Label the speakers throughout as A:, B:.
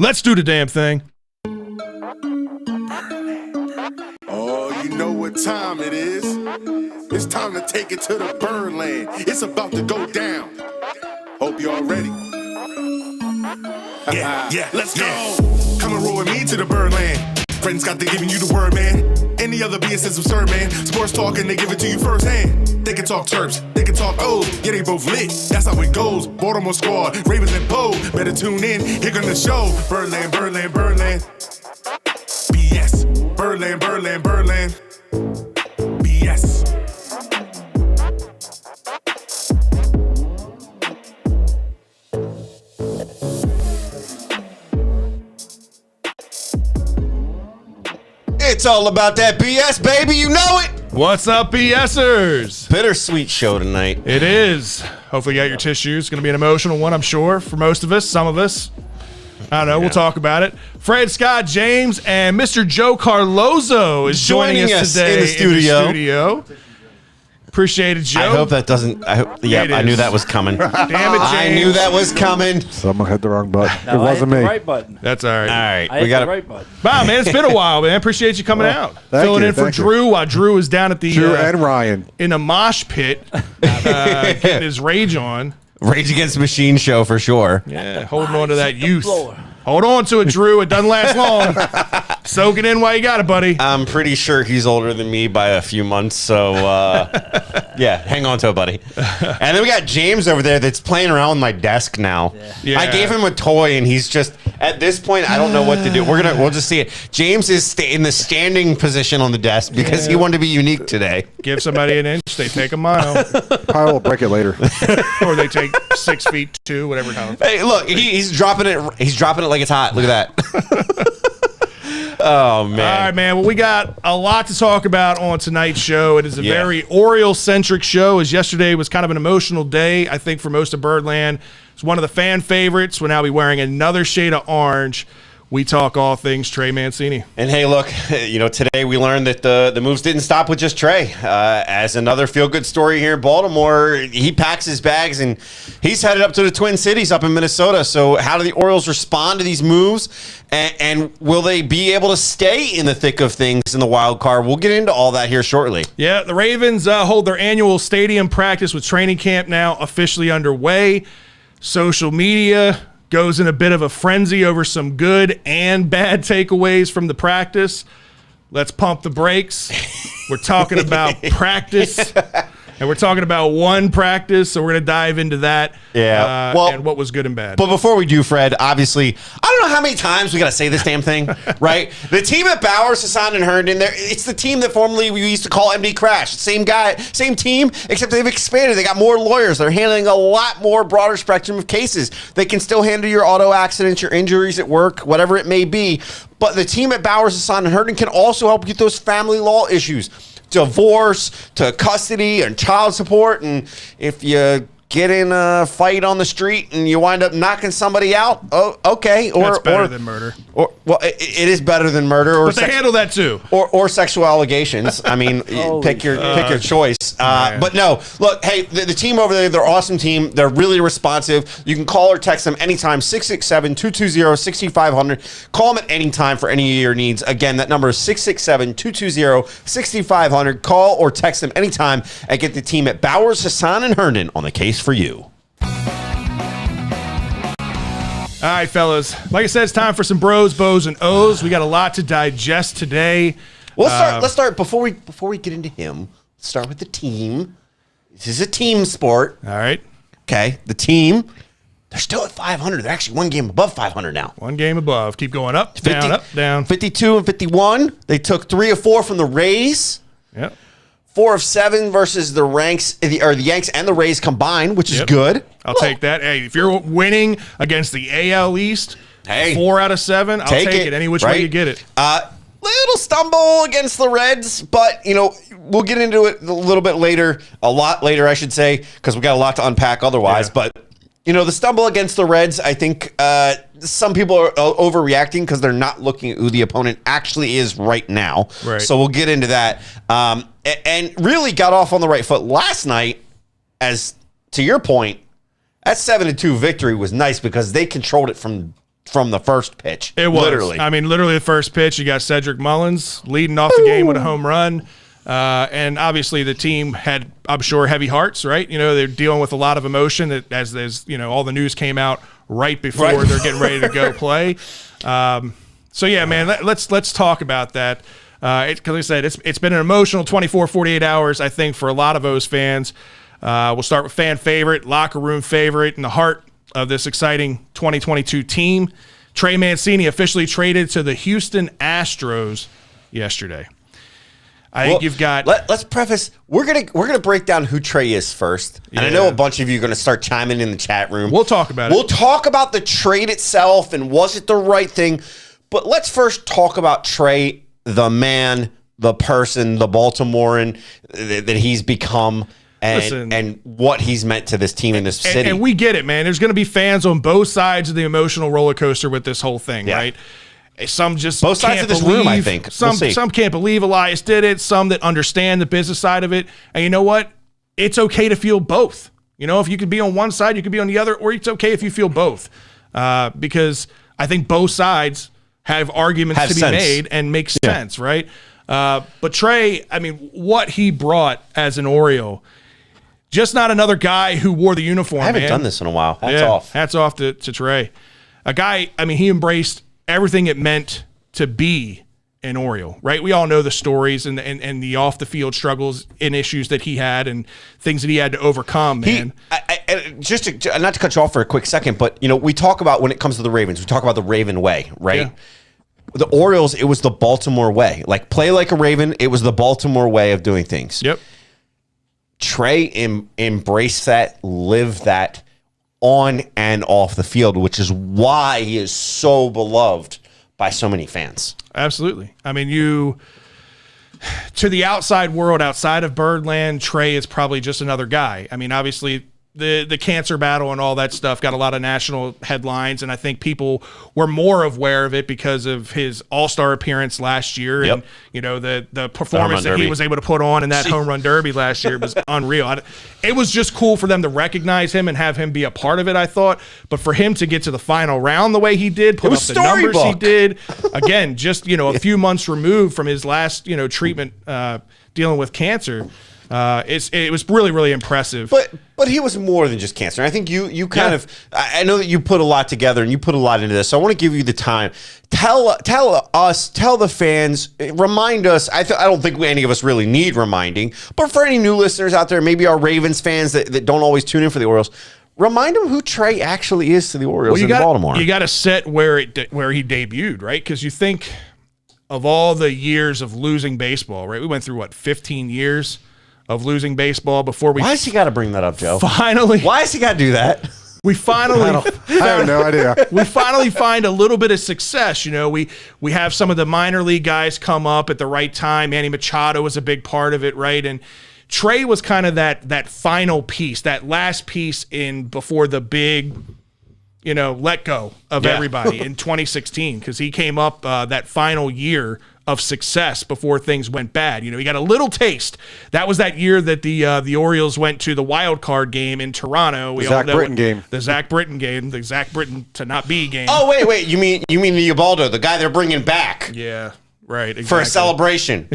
A: Let's do the damn thing.
B: Oh, you know what time it is. It's time to take it to the Birdland. It's about to go down. Hope y'all ready. Yeah, let's go. Come and roll with me to the Birdland. Friends got to giving you the word, man. Any other BS is absurd, man. Sports talk and they give it to you firsthand. They can talk Terps, they can talk O's. Yeah, they both lit. That's how it goes. Baltimore squad, Ravens and Poe. Better tune in. Here gonna show. Birdland, Birdland, Birdland. BS. Birdland, Birdland, Birdland. BS.
C: It's all about that BS, baby. You know it.
A: What's up, BSers?
C: Bittersweet show tonight.
A: It is. Hopefully you got your tissues. It's going to be an emotional one, I'm sure, for most of us, some of us. I don't know. Yeah. We'll talk about it. Fred, Scott, James, and Mr. Joe Carlozo is joining us today
C: in the studio.
A: Appreciate it, Joe.
C: I hope that doesn't. I knew that was coming.
A: Damn it, James.
C: I knew that was coming.
D: Someone hit the wrong button.
E: No,
D: it wasn't
E: I hit
D: me.
E: the right button.
A: That's all right.
C: All right.
E: I hit the right button.
A: Wow, man, it's been a while, man. Appreciate you coming out. Filling in for Drew while Drew is down at the
D: Drew and Ryan
A: in a mosh pit, getting his rage on.
C: Rage Against the Machine show for sure.
A: Yeah, holding on to that youth. Hold on to it, Drew. It doesn't last long. Soak it in while you got it, buddy.
C: I'm pretty sure he's older than me by a few months, so yeah, hang on to it, buddy. And then we got James over there that's playing around with my desk now.
A: Yeah.
C: I gave him a toy, and he's just at this point. I don't know what to do. We'll just see it. James is in the standing position on the desk because he wanted to be unique today.
A: Give somebody an inch, they take a mile,
D: Kyle will break it later.
A: or they take 6 feet 2, whatever time.
C: Hey, look, he's dropping it. He's dropping it like it's hot. Look at that. Oh, man.
A: All right, man. Well, we got a lot to talk about on tonight's show. It is a very Orioles-centric show, as yesterday was kind of an emotional day, I think, for most of Birdland. It's one of the fan favorites. We'll now be wearing another shade of orange. We talk all things Trey Mancini.
C: And hey, look, today we learned that the moves didn't stop with just Trey. As another feel-good story here in Baltimore, he packs his bags and he's headed up to the Twin Cities up in Minnesota. So how do the Orioles respond to these moves? And will they be able to stay in the thick of things in the wild card? We'll get into all that here shortly.
A: Yeah, the Ravens hold their annual stadium practice with training camp now officially underway. Social media goes in a bit of a frenzy over some good and bad takeaways from the practice. Let's pump the brakes. We're talking about practice, and we're talking about one practice, so we're going to dive into that and what was good and bad.
C: But before we do, Fred, obviously, I don't know how many times we got to say this damn thing, right? The team at Bowers, Hassan, and Herndon, it's the team that formerly we used to call MD Crash. Same guy, same team, except they've expanded. They got more lawyers. They're handling a lot more broader spectrum of cases. They can still handle your auto accidents, your injuries at work, whatever it may be. But the team at Bowers, Hassan, and Herndon can also help get those family law issues. Divorce to custody and child support, and if you get in a fight on the street and you wind up knocking somebody out, okay.
A: That's better than murder.
C: It is better than murder.
A: But they handle that too.
C: Or sexual allegations. I mean, pick your choice. But no, look, hey, the team over there, they're an awesome team. They're really responsive. You can call or text them anytime, 667-220-6500. Call them at any time for any of your needs. Again, that number is 667-220-6500. Call or text them anytime and get the team at Bowers, Hassan, and Herndon on the case for you.
A: All right, fellas. Like I said, it's time for some bros, bows, and O's. We got a lot to digest today.
C: Well, let's start before we get into him. Let's start with the team. This is a team sport.
A: All right.
C: Okay, the team. They're still at 500. They're actually one game above 500 now.
A: One game above. Keep going up, down, up, down.
C: 52 and 51. They took 3 of 4 from the Rays.
A: Yep.
C: 4 of 7 versus the Yanks and the Rays combined, which is good.
A: I'll take that. Hey, if you're winning against the AL East, 4 out of 7, I'll take it any which way you get it.
C: Little stumble against the Reds, but, we'll get into it a little bit later, a lot later, I should say, because we got a lot to unpack otherwise. Yeah. But, the stumble against the Reds, I think some people are overreacting because they're not looking at who the opponent actually is right now.
A: Right.
C: So we'll get into that. And really got off on the right foot last night, as to your point, that 7-2 victory was nice because they controlled it from from the first pitch.
A: It was.
C: Literally.
A: I mean, literally the first pitch, you got Cedric Mullins leading off the game with a home run. And obviously the team had, I'm sure, heavy hearts, right? You know, they're dealing with a lot of emotion as all the news came out right before they're getting ready to go play. So yeah, man, let's talk about that. Because like I said, it's been an emotional 24, 48 hours, I think, for a lot of O's fans. We'll start with fan favorite, locker room favorite, and the heart of this exciting 2022 team. Trey Mancini officially traded to the Houston Astros yesterday. I think you've got.
C: Let's preface. We're gonna break down who Trey is first, and I know a bunch of you are gonna start chiming in the chat room.
A: We'll talk about it.
C: We'll talk about the trade itself and was it the right thing. But let's first talk about Trey, the man, the person, the Baltimorean that he's become. And what he's meant to this team in this city.
A: And we get it, man. There's going to be fans on both sides of the emotional roller coaster with this whole thing, right? Some just
C: both sides
A: can't
C: of this
A: believe,
C: room, I think.
A: Some can't believe Elias did it. Some that understand the business side of it. And you know what? It's okay to feel both. You know, if you could be on one side, you could be on the other, or it's okay if you feel both. Because I think both sides have arguments to be made and make sense, right? But Trey, I mean, what he brought as an Oriole, just not another guy who wore the uniform.
C: I haven't done this in a while.
A: Hats off to Trey. A guy, I mean, he embraced everything it meant to be an Oriole, right? We all know the stories and the off the field struggles and issues that he had and things that he had to overcome, man.
C: Not to cut you off for a quick second, but you know, we talk about when it comes to the Ravens, we talk about the Raven way, right? Yeah. The Orioles, it was the Baltimore way. Like play like a Raven, it was the Baltimore way of doing things.
A: Yep.
C: Trey embraced that, lived that on and off the field, which is why he is so beloved by so many fans.
A: Absolutely. I mean, to the outside world, outside of Birdland, Trey is probably just another guy. I mean, obviously, the cancer battle and all that stuff got a lot of national headlines, and I think people were more aware of it because of his all-star appearance last year.
C: Yep.
A: And you know, the performance that he was able to put on in that home run derby last year was unreal. It was just cool for them to recognize him and have him be a part of it, I thought. But for him to get to the final round the way he did, put up the numbers he did, again, just a few months removed from his last treatment dealing with cancer. It was really, really impressive.
C: But he was more than just cancer. I think you kind of, I know that you put a lot together and you put a lot into this. So I want to give you the time. Tell the fans, remind us. I don't think any of us really need reminding, but for any new listeners out there, maybe our Ravens fans that don't always tune in for the Orioles, remind them who Trey actually is to the Orioles in Baltimore.
A: You got to set where he debuted, right? Because you think of all the years of losing baseball, right? We went through 15 years of losing baseball before we.
C: Why has he got to bring that up, Joe?
A: Finally,
C: why has he got to do that?
A: We finally.
D: I have no idea.
A: We finally find a little bit of success. We have some of the minor league guys come up at the right time. Manny Machado was a big part of it, right? And Trey was kind of that final piece, that last piece before the big, let go of everybody in 2016, because he came up that final year of success before things went bad. He got a little taste. That was that year that the Orioles went to the wild card game in Toronto.
D: The Zach Britton game.
A: The Zach Britton game. The Zach Britton to not be game.
C: Oh, wait. You mean the Ubaldo, the guy they're bringing back?
A: Yeah. Right, exactly.
C: For a celebration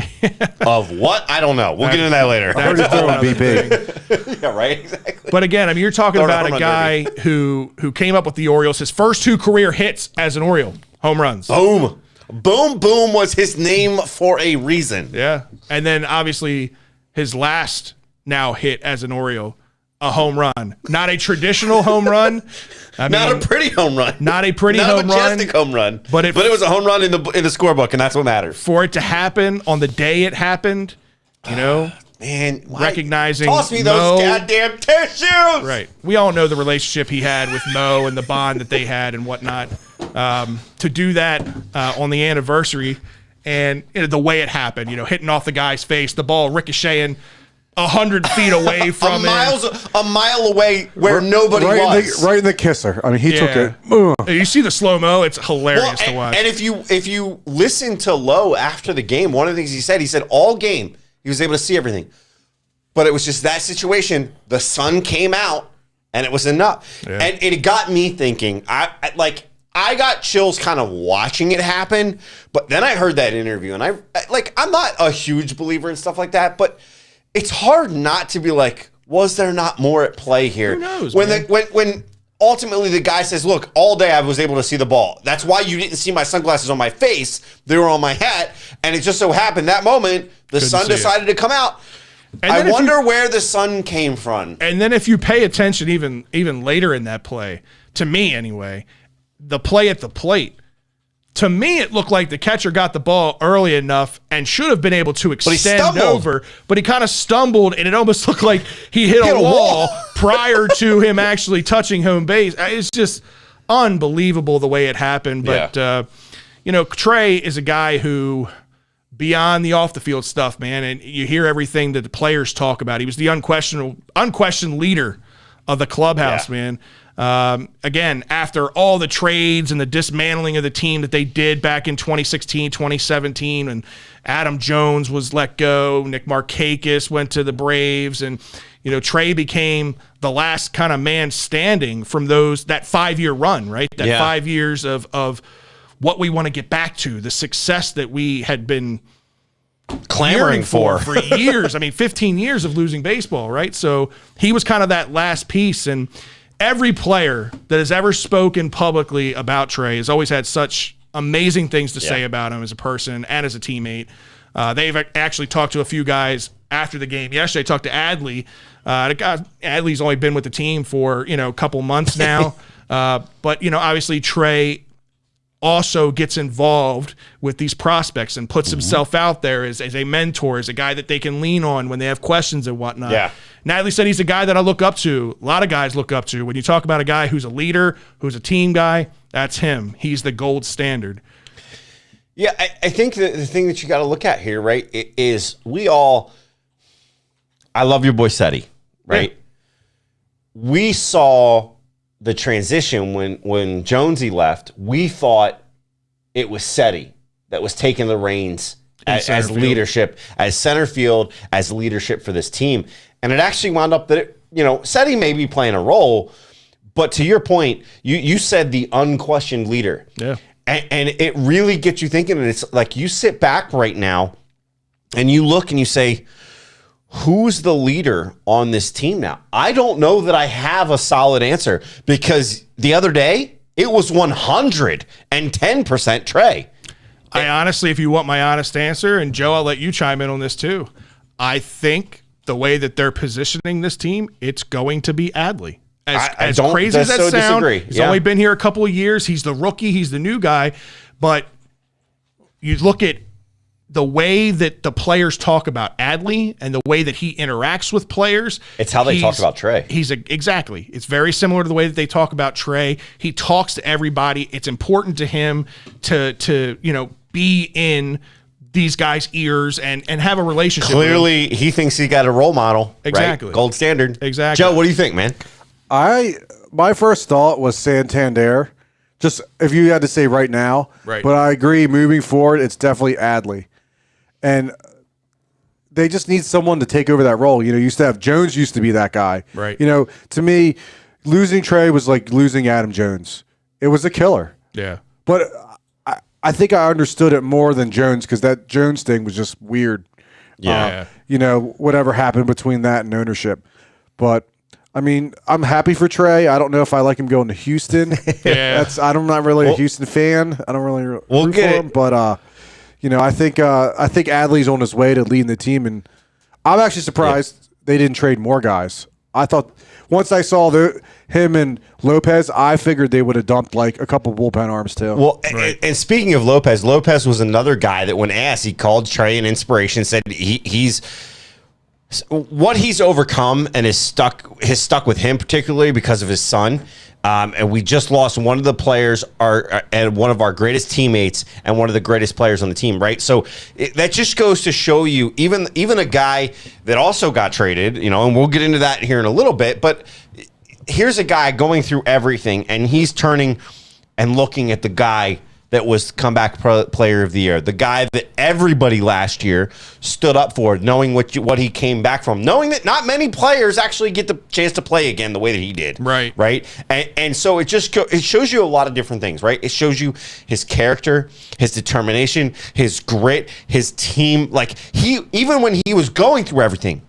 C: of what? I don't know. We'll get into that later.
A: That's a whole other thing.
C: Yeah, right. Exactly.
A: But again, I mean, you're talking about a guy who came up with the Orioles. His first 2 career hits as an Oriole, home runs.
C: Boom, boom, boom was his name for a reason.
A: Yeah, and then obviously his last now hit as an Oriole, a home run, not a traditional home run.
C: Not a pretty home run.
A: Not a pretty home run.
C: Not a majestic home run.
A: But it
C: was a home run in the scorebook, and that's what matters.
A: For it to happen on the day it happened,
C: man,
A: recognizing
C: toss me those goddamn tissues.
A: Right. We all know the relationship he had with Mo and the bond that they had and whatnot. To do that on the anniversary and the way it happened, hitting off the guy's face, the ball ricocheting 100 feet away from
C: a mile away where nobody was.
D: Right in the kisser. I mean, he took it.
A: You see the slow-mo, it's hilarious to watch.
C: And if you listen to Lowe after the game, one of the things he said all game, he was able to see everything. But it was just that situation, the sun came out, and it was enough. Yeah. And it got me thinking, I got chills kind of watching it happen, but then I heard that interview, and I'm not a huge believer in stuff like that, but it's hard not to be like, was there not more at play here?
A: Who knows,
C: when
A: man?
C: When ultimately the guy says, look, all day I was able to see the ball. That's why you didn't see my sunglasses on my face. They were on my hat, and it just so happened that moment the sun decided to come out.
A: And
C: I wonder where the sun came from.
A: And then if you pay attention even later in that play, to me anyway, the play at the plate, to me it looked like the catcher got the ball early enough and should have been able to extend over, but he kind of stumbled, and it almost looked like he hit a wall prior to him actually touching home base. It's just unbelievable the way it happened. But, Trey is a guy who, beyond the off-the-field stuff, man, and you hear everything that the players talk about, he was the unquestioned leader of the clubhouse, man. Again, after all the trades and the dismantling of the team that they did back in 2016, 2017, and Adam Jones was let go, Nick Markakis went to the Braves, and Trey became the last kind of man standing from that 5-year run, right? That 5 years of what we want to get back to, the success that we had been
C: clamoring for
A: years. I mean, 15 years of losing baseball, right? So he was kind of that last piece, and every player that has ever spoken publicly about Trey has always had such amazing things to say about him as a person and as a teammate. They've actually talked to a few guys after the game. Yesterday, I talked to Adley. Adley's only been with the team for, a couple months now. But, obviously Trey also gets involved with these prospects and puts himself out there as a mentor, as a guy that they can lean on when they have questions and whatnot. Yeah. Natalie said he's a guy that I look up to. A lot of guys look up to. When you talk about a guy who's a leader, who's a team guy, that's him. He's the gold standard.
C: Yeah, I think the thing that you got to look at here, right, is I love your boy Seti, right? Yeah. We saw the transition when Jonesy left. We thought it was Seti that was taking the reins as leadership, as center field, as leadership for this team. And it actually wound up that, Seti may be playing a role, but to your point, you said the unquestioned leader. Yeah. And it really gets you thinking, and it's like you sit back right now and you look and you say, who's the leader on this team now? I don't know that I have a solid answer, because the other day it was 110% Trey.
A: I honestly, if you want my honest answer, and Joe, I'll let you chime in on this too. I think the way that they're positioning this team, it's going to be Adley. As crazy as that sounds, he's only been here a couple of years. He's the rookie. He's the new guy. But you look at the way that the players talk about Adley and the way that he interacts with players.
C: It's how they talk about Trey.
A: Exactly. It's very similar to the way that they talk about Trey. He talks to everybody. It's important to him to be in these guys' ears and have a relationship.
C: Clearly, he thinks he got a role model.
A: Exactly.
C: Right? Gold standard.
A: Exactly.
C: Joe, what do you think, man?
D: My first thought was Santander, just if you had to say right now.
A: Right.
D: But I agree, moving forward, it's definitely Adley. And they just need someone to take over that role. Used to have Jones used to be that guy.
A: Right.
D: To me, losing Trey was like losing Adam Jones. It was a killer.
A: Yeah.
D: But I think I understood it more than Jones, because that Jones thing was just weird.
A: Yeah.
D: Whatever happened between that and ownership. But I mean, I'm happy for Trey. I don't know if I like him going to Houston.
A: Yeah.
D: I'm not really a Houston fan. I don't really root for him. But I think Adley's on his way to leading the team, and I'm actually surprised they didn't trade more guys. I thought once I saw him and Lopez, I figured they would have dumped like a couple bullpen arms too.
C: Well, and speaking of Lopez was another guy that when asked, he called Trey an inspiration, said he's what he's overcome and has stuck with him, particularly because of his son. And we just lost one of the players, and one of our greatest teammates, and one of the greatest players on the team, right? So that just goes to show you, even a guy that also got traded, and we'll get into that here in a little bit, but here's a guy going through everything, and he's turning and looking at the guy that was comeback player of the year, the guy that everybody last year stood up for, knowing what he came back from, knowing that not many players actually get the chance to play again the way that he did. Right. And so it shows you a lot of different things, right? It shows you his character, his determination, his grit, his team. Like, even when he was going through everything,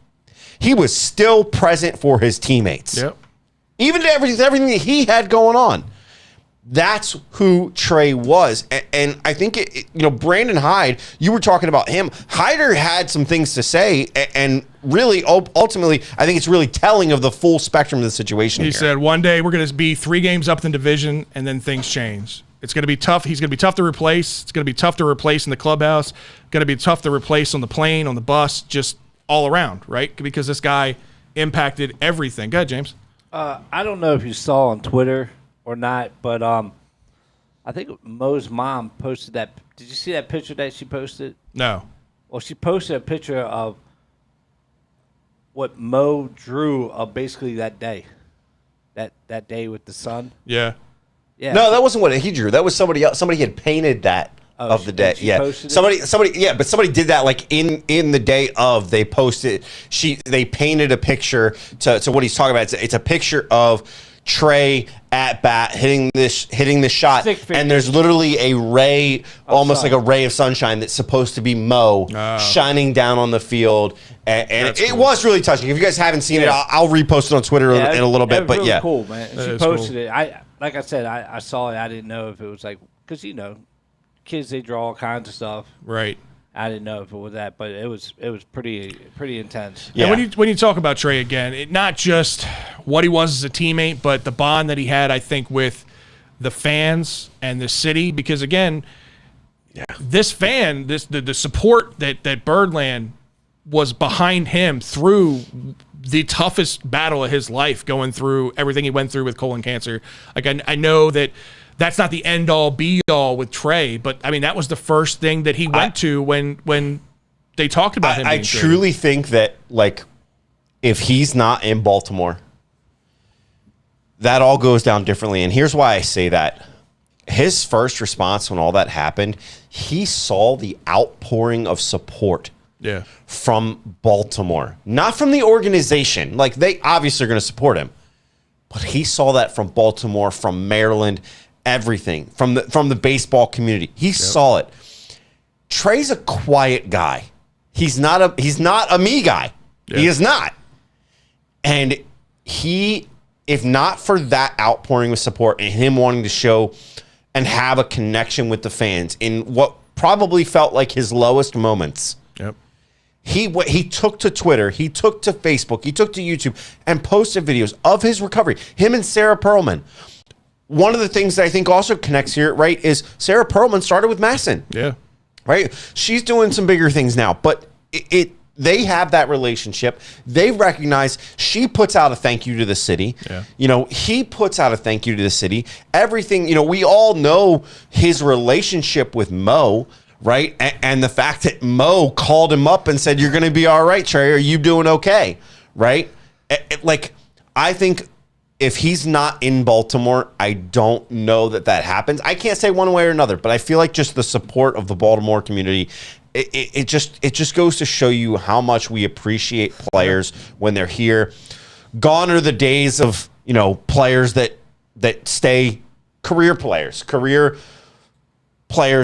C: he was still present for his teammates.
A: Yep.
C: Even to everything that he had going on. That's who Trey was. And I think, Brandon Hyde, you were talking about him. Hyder had some things to say, and really, ultimately, I think it's really telling of the full spectrum of the situation
A: He said, one day we're going to be 3 games up in the division, and then things change. It's going to be tough. He's going to be tough to replace. It's going to be tough to replace in the clubhouse. Going to be tough to replace on the plane, on the bus, just all around, right? Because this guy impacted everything. Go ahead, James.
E: I don't know if you saw on Twitter or not, but I think Mo's mom posted that. Did you see that picture that she posted?
A: No.
E: Well, she posted a picture of what Mo drew of basically that day. That day with the sun.
A: Yeah.
E: Yeah.
C: No, that wasn't what he drew. That was somebody else. Somebody had painted that of the day. Yeah. Somebody did that like in the day of. They posted. They painted a picture to what he's talking about. It's a picture of Trey at bat hitting the shot, and there's literally a ray, almost like a ray of sunshine that's supposed to be Mo shining down on the field, and it was really touching. If you guys haven't seen it, I'll repost it on Twitter in a little bit. But
E: really cool, man. She posted it. Like I said, I saw it. I didn't know if it was like, because kids, they draw all kinds of stuff.
A: Right.
E: I didn't know if it was that, but it was pretty intense.
A: Yeah. And when you talk about Trey again, not just what he was as a teammate, but the bond that he had, I think, with the fans and the city. Because again, this fan, the support that Birdland was behind him through the toughest battle of his life, going through everything he went through with colon cancer. Like I know that. That's not the end-all, be-all with Trey, but, I mean, that was the first thing that he went to when they talked about him.
C: I truly think that, like, if he's not in Baltimore, that all goes down differently. And here's why I say that. His first response when all that happened, he saw the outpouring of support from Baltimore. Not from the organization. Like, they obviously are going to support him. But he saw that from Baltimore, from Maryland, everything from the baseball community. He saw it. Trey's a quiet guy. He's not a me guy. Yep. He is not. And if not for that outpouring of support and him wanting to show and have a connection with the fans in what probably felt like his lowest moments.
A: Yep.
C: He took to Twitter, he took to Facebook, he took to YouTube and posted videos of his recovery. Him and Sarah Perlman. One of the things that I think also connects here, right, is Sarah Perlman started with Masson.
A: Yeah.
C: Right? She's doing some bigger things now, but they have that relationship. They recognize she puts out a thank you to the city. Yeah. He puts out a thank you to the city. Everything, we all know his relationship with Mo, right? And the fact that Mo called him up and said, "You're going to be all right, Trey. Are you doing okay?" Right? I think if he's not in Baltimore, I don't know that happens. I can't say one way or another, but I feel like just the support of the Baltimore community, it just goes to show you how much we appreciate players when they're here. Gone are the days of, players that stay career players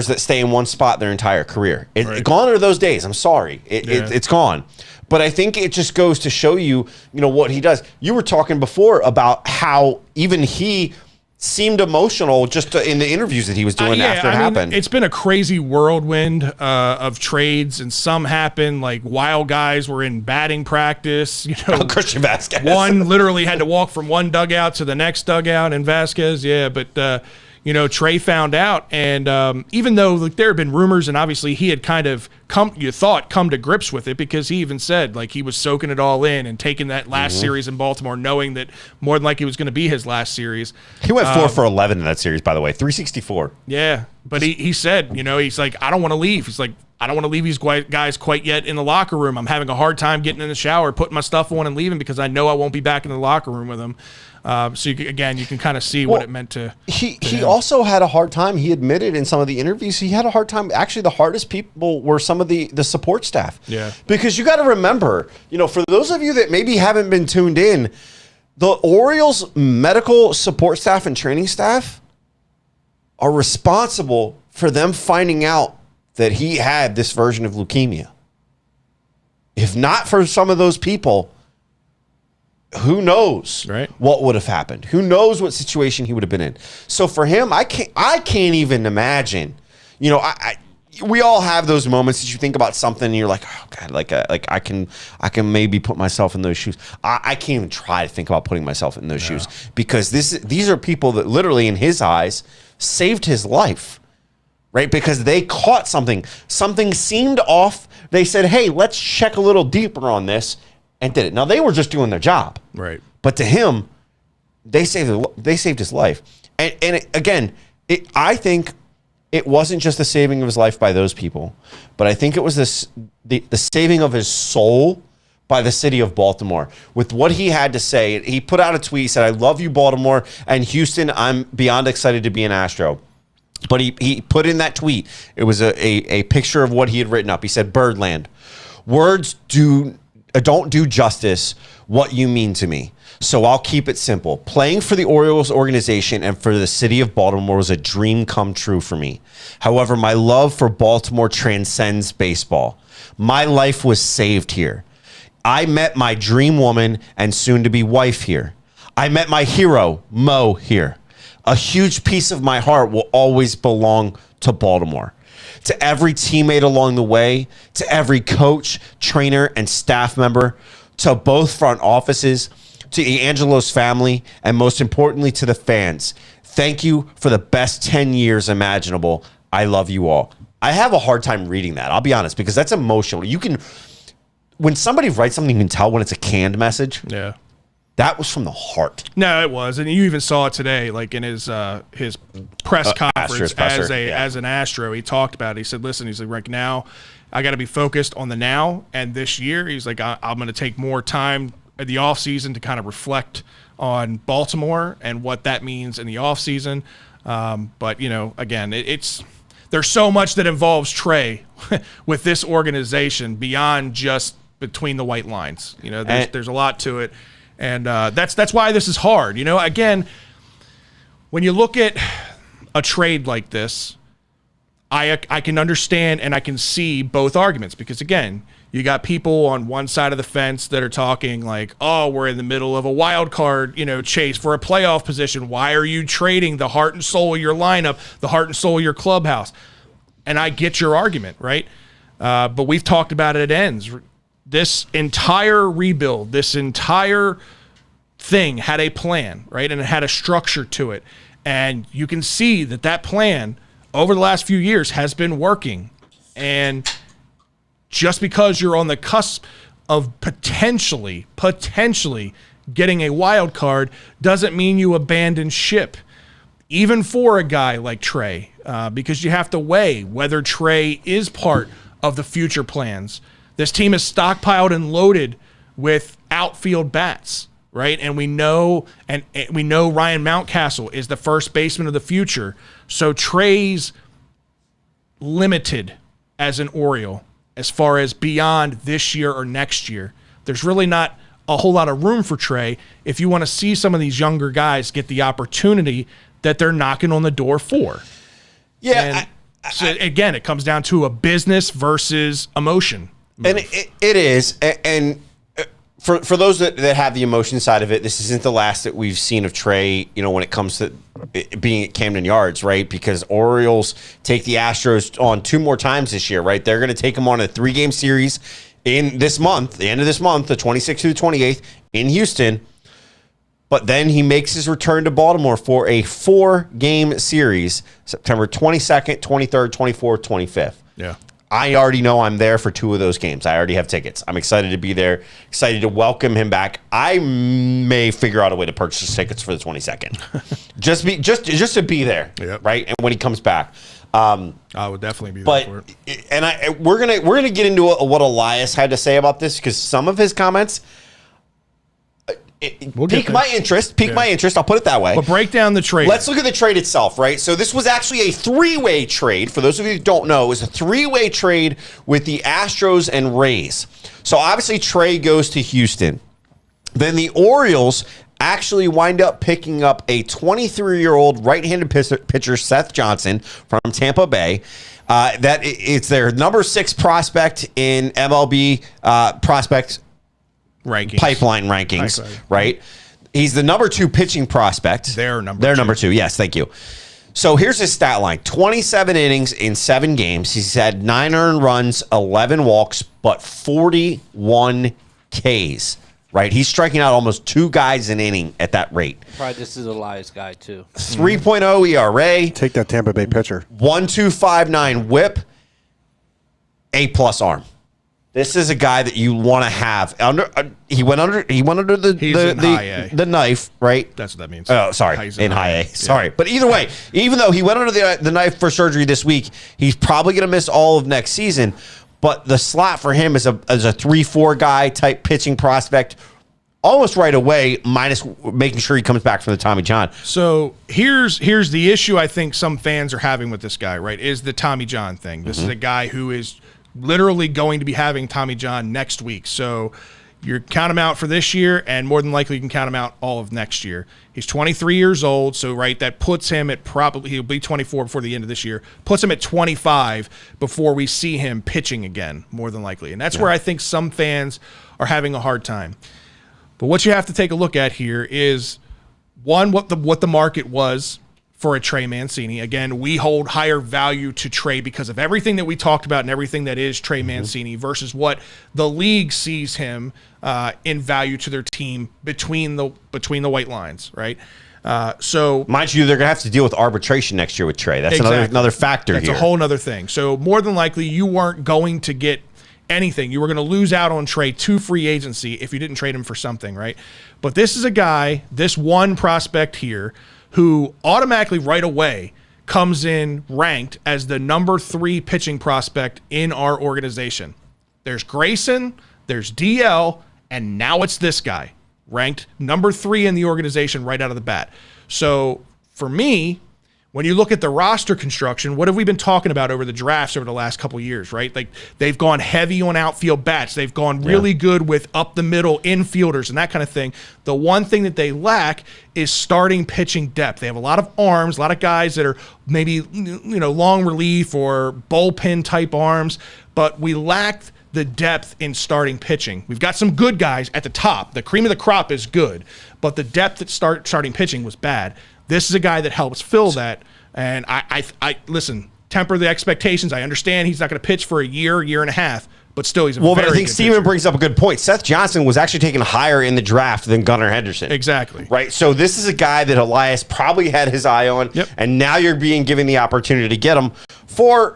C: that stay in one spot their entire career. Gone are those days. I'm sorry. It's gone. But I think it just goes to show you, what he does. You were talking before about how even he seemed emotional just in the interviews that he was doing after it happened.
A: It's been a crazy whirlwind of trades, and some happened like while guys were in batting practice.
C: Christian Vasquez.
A: One literally had to walk from one dugout to the next dugout, and Vasquez, Trey found out, and even though there had been rumors, and obviously he had kind of come to grips with it, because he even said like he was soaking it all in and taking that last series in Baltimore, knowing that more than likely it was going to be his last series.
C: He went 4 for 11 in that series, by the way, 364.
A: Yeah, but he said, he's like, I don't want to leave. He's like, I don't want to leave these guys quite yet in the locker room. I'm having a hard time getting in the shower, putting my stuff on and leaving, because I know I won't be back in the locker room with them. So you can kind of see what it meant to.
C: He also had a hard time. He admitted in some of the interviews he had a hard time. Actually, the hardest people were some of the support staff.
A: Yeah.
C: Because you got to remember, for those of you that maybe haven't been tuned in, the Orioles medical support staff and training staff are responsible for them finding out that he had this version of leukemia. If not for some of those people, who knows what would have happened? Who knows what situation he would have been in? So for him, I can't even imagine. We all have those moments that you think about something and you're like, oh God, like I can maybe put myself in those shoes. I can't even try to think about putting myself in those shoes, because these are people that literally, in his eyes, saved his life. Right? Because they caught something. Something seemed off. They said, hey, let's check a little deeper on this, and did it. Now, they were just doing their job.
A: Right.
C: But to him, they saved his life. And again, I think it wasn't just the saving of his life by those people, but I think it was the saving of his soul by the city of Baltimore. With what he had to say, he put out a tweet, he said, I love you, Baltimore, and Houston, I'm beyond excited to be an Astro. But he put in that tweet, it was a picture of what he had written up. He said, Birdland, words don't do justice what you mean to me. So I'll keep it simple. Playing for the Orioles organization and for the city of Baltimore was a dream come true for me. However, my love for Baltimore transcends baseball. My life was saved here. I met my dream woman and soon-to-be wife here. I met my hero, Mo, here. A huge piece of my heart will always belong to Baltimore. To every teammate along the way, to every coach, trainer, and staff member, to both front offices, to Angelo's family, and most importantly to the fans, thank you for the best 10 years imaginable. I love you all. I have a hard time reading that, I'll be honest, because that's emotional. When somebody writes something, you can tell when it's a canned message.
A: Yeah.
C: That was from the heart.
A: No, it was, and you even saw it today, like in his press conference as an Astro. He talked about it. He said, "Listen, he's like, right now, I got to be focused on the now, and this year, he's like, I'm going to take more time at the off season to kind of reflect on Baltimore and what that means in the off season." But again, there's so much that involves Trey with this organization beyond just between the white lines. There's a lot to it. And that's why this is hard. Again, when you look at a trade like this, I can understand and I can see both arguments, because, again, you got people on one side of the fence that are talking like, oh, we're in the middle of a wild card, chase for a playoff position. Why are you trading the heart and soul of your lineup, the heart and soul of your clubhouse? And I get your argument, right? But we've talked about it at ends. This entire rebuild, this entire thing had a plan, right? And it had a structure to it. And you can see that plan over the last few years has been working. And just because you're on the cusp of potentially getting a wild card doesn't mean you abandon ship, even for a guy like Trey, because you have to weigh whether Trey is part of the future plans. This team is stockpiled and loaded with outfield bats, right? And we know Ryan Mountcastle is the first baseman of the future. So Trey's limited as an Oriole as far as beyond this year or next year. There's really not a whole lot of room for Trey if you want to see some of these younger guys get the opportunity that they're knocking on the door for.
C: Yeah.
A: So again, it comes down to a business versus emotion.
C: And it is. And for those that have the emotion side of it, this isn't the last that we've seen of Trey, when it comes to being at Camden Yards, right? Because Orioles take the Astros on 2 more times this year, right? They're going to take them on a 3-game series in this month, the end of this month, the 26th through the 28th in Houston. But then he makes his return to Baltimore for a 4-game series, September 22nd, 23rd, 24th, 25th.
A: Yeah.
C: I already know I'm there for 2 of those games. I already have tickets. I'm excited to be there, excited to welcome him back. I may figure out a way to purchase tickets for the 22nd. just to be there, right? And when he comes back.
A: I would definitely be there for it.
C: And we're gonna get into what Elias had to say about this, because some of his comments piqued my interest. I'll put it that way.
A: But break down the trade.
C: Let's look at the trade itself, right? So this was actually a 3-way trade. For those of you who don't know, it was a 3-way trade with the Astros and Rays. So obviously Trey goes to Houston. Then the Orioles actually wind up picking up a 23-year-old right-handed pitcher, Seth Johnson, from Tampa Bay. It's their number 6 prospect in MLB prospect
A: rankings.
C: Pipeline rankings, right? He's the number 2 pitching prospect.
A: They're number 2.
C: Yes, thank you. So here's his stat line: 27 innings in 7 games. He's had 9 earned runs, 11 walks, but 41 Ks. Right, he's striking out almost 2 guys an inning at that rate.
E: Probably this is Elias guy too.
C: 3.0 ERA.
D: Take that Tampa Bay pitcher.
C: 1.259 WHIP. A+ arm. This is a guy that you want to have. He went under the knife, right?
A: That's what that means.
C: Oh, sorry, in high A. Sorry, but either way, even though he went under the knife for surgery this week, he's probably going to miss all of next season. But the slot for him is a 3-4 guy type pitching prospect almost right away, minus making sure he comes back from the Tommy John.
A: So here's the issue I think some fans are having with this guy, right, is the Tommy John thing. This is a guy who is literally going to be having Tommy John next week. So you count him out for this year, and more than likely you can count him out all of next year. He's 23 years old, so right, that puts him at probably, he'll be 24 before the end of this year, puts him at 25 before we see him pitching again, more than likely. And that's where I think some fans are having a hard time. But what you have to take a look at here is, one, what the market was for a Trey Mancini. Again, we hold higher value to Trey because of everything that we talked about and everything that is Trey Mancini versus what the league sees him in value to their team between the white lines, right? So,
C: mind you, they're gonna have to deal with arbitration next year with Trey. That's another factor.
A: That's
C: here.
A: A whole other thing. So more than likely, you weren't going to get anything. You were going to lose out on Trey to free agency if you didn't trade him for something, right? But this is a guy, this one prospect here, who automatically right away comes in ranked as the number 3 pitching prospect in our organization. There's Grayson, there's DL, and now it's this guy, ranked number 3 in the organization right out of the bat. So for me, when you look at the roster construction, what have we been talking about over the drafts over the last couple of years, right? Like, they've gone heavy on outfield bats. They've gone really good with up the middle infielders and that kind of thing. The one thing that they lack is starting pitching depth. They have a lot of arms, a lot of guys that are maybe, long relief or bullpen type arms, but we lacked the depth in starting pitching. We've got some good guys at the top. The cream of the crop is good, but the depth at starting pitching was bad. This is a guy that helps fill that. And I listen, temper the expectations. I understand he's not going to pitch for a year and a half, but still he's a very
C: but I think
A: good
C: Steven
A: pitcher.
C: brings up a good point. Seth Johnson was actually taken higher in the draft than Gunnar Henderson.
A: Exactly.
C: Right. So this is a guy that Elias probably had his eye on, and now you're being given the opportunity to get him. I've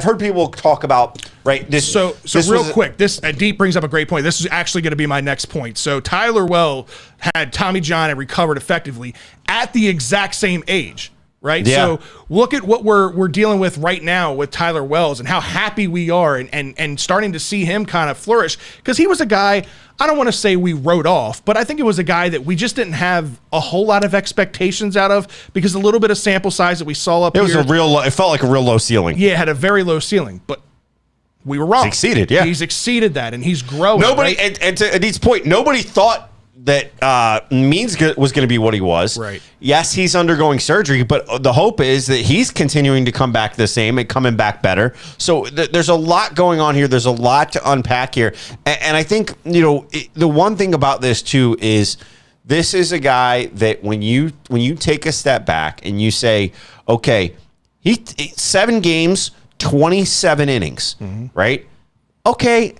C: heard people talk about, right, this.
A: So real quick, this Deep brings up a great point. This is actually going to be my next point. So Tyler Well had Tommy John and recovered effectively at the exact same age. Right.
C: Yeah.
A: So look at what we're dealing with right now with Tyler Wells and how happy we are and starting to see him kind of flourish, because he was a guy, I don't want to say we wrote off, but I think it was a guy that we just didn't have a whole lot of expectations out of, because a little bit of sample size that we saw up here.
C: It felt like a real low ceiling.
A: Yeah, it had a very low ceiling, but we were wrong.
C: He's exceeded, yeah.
A: He's exceeded that, and he's growing.
C: Nobody,
A: right?
C: and to Adit's point, nobody thought that Means was going to be what he was.
A: Right.
C: Yes, he's undergoing surgery, but the hope is that he's continuing to come back the same and coming back better. So there's a lot going on here. There's a lot to unpack here. And I think, the one thing about this too is this is a guy that when you take a step back and you say, okay, he 7 games, 27 innings, right? Okay,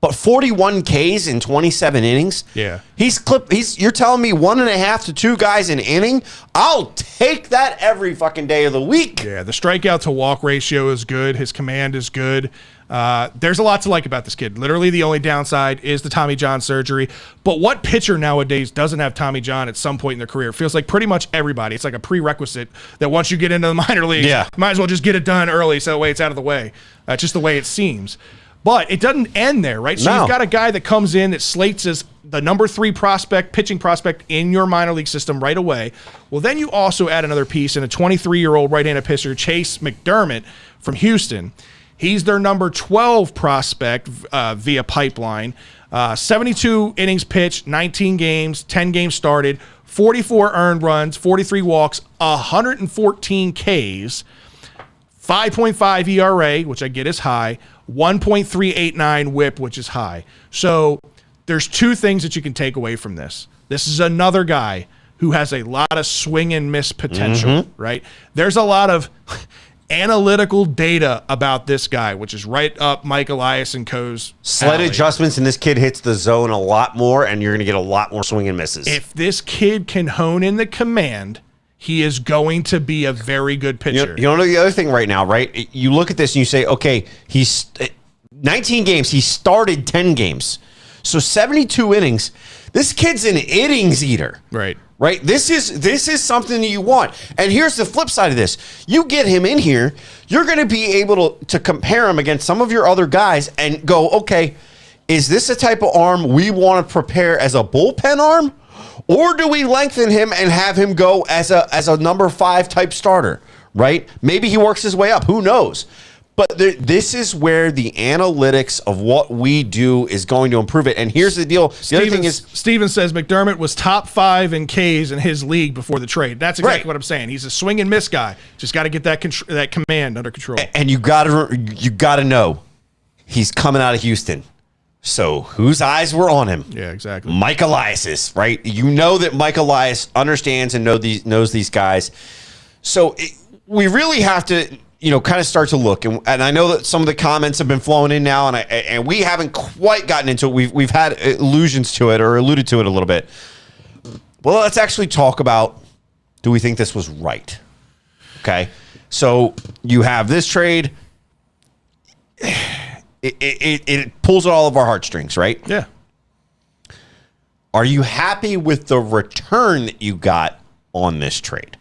C: but 41 Ks in 27 innings.
A: Yeah.
C: You're telling me 1.5 to 2 guys an inning? I'll take that every fucking day of the week.
A: Yeah, the strikeout to walk ratio is good. His command is good. There's a lot to like about this kid. Literally the only downside is the Tommy John surgery. But what pitcher nowadays doesn't have Tommy John at some point in their career? It feels like pretty much everybody. It's like a prerequisite that once you get into the minor leagues, might as well just get it done early so that way it's out of the way. Just the way it seems. But it doesn't end there, right? So you've got a guy that comes in that slates as the number 3 prospect, pitching prospect in your minor league system right away. Well, then you also add another piece in a 23-year-old right-handed pitcher, Chase McDermott from Houston. He's their number 12 prospect via pipeline. 72 innings pitched, 19 games, 10 games started, 44 earned runs, 43 walks, 114 Ks, 5.5 ERA, which I get is high, 1.389 whip, which is high. So there's 2 things that you can take away from this. This is another guy who has a lot of swing and miss potential, right? There's a lot of analytical data about this guy, which is right up Mike Elias and Co.'s
C: Slight
A: alley.
C: adjustments, and this kid hits the zone a lot more, and you're going to get a lot more swing and misses.
A: If this kid can hone in the command, he is going to be a very good pitcher.
C: You know the other thing right now, right? You look at this and you say, okay, he's 19 games. He started 10 games. So 72 innings. This kid's an innings eater.
A: Right.
C: Right? This is something that you want. And here's the flip side of this. You get him in here, you're going to be able to compare him against some of your other guys and go, okay, is this a type of arm we want to prepare as a bullpen arm? Or do we lengthen him and have him go as a number 5 type starter, right? Maybe he works his way up. Who knows? But this is where the analytics of what we do is going to improve it. And here's the deal. The other thing is,
A: Steven says McDermott was top 5 in Ks in his league before the trade. That's exactly what I'm saying. He's a swing and miss guy. Just got to get that command under control.
C: And you got to know he's coming out of Houston. So whose eyes were on him?
A: Yeah, exactly.
C: Mike Elias's, right? You know that Mike Elias understands and knows these guys. So we really have to, kind of start to look. And I know that some of the comments have been flowing in now, and we haven't quite gotten into it. We've had allusions to it or alluded to it a little bit. Well, let's actually talk about, do we think this was right? Okay. So you have this trade. It pulls at all of our heartstrings, right?
A: Yeah.
C: Are you happy with the return that you got on this trade?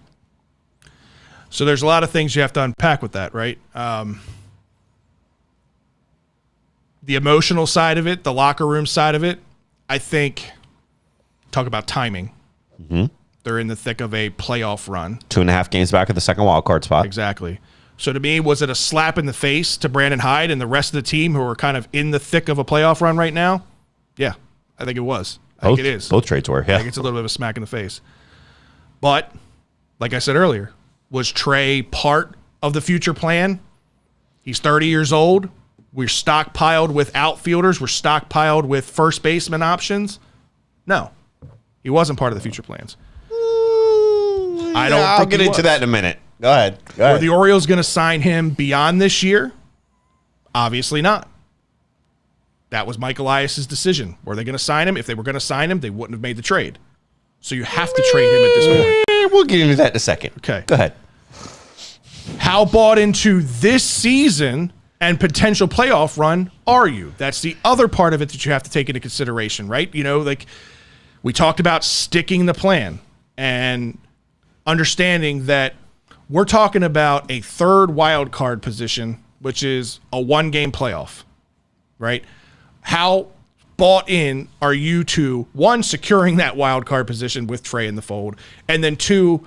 A: So there's a lot of things you have to unpack with that, right? The emotional side of it, the locker room side of it, I think, talk about timing. Mm-hmm. They're in the thick of a playoff run.
C: 2.5 games back at the second wild card spot.
A: Exactly. So to me, was it a slap in the face to Brandon Hyde and the rest of the team who are kind of in the thick of a playoff run right now? Yeah, I think it was. I think it is.
C: Both trades were, yeah.
A: I think it's a little bit of a smack in the face. But, like I said earlier, was Trey part of the future plan? He's 30 years old. We're stockpiled with outfielders. We're stockpiled with first baseman options. No, he wasn't part of the future plans.
C: I'll get into that in a minute. Go ahead.
A: Were the Orioles going to sign him beyond this year? Obviously not. That was Mike Elias' decision. Were they going to sign him? If they were going to sign him, they wouldn't have made the trade. So you have to trade him at this point.
C: We'll get into that in a second.
A: Okay.
C: Go ahead.
A: How bought into this season and potential playoff run are you? That's the other part of it that you have to take into consideration, right? Like we talked about sticking the plan and understanding that we're talking about a third wild card position, which is a 1-game playoff, right? How bought in are you to, 1, securing that wild card position with Trey in the fold, and then 2,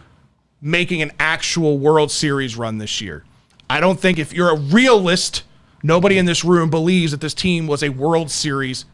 A: making an actual World Series run this year? I don't think, if you're a realist, nobody in this room believes that this team was a World Series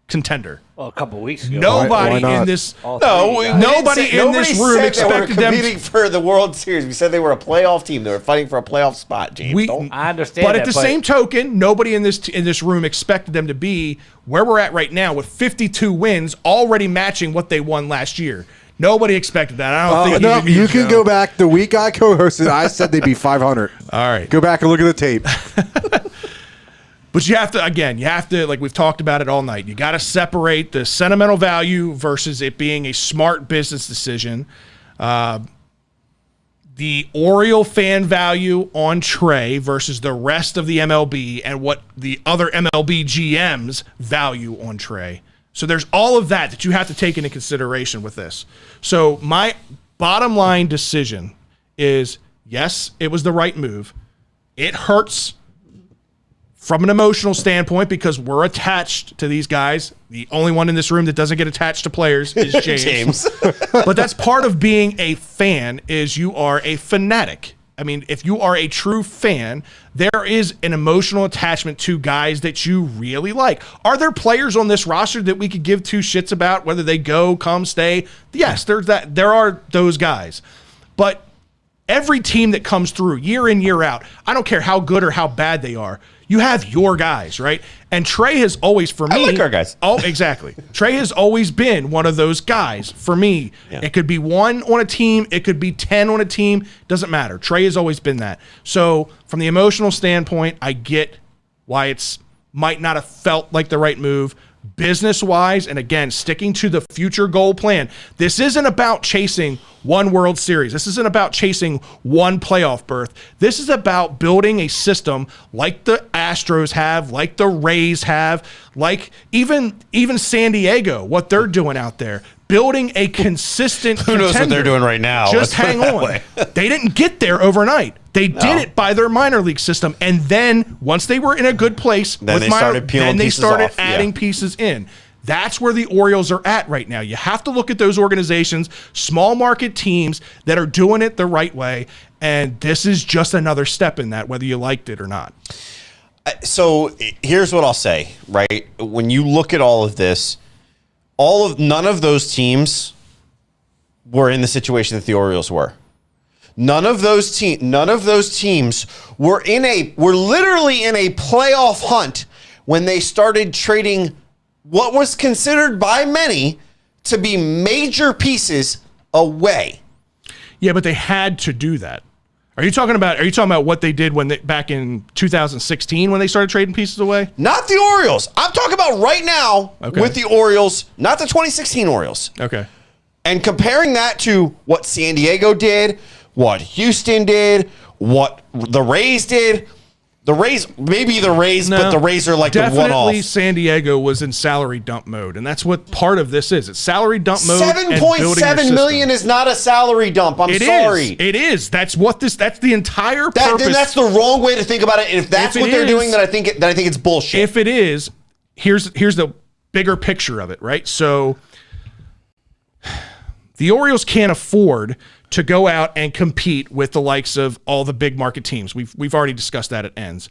A: contender.
E: Well, a couple of weeks ago.
A: Nobody
D: Why
A: in
D: not?
A: this
C: Nobody
A: in this room expected them
C: competing for the World Series. We said they were a playoff team. They were fighting for a playoff spot, James.
E: I understand
A: But
E: that,
A: at the same token, nobody in this room expected them to be where we're at right now with 52 wins, already matching what they won last year. Nobody expected that. I don't think
D: no,
A: even
D: you can go back. The week I co-hosted, I said they'd be 500.
A: All right.
D: Go back and look at the tape.
A: But you have to, like we've talked about it all night, you got to separate the sentimental value versus it being a smart business decision. The Oriole fan value on Trey versus the rest of the MLB and what the other MLB GMs value on Trey. So there's all of that you have to take into consideration with this. So my bottom line decision is, yes, it was the right move. It hurts from an emotional standpoint because we're attached to these guys. The only one in this room that doesn't get attached to players is James. But that's part of being a fan, is you are a fanatic. I mean, if you are a true fan, there is an emotional attachment to guys that you really like. Are there players on this roster that we could give two shits about, whether they go, come, stay? Yes, there's that. There are those guys. But every team that comes through year in, year out, I don't care how good or how bad they are, you have your guys, right? And Trey has always, for me...
C: I like our guys.
A: Oh, exactly. Trey has always been one of those guys for me. Yeah. It could be 1 on a team. It could be 10 on a team. Doesn't matter. Trey has always been that. So from the emotional standpoint, I get why it's might not have felt like the right move. Business-wise, and again, sticking to the future goal plan, this isn't about chasing one World Series. This isn't about chasing one playoff berth. This is about building a system like the Astros have, like the Rays have, like even San Diego, what they're doing out there. Building a consistent
C: Who knows what they're doing right now?
A: Just hang on. They didn't get there overnight. They did it by their minor league system. And then once they were in a good place,
C: then they started
A: adding pieces in. That's where the Orioles are at right now. You have to look at those organizations, small market teams that are doing it the right way. And this is just another step in that, whether you liked it or not.
C: So here's what I'll say, right? When you look at all of this, none of those teams were in the situation that the Orioles were. None of those teams were literally in a playoff hunt when they started trading what was considered by many to be major pieces away.
A: Yeah, but they had to do that. Are you talking about what they did back in 2016 when they started trading pieces away?
C: Not the Orioles. I'm talking about right now with the Orioles, not the 2016 Orioles.
A: Okay.
C: And comparing that to what San Diego did, what Houston did, what the Rays did. But the Rays are like the one-off.
A: Definitely San Diego was in salary dump mode, and that's what part of this is. It's salary dump mode.
C: $7.7 million is not a salary dump. I'm sorry.
A: It is. That's the entire purpose.
C: Then that's the wrong way to think about it. And if that's what they're doing, then I think it's bullshit.
A: If it is, here's the bigger picture of it, right? So the Orioles can't afford to go out and compete with the likes of all the big market teams. We've already discussed that at ends.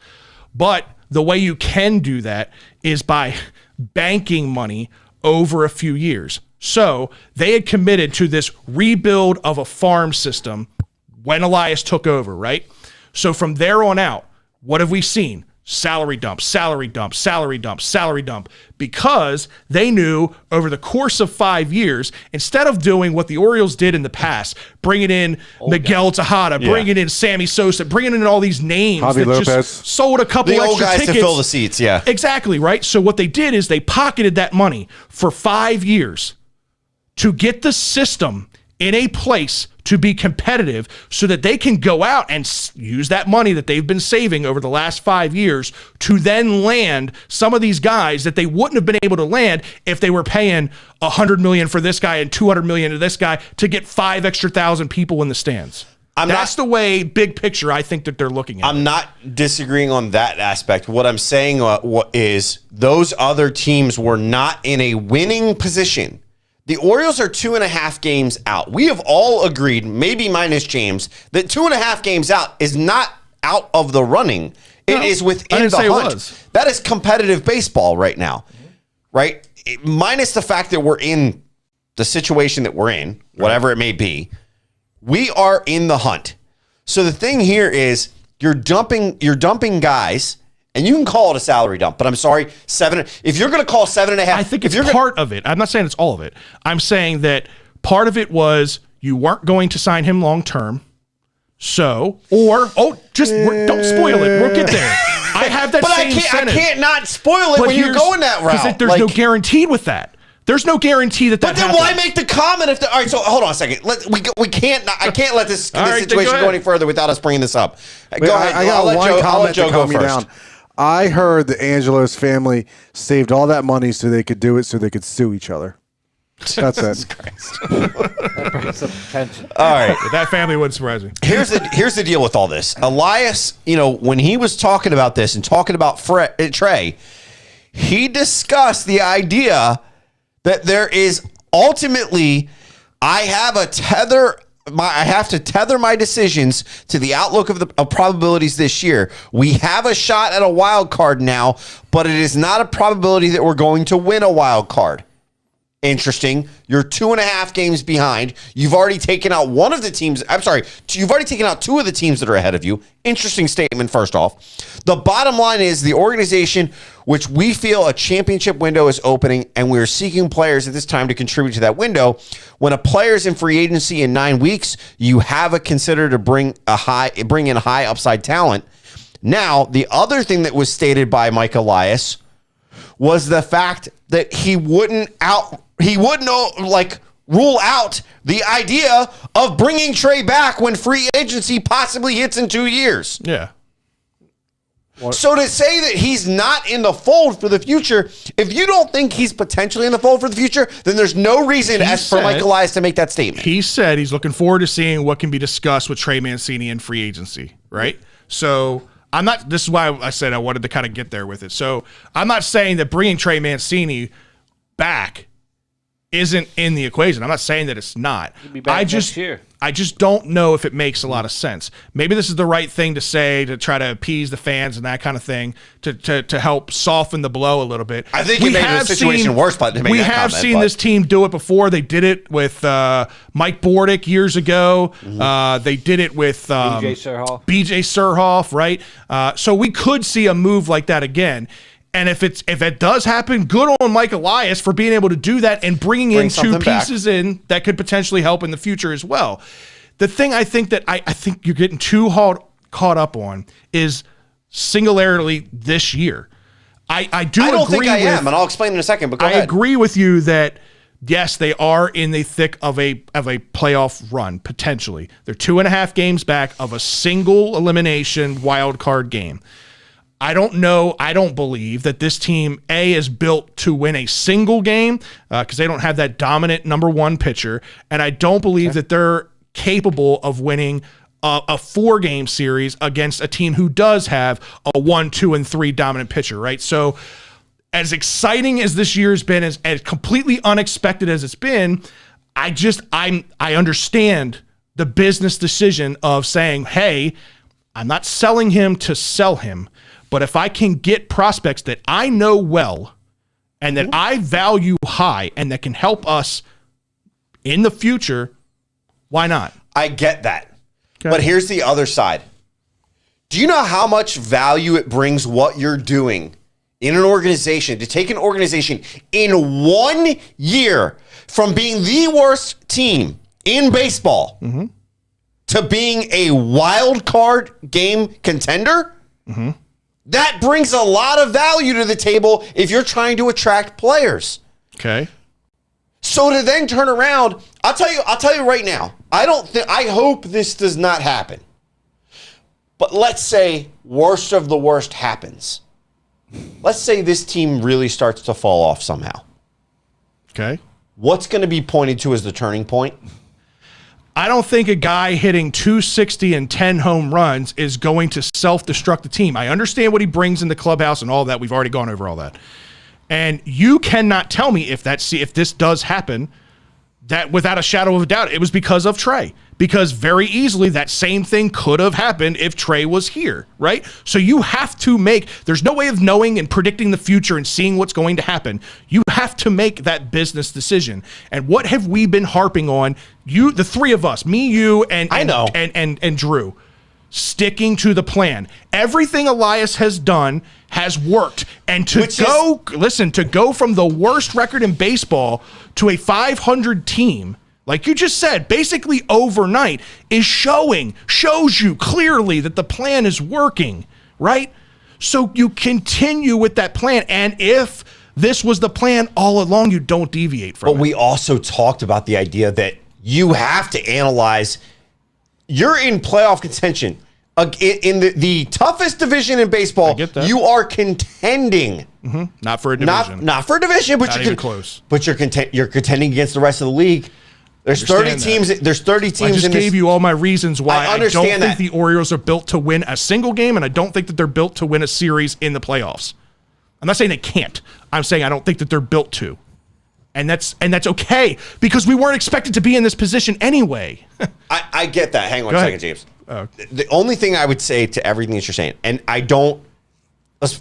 A: But the way you can do that is by banking money over a few years. So they had committed to this rebuild of a farm system when Elias took over, right? So from there on out, what have we seen? Salary dump, salary dump, salary dump, salary dump, because they knew over the course of 5 years, instead of doing what the Orioles did in the past, bringing in Miguel Tejada, bringing in Sammy Sosa, bringing in all these names
D: Javi
A: that
D: Lopez.
A: just sold a couple
C: the
A: extra
C: old guys
A: tickets.
C: to fill the seats, yeah.
A: Exactly, right? So what they did is they pocketed that money for 5 years to get the system in a place to be competitive so that they can go out and use that money that they've been saving over the last 5 years to then land some of these guys that they wouldn't have been able to land if they were paying $100 million for this guy and $200 million to this guy to get 5 extra thousand people in the stands. That's the way, big picture, I think that they're looking at it.
C: I'm not disagreeing on that aspect. What I'm saying is those other teams were not in a winning position. The Orioles are 2.5 games out. We have all agreed, maybe minus James, that 2.5 games out is not out of the running. It is within the hunt. That is competitive baseball right now, right? Minus the fact that we're in the situation that we're in, whatever it may be, we are in the hunt. So the thing here is you're dumping guys. And you can call it a salary dump, but I'm sorry, if you're going to call 7.5,
A: I think it's part of it. I'm not saying it's all of it. I'm saying that part of it was you weren't going to sign him long term. So, don't spoil it. We'll get there. I have that same sentence.
C: I can't not spoil it when you're going that route.
A: Because there's no guarantee with that. There's no guarantee that
C: But then
A: happens.
C: why make the comment if all right, so hold on a second. I can't let this situation go any further without us bringing this up. Go ahead.
D: I got one comment to calm me down. I heard the Angelos family saved all that money so they could do it so they could sue each other. That's it.
E: That brings up attention.
C: All right.
A: That family wouldn't surprise me.
C: Here's the deal with all this. Elias, when he was talking about this and talking about Trey, he discussed the idea that there is ultimately, I have to tether my decisions to the outlook of probabilities this year. We have a shot at a wild card now, but it is not a probability that we're going to win a wild card. Interesting. You're 2.5 games behind. You've already taken out one of the teams. I'm sorry. You've already taken out 2 of the teams that are ahead of you. Interesting statement, first off. The bottom line is the organization, which we feel a championship window is opening, and we're seeking players at this time to contribute to that window. When a player's in free agency in 9 weeks, you have a consider to bring in high upside talent. Now, the other thing that was stated by Mike Elias was the fact that he wouldn't rule out the idea of bringing Trey back when free agency possibly hits in 2 years.
A: Yeah.
C: So to say that he's not in the fold for the future, if you don't think he's potentially in the fold for the future, then there's no reason for Mike Elias to make that statement.
A: He said he's looking forward to seeing what can be discussed with Trey Mancini in free agency, right? So this is why I said I wanted to kind of get there with it. So I'm not saying that bringing Trey Mancini back isn't in the equation. I'm not saying that it's not.
E: He'll be back next year.
A: I just don't know if it makes a lot of sense. Maybe this is the right thing to say to try to appease the fans and that kind of thing to help soften the blow a little bit.
C: I think it made the situation worse by making that comment.
A: We have seen this team do it before. They did it with Mike Bordick years ago. Mm-hmm. They did it with BJ Surhoff, right? So we could see a move like that again. And if it does happen, good on Mike Elias for being able to do that and bring in 2 pieces in that could potentially help in the future as well. The thing I think that I think you're getting too caught up on is singularly this year. I don't think I am,
C: and I'll explain in a second. But go ahead.
A: I agree with you that yes, they are in the thick of a playoff run potentially. They're 2.5 games back of a single elimination wild card game. I don't know. I don't believe that this team, is built to win a single game because they don't have that dominant number 1 pitcher. And I don't believe that they're capable of winning a 4-game series against a team who does have a 1, 2, and 3 dominant pitcher, right? So as exciting as this year's been, as completely unexpected as it's been, I understand the business decision of saying, hey, I'm not selling him to sell him. But if I can get prospects that I know well and that I value high and that can help us in the future, why not?
C: I get that. Okay. But here's the other side. Do you know how much value it brings what you're doing in an organization, to take an organization in 1 year from being the worst team in baseball to being a wild card game contender? Mm-hmm. That brings a lot of value to the table if you're trying to attract players.
A: Okay.
C: So to then turn around, I'll tell you right now, I hope this does not happen. But let's say worst of the worst happens. Let's say this team really starts to fall off somehow.
A: Okay.
C: What's going to be pointed to as the turning point?
A: I don't think a guy hitting 260 and 10 home runs is going to self-destruct the team. I understand what he brings in the clubhouse and all that. We've already gone over all that. And you cannot tell me if this does happen, that without a shadow of a doubt, it was because of Trey. Because very easily that same thing could have happened if Trey was here, right? So you have to there's no way of knowing and predicting the future and seeing what's going to happen. You have to make that business decision. And what have we been harping on? The 3 of us, me, you, and Drew, sticking to the plan. Everything Elias has done has worked. And to go from the worst record in baseball to a 500 team like you just said, basically overnight, shows you clearly that the plan is working, right? So you continue with that plan. And if this was the plan all along, you don't deviate from it.
C: But we also talked about the idea that you have to analyze. You're in playoff contention. In the toughest division in baseball, you are contending.
A: Mm-hmm. Not for a division.
C: Not for a division, but
A: not even close.
C: But you're contending against the rest of the league. There's 30 teams. There's 30 teams.
A: I just gave you all my reasons why I don't think the Orioles are built to win a single game, and I don't think that they're built to win a series in the playoffs. I'm not saying they can't. I'm saying I don't think that they're built to. And that's okay, because we weren't expected to be in this position anyway.
C: I get that. Hang on a second, James. The only thing I would say to everything that you're saying, and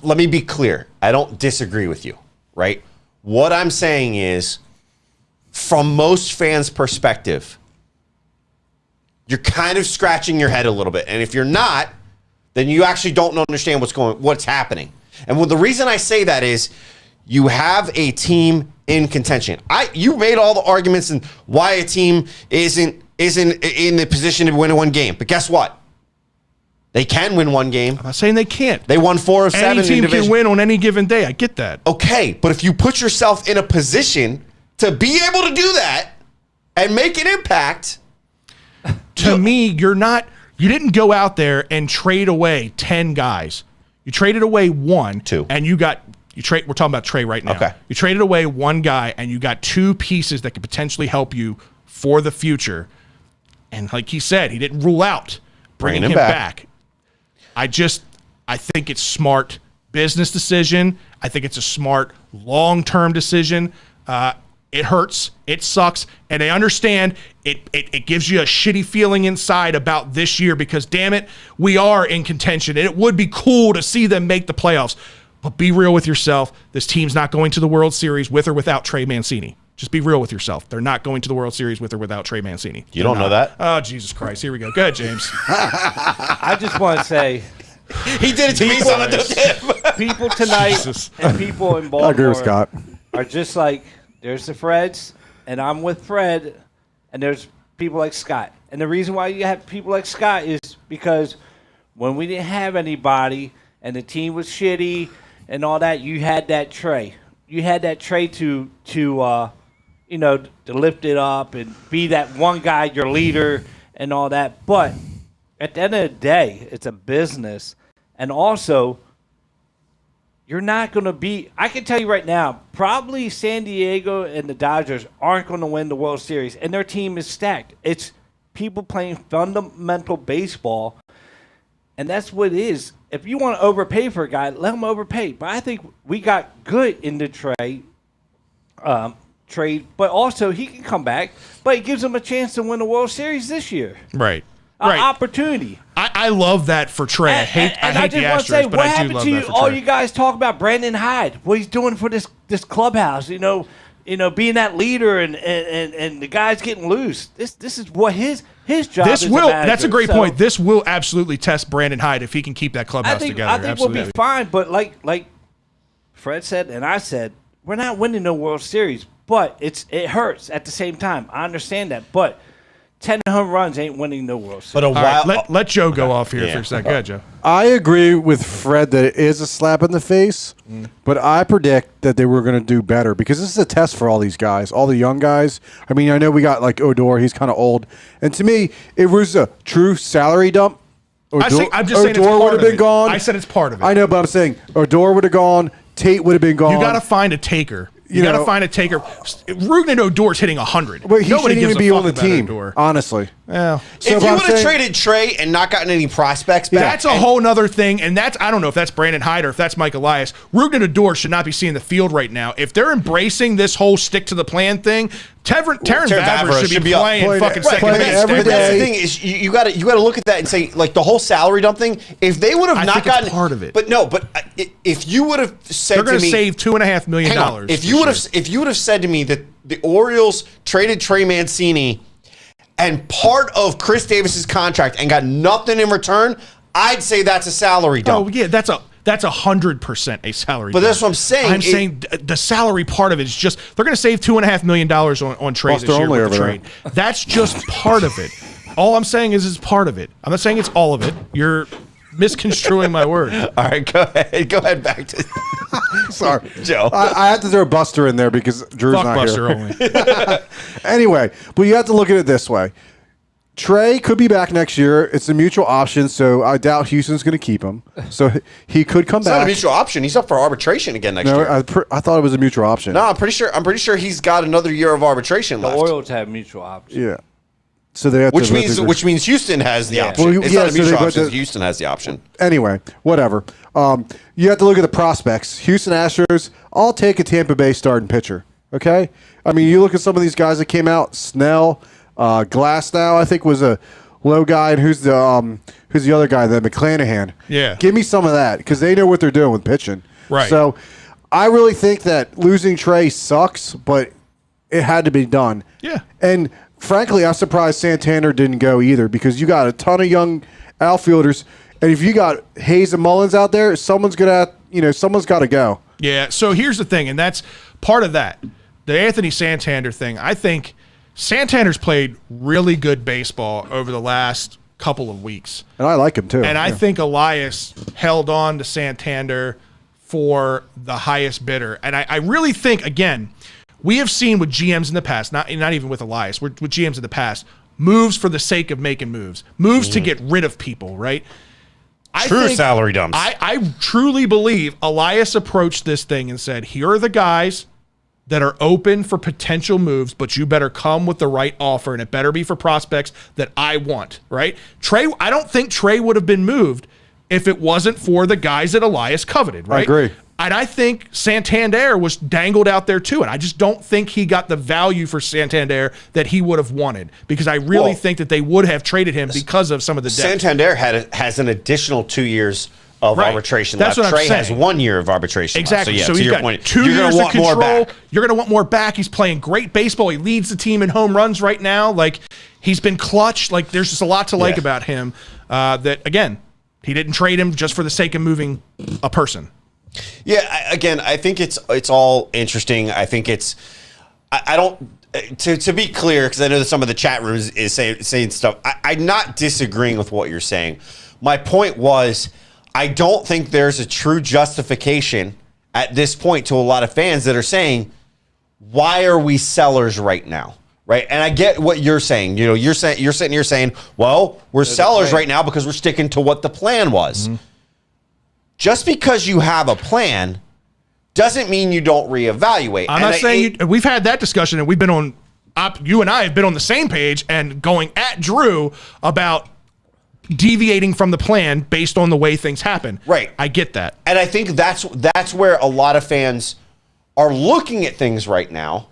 C: let me be clear. I don't disagree with you, right? What I'm saying is, from most fans' perspective, you're kind of scratching your head a little bit. And if you're not, then you actually don't understand what's happening. And the reason I say that is you have a team in contention. You made all the arguments and why a team isn't in the position to win one game. But guess what? They can win one game.
A: I'm not saying they can't.
C: They won 4 of 7
A: Any team can win on any given day. I get that.
C: Okay, but if you put yourself in a position to be able to do that and make an impact,
A: to me, you didn't go out there and trade away 10 guys. You traded away 1,
C: 2,
A: and we're talking about Trey right now.
C: Okay.
A: You traded away 1 guy, and you got 2 pieces that could potentially help you for the future. And like he said, he didn't rule out bringing him back. I think it's smart business decision. I think it's a smart long-term decision. It hurts. It sucks. And I understand it gives you a shitty feeling inside about this year because, damn it, we are in contention. And it would be cool to see them make the playoffs. But be real with yourself. This team's not going to the World Series with or without Trey Mancini. Just be real with yourself. They're not going to the World Series with or without Trey Mancini.
C: You don't know that?
A: Oh, Jesus Christ. Here we go. Go ahead, James.
E: I just want to say,
C: he did it to me, so I'm gonna do it to him.
E: people tonight and people in
D: I agree with
E: Baltimore
D: Scott.
E: are just like, there's the Freds, and I'm with Fred, and there's people like Scott. And the reason why you have people like Scott is because when we didn't have anybody and the team was shitty and all that, you had that Trey. You had that Trey to lift it up and be that one guy, your leader, and all that. But at the end of the day, it's a business. And also, you're not going to be – I can tell you right now, probably San Diego and the Dodgers aren't going to win the World Series, and their team is stacked. It's people playing fundamental baseball, and that's what it is. If you want to overpay for a guy, let him overpay. But I think we got good in the trade, but also he can come back, but it gives him a chance to win the World Series this year.
A: Right.
E: An opportunity.
A: I love that for Trey. I hate the Astros, but I do love that for Trey. What happened to you? All you guys talk about Brandon Hyde, what he's doing for this clubhouse, being that leader and the guys getting loose. This is what his job is. That's a great point. This will absolutely test Brandon Hyde if he can keep that clubhouse together.
E: I think we'll be fine, but like Fred said and I said, we're not winning no World Series, but it hurts at the same time. I understand that, but 10 home runs ain't winning no World Series.
A: But let Joe go off here for a second. Go ahead, Joe.
D: I agree with Fred that it is a slap in the face, but I predict that they were going to do better because this is a test for all these guys, all the young guys. I mean, I know we got like Odor. He's kind of old. And to me, it was a true salary dump.
A: I'm just saying it's part
D: would have
A: of
D: been
A: it.
D: gone.
A: I said it's part of it.
D: I know, but I'm saying Odor would have gone. Tate would have been gone.
A: You got to find a taker. You got to find a taker. Rugnan Odor's hitting 100.
D: But he
A: Nobody
D: shouldn't
A: gives
D: even be
A: a
D: on the
A: fuck
D: team,
A: about Odor.
D: honestly.
A: Yeah.
C: If you would have traded Trey and not gotten any prospects back.
A: That's a whole nother thing, and I don't know if that's Brandon Hyde or if that's Mike Elias. Rugnan Odor should not be seeing the field right now. If they're embracing this whole stick to the plan thing, Terrence Vavra should be playing fucking second base
D: every day.
C: That's the thing is you got to look at that and say like the whole salary dump thing. If they would have not gotten
A: part of it,
C: but if you would have said
A: they're going to save $2.5 million.
C: If you would have said to me that the Orioles traded Trey Mancini and part of Chris Davis's contract and got nothing in return, I'd say that's a salary dump.
A: Oh yeah, That's 100% a salary.
C: But
A: dump.
C: that's what I'm saying.
A: I'm saying the salary part of it is just they're going to save $2.5 million on trade this year with the trade. That's just part of it. All I'm saying is it's part of it. I'm not saying it's all of it. You're misconstruing my word.
C: All right, go ahead. Go ahead back to
D: Sorry,
C: Joe.
D: I had to throw Buster in there because Drew's
A: Fuck
D: not
A: Buster
D: here.
A: only.
D: Anyway, but you have to look at it this way. Trey could be back next year. It's a mutual option, so I doubt Houston's going to keep him. So he could come
C: It's
D: back.
C: not a mutual option. He's up for arbitration again next
D: No,
C: year.
D: I thought it was a mutual option.
C: No, I'm pretty sure he's got another year of arbitration
E: The
C: left.
E: Orioles have mutual option.
D: Yeah. So they have
C: Which
D: to
C: means Houston has the option.
D: Well,
C: It's
D: yeah,
C: not a
D: so
C: mutual
D: they-
C: option.
D: but the-
C: Houston has the option.
D: Anyway, whatever. You have to look at the prospects. Houston Astros, I'll take a Tampa Bay starting pitcher. Okay? I mean, you look at some of these guys that came out. Snell, Glasnow, I think was a low guy, and who's the other guy? The McClanahan.
A: Yeah.
D: Give me some of that because they know what they're doing with pitching.
A: Right.
D: So I really think that losing Trey sucks, but it had to be done.
A: Yeah.
D: And frankly, I'm surprised Santander didn't go either because you got a ton of young outfielders, and if you got Hayes and Mullins out there, someone's got to go.
A: Yeah, so here's the thing, and that's part of that. The Anthony Santander thing, I think Santander's played really good baseball over the last couple of weeks.
D: And I like him too.
A: And I think Elias held on to Santander for the highest bidder. And I really think, again, we have seen with GMs in the past, not even with Elias, with GMs in the past, moves for the sake of making moves to get rid of people, right?
C: True salary dumps.
A: I truly believe Elias approached this thing and said, here are the guys that are open for potential moves, but you better come with the right offer, and it better be for prospects that I want, right? Trey, I don't think Trey would have been moved if it wasn't for the guys that Elias coveted, right?
D: I agree.
A: And I think Santander was dangled out there too, and I just don't think he got the value for Santander that he would have wanted, because I really think that they would have traded him because of some of the depth.
C: Santander has an additional 2 years of arbitration
A: That's
C: left.
A: what I'm
C: Trey has
A: saying.
C: 1 year of arbitration
A: Exactly.
C: left.
A: So
C: to
A: he's
C: your
A: got
C: point,
A: 2
C: you're
A: years
C: gonna
A: of
C: want more
A: control.
C: back.
A: You're going to want more back. He's playing great baseball. He leads the team in home runs right now. Like, he's been clutch. Like, there's just a lot to like about him. That, again, he didn't trade him just for the sake of moving a person.
C: Yeah, I think it's all interesting. I think I don't. To be clear, because I know that some of the chat rooms is saying stuff. I'm not disagreeing with what you're saying. My point was, I don't think there's a true justification at this point to a lot of fans that are saying, why are we sellers right now? Right. And I get what you're saying. You know, you're sitting here saying, well, we're sellers right now because we're sticking to what the plan was. Mm-hmm. Just because you have a plan doesn't mean you don't reevaluate.
A: I'm not saying we've had that discussion, and we've been on. You and I have been on the same page and going at Drew about deviating from the plan based on the way things happen.
C: Right.
A: I get that.
C: And I think that's where a lot of fans are looking at things right now.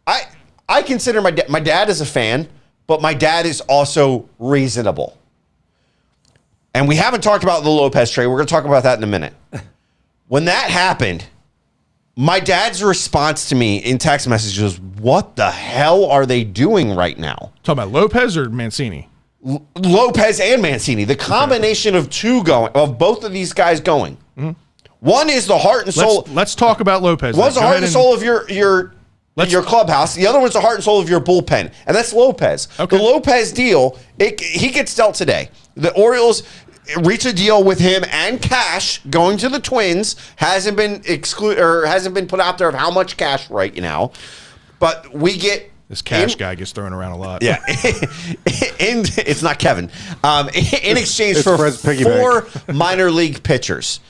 C: I consider my dad is a fan, but my dad is also reasonable. And we haven't talked about the Lopez trade. We're going to talk about that in a minute. When that happened, my dad's response to me in text messages was, what the hell are they doing right now?
A: Talking about Lopez or Mancini?
C: Lopez and Mancini. The combination of both of these guys going. Mm-hmm. One is the heart and soul.
A: Let's talk about Lopez.
C: One's the heart and soul of your clubhouse. The other one's the heart and soul of your bullpen, and that's Lopez. Okay. The Lopez deal, he gets dealt today. The Orioles reach a deal with him and cash going to the Twins. Hasn't been put out there of how much cash right now, but we get
A: this cash guy gets thrown around a lot.
C: Yeah, and it's not Kevin. In exchange
D: it's
C: for 4 minor league pitchers.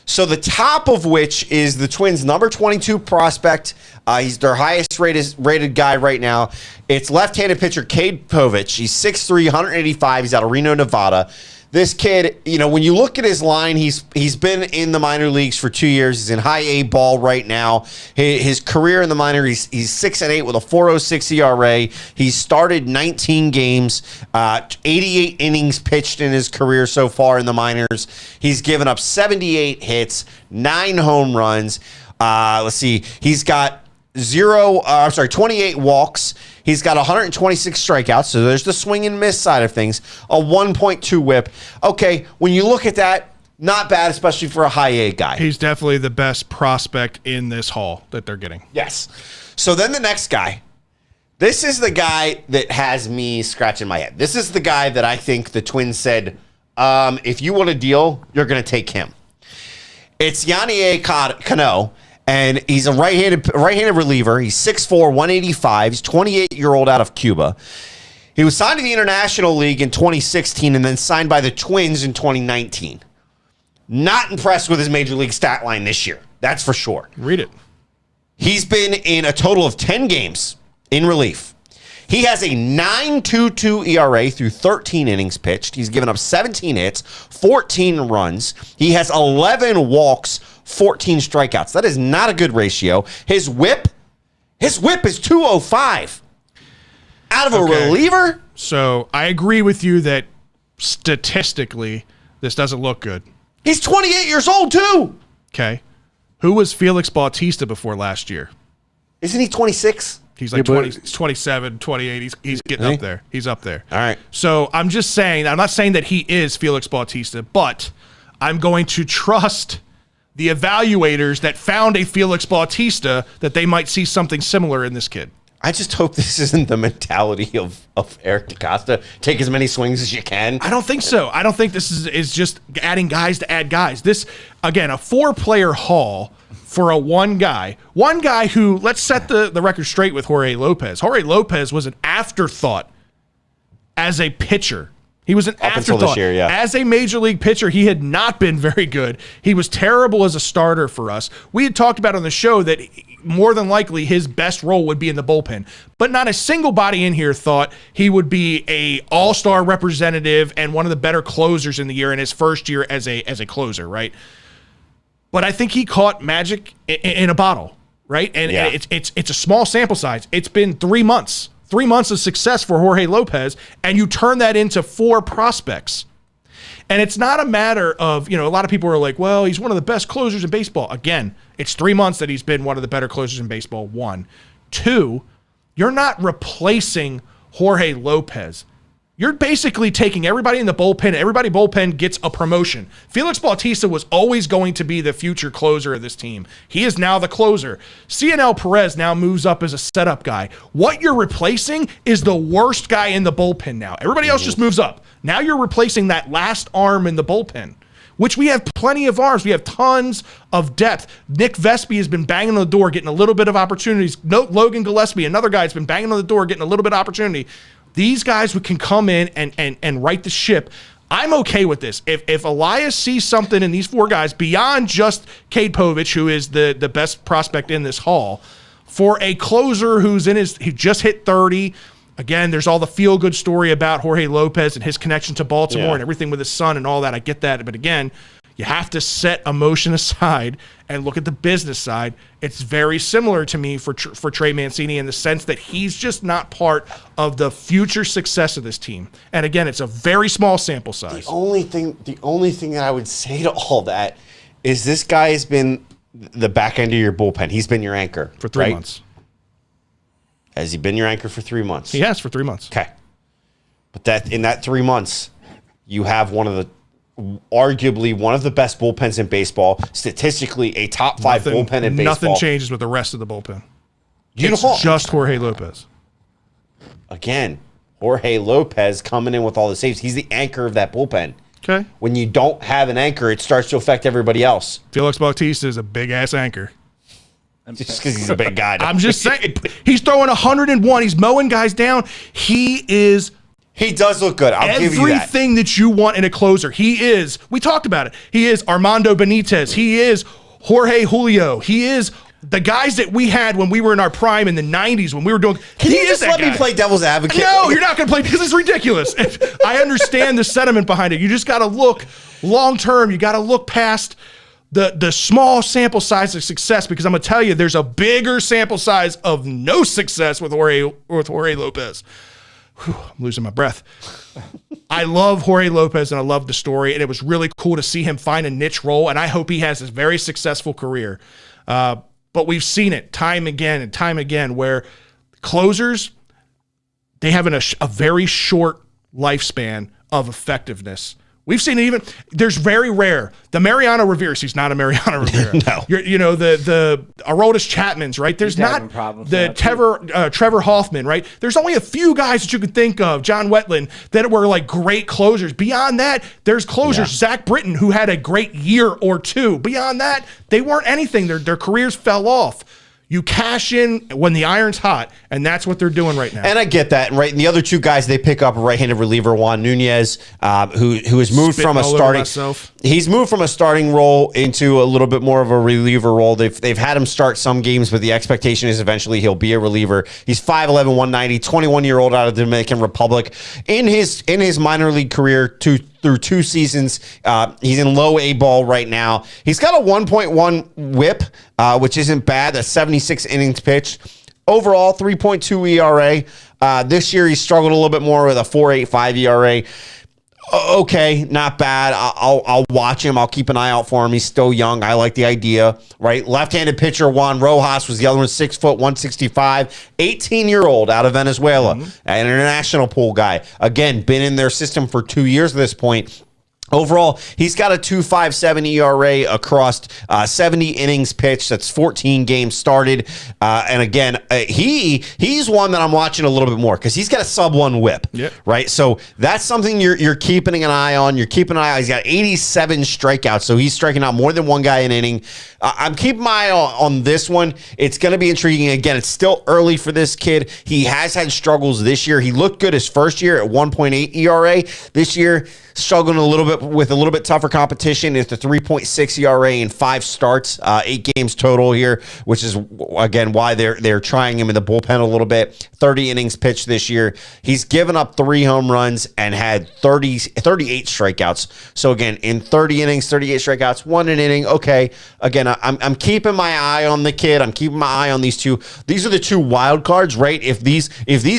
C: So the top of which is the Twins' number 22 prospect. He's their highest rated guy right now. It's left-handed pitcher Cade Povich. He's 6'3", 185. He's out of Reno, Nevada. This kid, when you look at his line, he's been in the minor leagues for 2 years. He's in high A ball right now. His career in the minor, he's 6-8 with a 4.06 ERA. He's started 19 games, 88 innings pitched in his career so far in the minors. He's given up 78 hits, 9 home runs. Let's see, he's got 28 walks. He's got 126 strikeouts, so there's the swing and miss side of things. A 1.2 whip. Okay, when you look at that, not bad, especially for a high A guy.
A: He's definitely the best prospect in this haul that they're getting.
C: Yes. So then the next guy, this is the guy that has me scratching my head. This is the guy that I think the Twins said, if you want a deal, you're going to take him. It's Yanier Cano, and he's a right-handed reliever. He's 6'4", 185. He's 28-year-old out of Cuba. He was signed to the International League in 2016 and then signed by the Twins in 2019. Not impressed with his major league stat line this year. That's for sure.
A: Read it.
C: He's been in a total of 10 games in relief. He has a 9.22 ERA through 13 innings pitched. He's given up 17 hits, 14 runs. He has 11 walks, 14 strikeouts. That is not a good ratio. His whip is 205. Out of a reliever?
A: So I agree with you that statistically, this doesn't look good.
C: He's 28 years old, too.
A: Okay. Who was Felix Bautista before last year?
C: Isn't he 26?
A: He's like 20, 27, 28. He's getting up there. He's up there.
C: All right.
A: So I'm just saying, I'm not saying that he is Felix Bautista, but I'm going to trust the evaluators that found a Felix Bautista that they might see something similar in this kid.
C: I just hope this isn't the mentality of Eric DaCosta. Take as many swings as you can.
A: I don't think so. I don't think this is just adding guys to add guys. This, again, a 4-player haul for a one guy who, let's set the record straight with Jorge Lopez. Jorge Lopez was an afterthought as a pitcher. He was an afterthought.
C: Until this year, yeah.
A: As a major league pitcher, he had not been very good. He was terrible as a starter for us. We had talked about on the show that more than likely his best role would be in the bullpen. But not a single body in here thought he would be a all-star representative and one of the better closers in the year in his first year as a closer, right? But I think he caught magic in a bottle, right? And it's a small sample size. It's been 3 months. 3 months of success for Jorge Lopez, and you turn that into 4 prospects. And it's not a matter of, a lot of people are like, well, he's one of the best closers in baseball. Again, it's 3 months that he's been one of the better closers in baseball, 1. 2, you're not replacing Jorge Lopez. You're basically taking everybody in the bullpen. Everybody bullpen gets a promotion. Felix Bautista was always going to be the future closer of this team. He is now the closer. CNL Perez now moves up as a setup guy. What you're replacing is the worst guy in the bullpen now. Everybody else just moves up. Now you're replacing that last arm in the bullpen, which we have plenty of arms. We have tons of depth. Nick Vespi has been banging on the door, getting a little bit of opportunities. Logan Gillespie, another guy, has been banging on the door, getting a little bit of opportunity. These guys who can come in and right the ship. I'm okay with this. If Elias sees something in these 4 guys beyond just Cade Povich, who is the best prospect in this haul, for a closer who just hit 30. Again, there's all the feel-good story about Jorge Lopez and his connection to Baltimore and everything with his son and all that. I get that. But again, you have to set emotion aside and look at the business side. It's very similar to me for Trey Mancini in the sense that he's just not part of the future success of this team. And again, it's a very small sample size.
C: The only thing that I would say to all that is this guy has been the back end of your bullpen. He's been your anchor
A: for 3 months.
C: Has he been your anchor for 3 months?
A: He has for 3 months.
C: Okay. But in that 3 months, you have arguably one of the best bullpens in baseball, statistically a top 5 bullpen in baseball.
A: Nothing changes with the rest of the bullpen.
C: It's
A: just Jorge Lopez.
C: Again, Jorge Lopez coming in with all the saves. He's the anchor of that bullpen.
A: Okay.
C: When you don't have an anchor, it starts to affect everybody else.
A: Felix Bautista is a big-ass anchor.
C: Just because he's a big guy.
A: I'm just saying. He's throwing 101. He's mowing guys down. He does
C: look good. I'll give you that.
A: Everything that you want in a closer. He is. We talked about it. He is Armando Benitez. He is Jorge Julio. He is the guys that we had when we were in our prime in the 90s when we were doing.
C: Can you just let me play devil's advocate?
A: No, you're not going to play because it's ridiculous. I understand the sentiment behind it. You just got to look long term. You got to look past the small sample size of success, because I'm going to tell you there's a bigger sample size of no success with Jorge Lopez. Whew, I'm losing my breath. I love Jorge Lopez and I love the story, and it was really cool to see him find a niche role, and I hope he has a very successful career. But we've seen it time and time again where closers, they have a very short lifespan of effectiveness, We've seen it even. There's very rare. The Mariano Rivera's, he's not a Mariano Rivera.
C: No.
A: The Aroldis Chapmans, right? There's not the Trevor Hoffman, right? There's only a few guys that you could think of, John Wetland, that were like great closers. Beyond that, there's closers. Zach Britton, who had a great year or two. Beyond that, they weren't anything. Their careers fell off. You cash in when the iron's hot, and that's what they're doing right now.
C: And I get that, right? And the other two guys they pick up, a right-handed reliever, Juan Nunez, who has moved from a starting. He's moved from a starting role into a little bit more of a reliever role. They've had him start some games, but the expectation is eventually he'll be a reliever. He's 5'11", 190, 21-year-old out of the Dominican Republic. In his minor league career, through 2 seasons. He's in low A ball right now. He's got a 1.1 whip, which isn't bad. That's 76 innings pitched. Overall, 3.2 ERA. This year, he struggled a little bit more with a 4.85 ERA. Okay, not bad. I'll watch him. I'll keep an eye out for him. He's still young. I like the idea, right? Left-handed pitcher Juan Rojas was the other one, 6 foot, 165, 18-year-old out of Venezuela, an international pool guy. Again, been in their system for 2 years at this point. Overall, he's got a 2.57 ERA across 70 innings pitched. That's 14 games started. And again, he's one that I'm watching a little bit more because he's got a sub-1 whip, right? So that's something you're keeping an eye on. You're keeping an eye on. He's got 87 strikeouts, so he's striking out more than one guy an inning. I'm keeping my eye on this one. It's going to be intriguing. Again, it's still early for this kid. He has had struggles this year. He looked good his first year at 1.8 ERA. This year, struggling a little bit with a little bit tougher competition. It's the 3.6 ERA in 5 starts, 8 games total here, which is, again, why they're trying him in the bullpen a little bit. 30 innings pitched this year. He's given up 3 home runs and had 38 strikeouts. So, again, in 30 innings, 38 strikeouts, 1 an inning. Okay, again, I'm keeping my eye on the kid. I'm keeping my eye on these two. These are the 2 wild cards, right? If these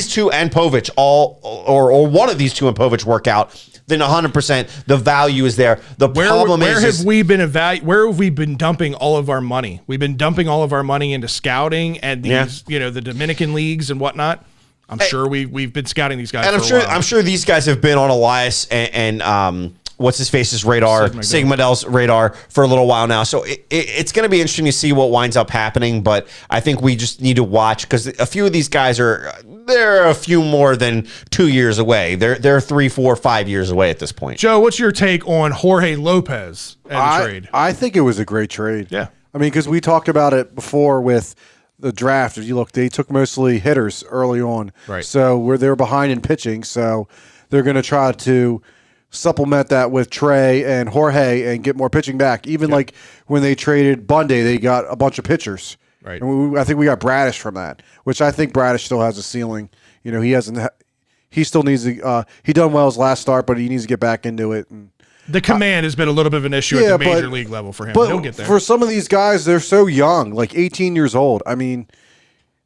C: two and Povich or one of these 2 and Povich work out, then 100% the value is there. The problem
A: where have we been dumping all of our money? We've been dumping all of our money into scouting and these, the Dominican leagues and whatnot. I'm sure we've been scouting these guys. And
C: I'm sure these guys have been on Elias and what's his face's radar, Sigmadel's radar for a little while now. So it's going to be interesting to see what winds up happening. But I think we just need to watch because a few of these guys they're a few more than 2 years away. They're 3, 4, 5 years away at this point.
A: Joe, what's your take on Jorge Lopez and the trade?
D: I think it was a great trade.
A: Yeah.
D: I mean, because we talked about it before with the draft. If you look, they took mostly hitters early on.
A: Right.
D: So they're behind in pitching. So they're going to try to supplement that with Trey and Jorge and get more pitching back. Even like when they traded Bundy, they got a bunch of pitchers.
A: Right.
D: And I think we got Bradish from that, which I think Bradish still has a ceiling. He still needs to. He done well his last start, but he needs to get back into it. And
A: the command has been a little bit of an issue at the major league level for him.
D: But
A: he'll get there.
D: For some of these guys, they're so young, like 18 years old. I mean,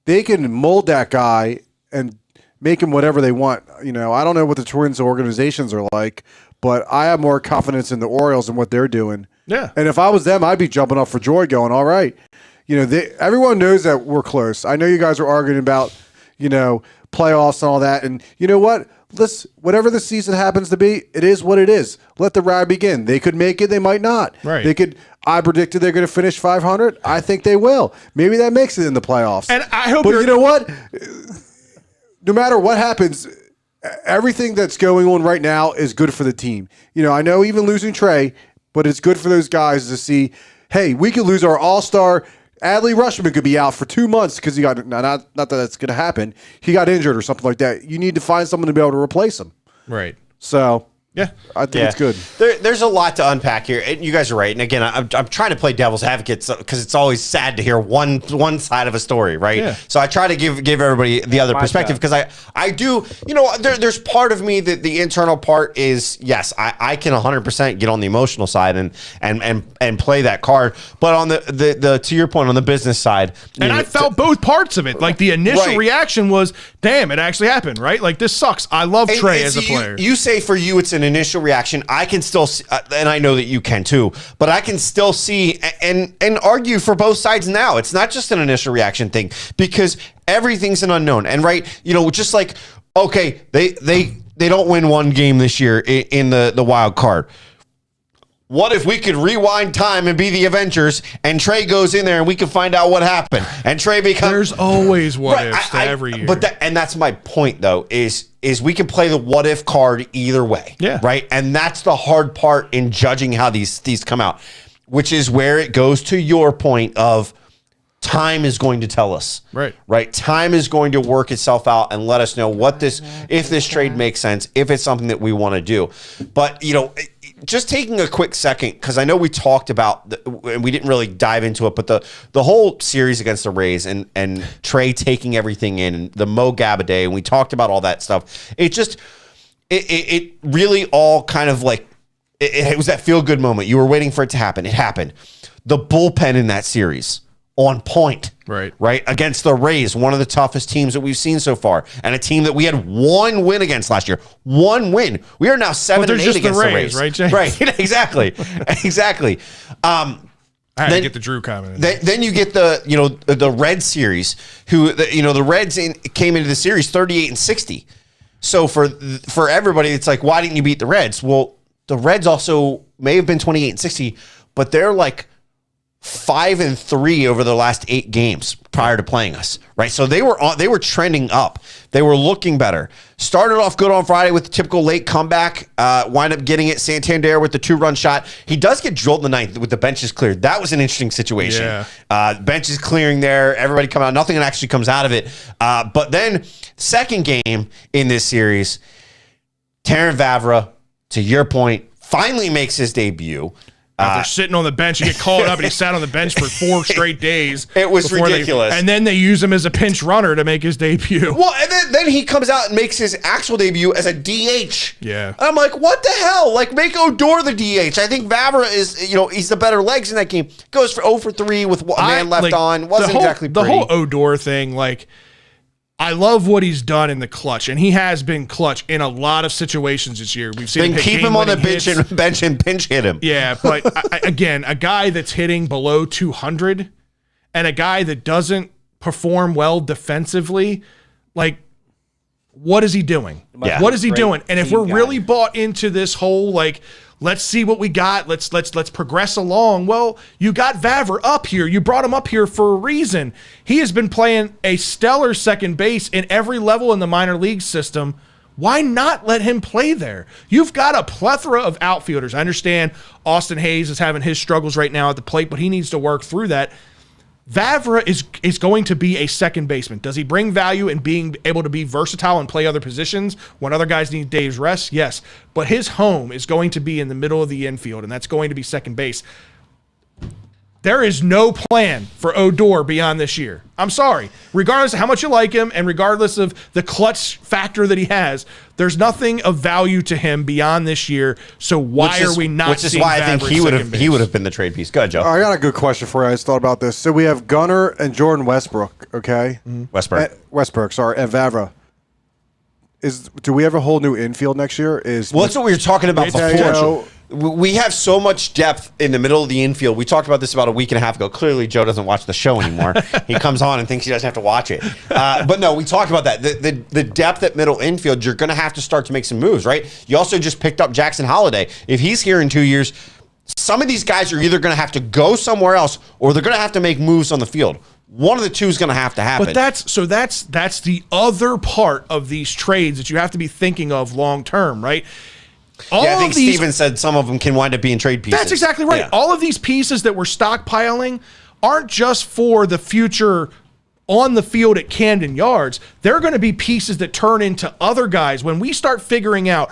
D: they can mold that guy and make him whatever they want. I don't know what the Twins organizations are like, but I have more confidence in the Orioles and what they're doing.
A: Yeah.
D: And if I was them, I'd be jumping up for joy going, all right. Everyone knows that we're close. I know you guys are arguing about, playoffs and all that. And you know what? Whatever the season happens to be, it is what it is. Let the ride begin. They could make it. They might not.
A: Right.
D: I predicted they're going to finish 500. I think they will. Maybe that makes it in the playoffs.
A: And I hope.
D: But you know what? No matter what happens, everything that's going on right now is good for the team. I know even losing Trey, but it's good for those guys to see, hey, we could lose our all-star. Adley Rutschman could be out for 2 months because he got, not that that's going to happen, he got injured or something like that. You need to find someone to be able to replace him.
A: Right.
D: So,
A: yeah,
D: I think it's good.
C: There's a lot to unpack here, and you guys are right. And again, I'm trying to play devil's advocate because it's always sad to hear one side of a story, right?
A: Yeah.
C: So I try to give everybody the other perspective because I do. There's part of me that the internal part is yes, I can 100% get on the emotional side and play that card, but on the to your point on the business side,
A: and I felt both parts of it. Like the initial reaction was, damn, it actually happened, right? Like this sucks. I love Trey as a player.
C: You say for you it's an initial reaction. I can still see, and I know that you can too, but I can still see and argue for both sides now. It's not just an initial reaction thing because everything's an unknown. And just like, okay, they they don't win one game this year in the wild card. What if we could rewind time and be the Avengers, and Trey goes in there and we can find out what happened, and Trey becomes...
A: There's always what ifs to every year.
C: But that's my point, though, is we can play the what if card either way.
A: Yeah.
C: Right? And that's the hard part in judging how these come out, which is where it goes to your point of time is going to tell us. Right? Time is going to work itself out and let us know if this trade makes sense, if it's something that we want to do. But, just taking a quick second, because I know we talked about, and we didn't really dive into it, but the whole series against the Rays and Trey taking everything in, and the Mo Gabbard, and we talked about all that stuff. It really all kind of like, it was that feel-good moment. You were waiting for it to happen. It happened. The bullpen in that series, on point. Right? Against the Rays, one of the toughest teams that we've seen so far, and a team that we had one win against last year. One win. We are now 7-8 against the Rays.
A: Right, Jay?
C: Right. Exactly.
A: I had to get the Drew comment.
C: Then you get the Red series, the Reds came into the series 38-60. So for everybody, it's like, why didn't you beat the Reds? Well, the Reds also may have been 28-60, but they're like 5-3 over the last 8 games prior to playing us, right? So they were trending up. They were looking better. Started off good on Friday with the typical late comeback. Wind up getting it. Santander with the 2-run shot. He does get drilled in the 9th with the benches cleared. That was an interesting situation.
A: Yeah.
C: Benches clearing there. Everybody come out. Nothing actually comes out of it. But then second game in this series, Terrin Vavra, to your point, finally makes his debut.
A: After sitting on the bench, you get called up, and he sat on the bench for 4 straight days.
C: It was ridiculous.
A: And then they use him as a pinch runner to make his debut.
C: Well, and then he comes out and makes his actual debut as a DH.
A: Yeah.
C: And I'm like, what the hell? Like, make Odor the DH. I think Vavra is, he's the better legs in that game. Goes for 0 for 3 with a man left on. Wasn't exactly pretty.
A: The whole Odor thing, like, I love what he's done in the clutch, and he has been clutch in a lot of situations this year. We've seen
C: him keep him on the bench and pinch hit him.
A: Yeah, but again, a guy that's hitting below 200 and a guy that doesn't perform well defensively, like, what is he doing?
C: Yeah.
A: What is he doing? And if we're really bought into this whole, like, let's see what we got, let's progress along. Well, you got Vavra up here. You brought him up here for a reason. He has been playing a stellar second base in every level in the minor league system. Why not let him play there? You've got a plethora of outfielders. I understand Austin Hayes is having his struggles right now at the plate, but he needs to work through that. Vavra is going to be a second baseman. Does he bring value in being able to be versatile and play other positions when other guys need days rest? Yes. But his home is going to be in the middle of the infield, and that's going to be second base. There is no plan for Odor beyond this year. I'm sorry. Regardless of how much you like him and regardless of the clutch factor that he has, there's nothing of value to him beyond this year. So why are we not seeing Vavra?
C: Which is why I think he would have been the trade piece. Go ahead, Joe.
D: I got a good question for you. I just thought about this. So we have Gunnar and Jordan Westbrook, okay? Westbrook, sorry, and Vavra. Do we have a whole new infield next year?
C: That's what we were talking about before. We have so much depth in the middle of the infield. We talked about this about a week and a half ago. Clearly, Joe doesn't watch the show anymore. He comes on and thinks he doesn't have to watch it. But no, we talked about that. The depth at middle infield, you're going to have to start to make some moves, right? You also just picked up Jackson Holliday. If he's here in 2 years, some of these guys are either going to have to go somewhere else or they're going to have to make moves on the field. One of the two is going to have to happen.
A: But that's the other part of these trades that you have to be thinking of long term, right?
C: I think Steven said some of them can wind up being trade pieces.
A: That's exactly right. Yeah. All of these pieces that we're stockpiling aren't just for the future on the field at Camden Yards. They're going to be pieces that turn into other guys. When we start figuring out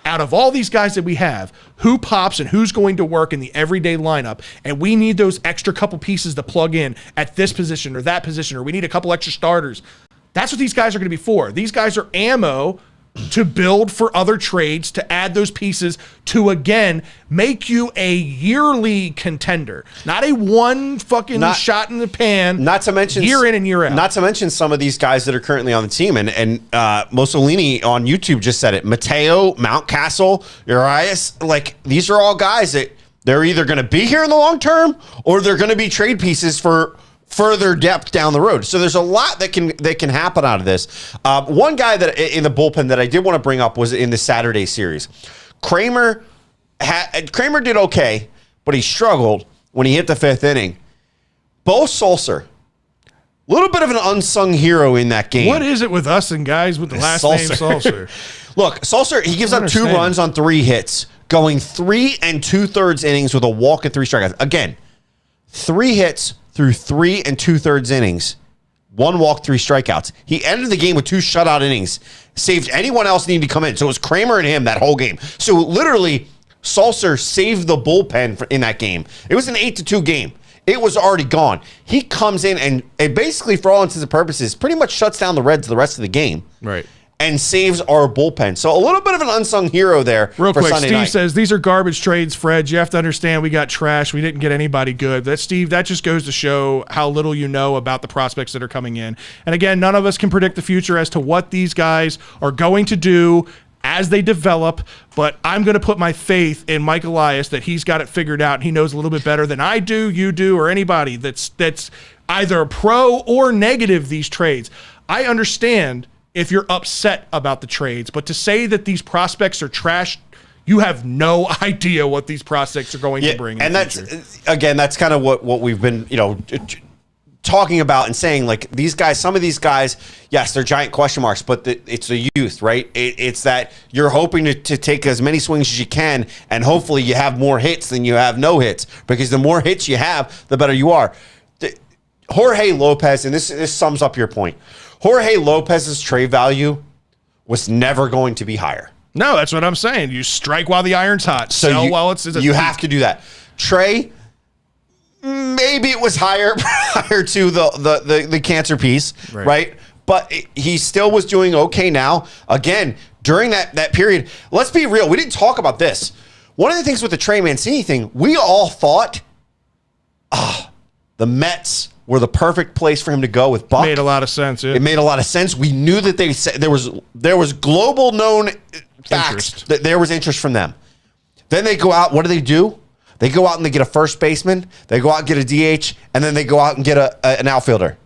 A: of all these guys that we have, who pops and who's going to work in the everyday lineup, and we need those extra couple pieces to plug in at this position or that position, or we need a couple extra starters. That's what these guys are going to be for. These guys are ammo to build for other trades, to add those pieces to, again, make you a yearly contender. Not a one fucking shot in the pan,
C: not to mention
A: year in and year out.
C: Not to mention some of these guys that are currently on the team. And Mussolini on YouTube just said it. Mateo, Mountcastle, Urias, like, these are all guys that they're either going to be here in the long term or they're going to be trade pieces for further depth down the road. So there's a lot that can happen out of this. One guy that in the bullpen that I did want to bring up was in the Saturday series. Kramer did okay, but he struggled when he hit the 5th inning. Bo Sulser, a little bit of an unsung hero in that game.
A: What is it with us and guys with the last name Sulser?
C: Look, Sulser, he gives up 2 runs on 3 hits, going 3 2/3 innings with a walk and 3 strikeouts. Again, 3 hits through 3 2/3 innings, 1 walk, 3 strikeouts. He ended the game with 2 shutout innings, saved anyone else needing to come in. So it was Kramer and him that whole game. So literally, Sulser saved the bullpen in that game. It was an 8-2 game. It was already gone. He comes in and basically, for all intents and purposes, pretty much shuts down the Reds the rest of the game.
A: Right.
C: And saves our bullpen. So a little bit of an unsung hero there.
A: Real
C: for
A: quick,
C: Sunday
A: Steve
C: night.
A: says, these are garbage trades, Fred. You have to understand we got trash. We didn't get anybody good. Steve, that just goes to show how little you know about the prospects that are coming in. And again, none of us can predict the future as to what these guys are going to do as they develop, but I'm going to put my faith in Mike Elias that he's got it figured out. He knows a little bit better than I do, you do, or anybody that's either pro or negative these trades. I understand if you're upset about the trades, but to say that these prospects are trash, you have no idea what these prospects are going to bring.
C: And that's kind of what we've been, talking about and saying, like, these guys, some of these guys, yes, they're giant question marks, but it's the youth, right? It's that you're hoping to take as many swings as you can, and hopefully you have more hits than you have no hits, because the more hits you have, the better you are. Jorge Lopez, and this sums up your point, Jorge Lopez's trade value was never going to be higher.
A: No, that's what I'm saying. You strike while the iron's hot. Sell while it's
C: you have to do that. Trey, maybe it was higher prior to the cancer piece, right? But he still was doing okay now. Again, during that period, let's be real. We didn't talk about this. One of the things with the Trey Mancini thing, we all thought, the Mets were the perfect place for him to go with Buck.
A: Made a lot of sense. Yeah.
C: It made a lot of sense. We knew that they said there was global known facts that there was interest from them. Then they go out. What do? They go out and they get a first baseman. They go out and get a DH, and then they go out and get an outfielder.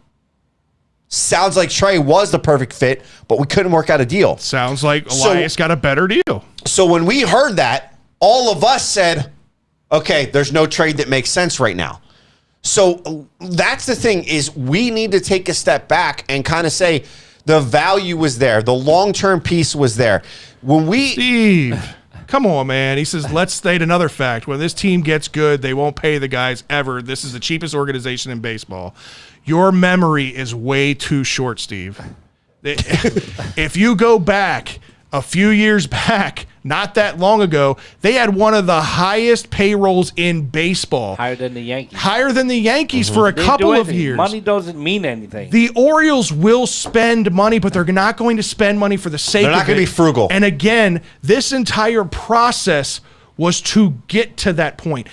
C: Sounds like Trey was the perfect fit, but we couldn't work out a deal.
A: Sounds like Elias got a better deal.
C: So when we heard that, all of us said, okay, there's no trade that makes sense right now. So that's the thing, is we need to take a step back and kind of say the value was there. The long-term piece was there.
A: Steve, come on, man. He says, let's state another fact. When this team gets good, they won't pay the guys ever. This is the cheapest organization in baseball. Your memory is way too short, Steve. If you go back a few years back, not that long ago, they had one of the highest payrolls in baseball.
E: Higher than the Yankees.
A: Higher than the Yankees for a couple of years.
E: Money doesn't mean anything.
A: The Orioles will spend money, but they're not going to spend money for the sake of it.
C: They're not going to be frugal.
A: And again, this entire process was to get to that point.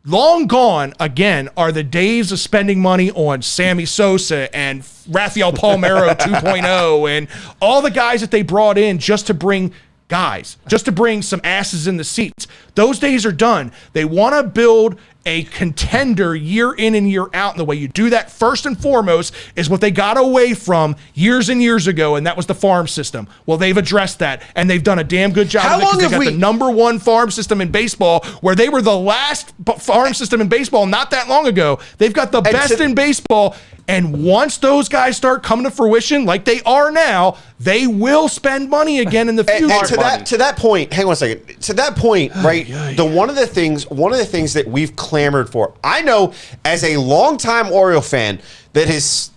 A: Long gone, again, are the days of spending money on Sammy Sosa and Rafael Palmeiro 2.0 and all the guys that they brought in just to bring guys, just to bring some asses in the seats. Those days are done. They want to build a contender year in and year out. And the way you do that, first and foremost, is what they got away from years and years ago, and that was the farm system. Well, they've addressed that, and they've done a damn good job of it, because they got the number one farm system in baseball, where they were the last farm system in baseball not that long ago. They've got the best in baseball. And once those guys start coming to fruition, like they are now, they will spend money again in the future.
C: And to that point, hang on a second. To that point, right? One of the things that we've clamored for. I know, as a longtime Oriole fan that has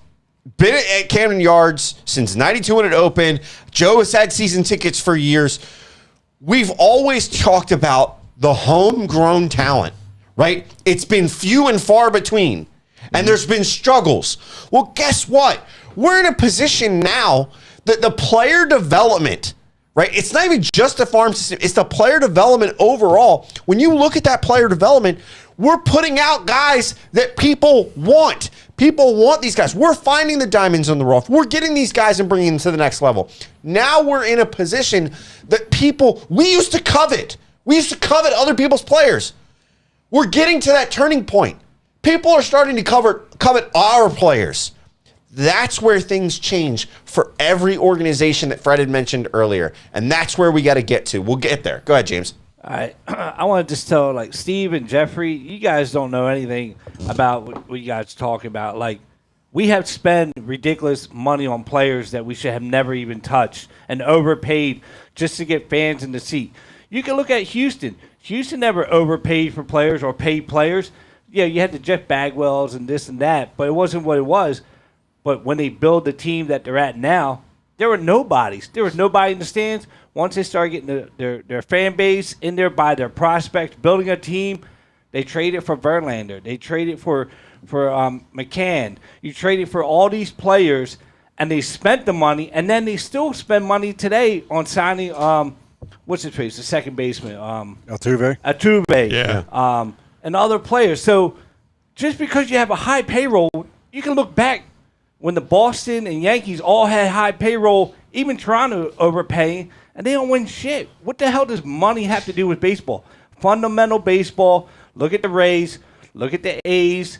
C: been at Camden Yards since '92 when it opened, Joe has had season tickets for years. We've always talked about the homegrown talent, right? It's been few and far between. And there's been struggles. Well, guess what? We're in a position now that the player development, right? It's not even just the farm system. It's the player development overall. When you look at that player development, we're putting out guys that people want. People want these guys. We're finding the diamonds in the rough. We're getting these guys and bringing them to the next level. Now we're in a position that we used to covet. We used to covet other people's players. We're getting to that turning point. People are starting to covet our players. That's where things change for every organization that Fred had mentioned earlier. And that's where we got to get to. We'll get there. Go ahead, James.
E: I want to just tell, like, Steve and Jeffrey, you guys don't know anything about what you guys talking about. Like, we have spent ridiculous money on players that we should have never even touched and overpaid just to get fans in the seat. You can look at Houston. Houston never overpaid for players or paid players. Yeah, you had the Jeff Bagwells and this and that, but it wasn't what it was. But when they build the team that they're at now, there were nobodies. There was nobody in the stands. Once they started getting their fan base in there by their prospects, building a team, they traded for Verlander. They traded for McCann. You traded for all these players, and they spent the money, and then they still spend money today on signing what's his face, the second baseman, Altuve,
A: Yeah.
E: and other players. So just because you have a high payroll, you can look back when the Boston and Yankees all had high payroll, even Toronto overpaying, and they don't win shit. What the hell does money have to do with baseball? Fundamental baseball. Look at the Rays. Look at the A's.